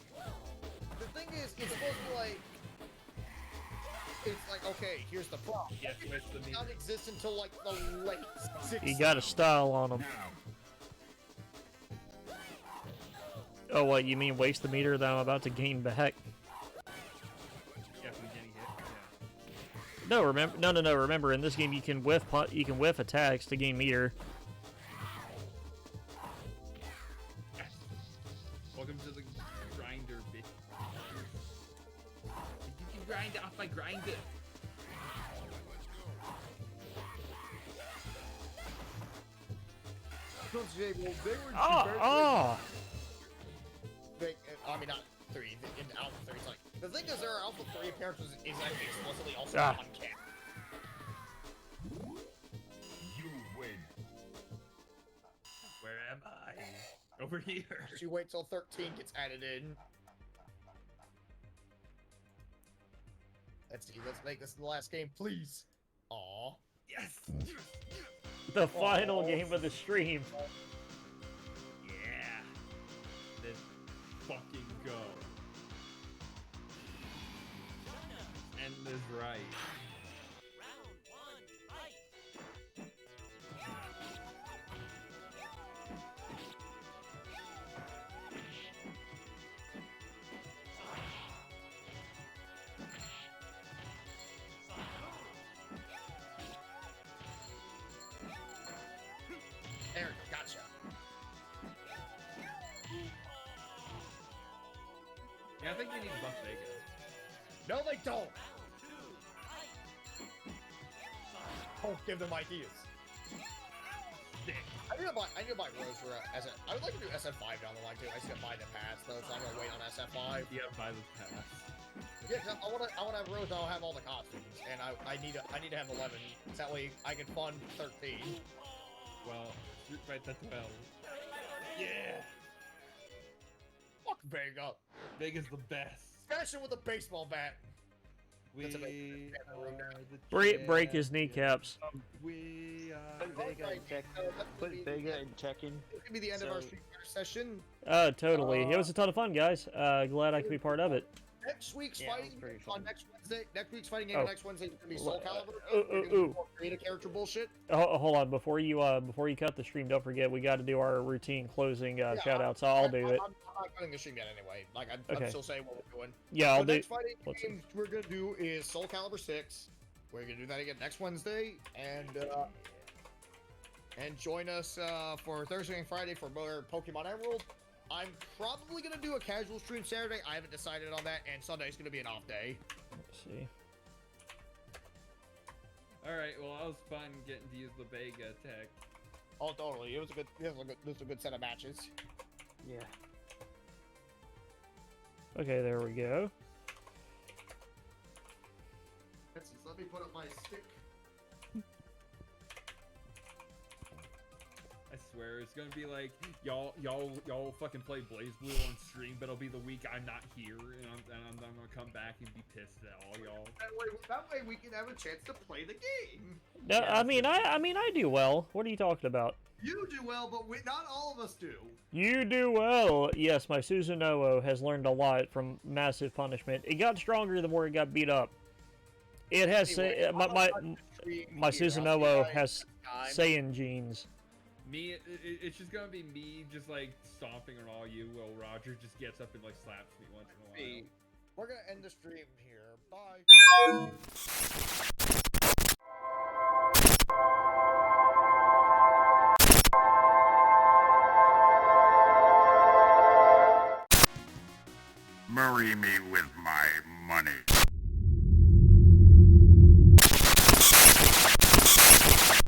Speaker 3: The thing is, it's supposed to be like... it's like, okay, here's the problem.
Speaker 4: Yeah, switch the
Speaker 3: It
Speaker 4: meter.
Speaker 3: not exist until like the late 60s.
Speaker 1: You got a style on them. Oh, what, you mean waste the meter that I'm about to gain back?
Speaker 4: Yeah, if we get any hit. Yeah.
Speaker 1: No, remember, no. Remember, in this game, you can whiff attacks to gain meter.
Speaker 4: Yes. Welcome to the grinder, bitch. You can grind off my grinder.
Speaker 3: Well, they were
Speaker 1: Oh!
Speaker 3: I mean, not 3. In Alpha 3, it's like, the thing is, there are Alpha 3 appearances is actually explicitly also
Speaker 1: Ah.
Speaker 3: on camera.
Speaker 2: You win.
Speaker 4: Where am I? Over here.
Speaker 3: You wait till 13 gets added in. Let's see, let's make this the last game, please. Aw.
Speaker 4: Yes.
Speaker 1: The final game of the stream.
Speaker 4: Yeah. Let's fucking go. End this right.
Speaker 3: There we go, gotcha.
Speaker 4: Yeah, I think we need buff Vega.
Speaker 3: No, they don't! Don't give them ideas. I need to buy Rose for I would like to do SF5 down the line too. I just gotta buy the pass though, so I'm gonna wait on SF5.
Speaker 4: Yeah, buy the pass.
Speaker 3: Yeah, 'cause I wanna have Rose. I'll have all the costumes, and I need to have 11. So that way I can fund 13.
Speaker 4: Well, Street Fight the 12. Yeah!
Speaker 3: Fuck Vega.
Speaker 4: Vega's the best.
Speaker 3: Smash him with a baseball bat.
Speaker 4: We
Speaker 3: That's
Speaker 4: are
Speaker 3: amazing.
Speaker 4: the
Speaker 1: Break his kneecaps.
Speaker 4: We are
Speaker 5: Put Vega in Put Vega in Tekken.
Speaker 3: It's gonna be the end of our
Speaker 5: So-
Speaker 3: Street Fighter session.
Speaker 1: Totally. It was a ton of fun, guys. Glad I could be part of it.
Speaker 3: Next week's
Speaker 5: Yeah, it was
Speaker 3: fighting
Speaker 5: pretty
Speaker 3: on
Speaker 5: fun.
Speaker 3: next Wednesday. Next week's fighting game
Speaker 1: Oh.
Speaker 3: next Wednesday is gonna be Soul Calibur.
Speaker 1: ooh,
Speaker 3: We're gonna do
Speaker 1: ooh.
Speaker 3: more creative character bullshit.
Speaker 1: Hold on, before you cut the stream, don't forget we got to do our routine closing shout outs. I'll do it.
Speaker 3: I'm not cutting the stream yet anyway. Like I'm
Speaker 1: Okay.
Speaker 3: still saying what we're doing.
Speaker 1: Yeah, I'll
Speaker 3: The
Speaker 1: do.
Speaker 3: next fighting
Speaker 1: let's see.
Speaker 3: game we're gonna do is Soul Calibur 6. We're gonna do that again next Wednesday, and join us for Thursday and Friday for more Pokemon Emerald. I'm probably gonna do a casual stream Saturday. I haven't decided on that, and Sunday's gonna be an off day.
Speaker 1: Let's see.
Speaker 4: Alright, well, that was fun getting to use the Vega attack.
Speaker 3: Oh, totally. It was a good set of matches.
Speaker 5: Yeah.
Speaker 1: Okay, there we go.
Speaker 3: Let me put up my stick.
Speaker 4: I swear, it's gonna be like, y'all fucking play Blaze Blue on stream, but it'll be the week I'm not here, and I'm gonna come back and be pissed at all y'all.
Speaker 3: That way we can have a chance to play the game.
Speaker 1: No, I mean I do well. What are you talking about?
Speaker 3: You do well, but not all of us do.
Speaker 1: You do well. Yes, my Susanoo has learned a lot from massive punishment. It got stronger the more it got beat up. It has my Susanoo has Saiyan genes.
Speaker 4: Me, it's just gonna be me just like stomping on all you, while Roger just gets up and like slaps me once in a while.
Speaker 3: We're gonna end the stream here. Bye.
Speaker 2: Marry me with my money.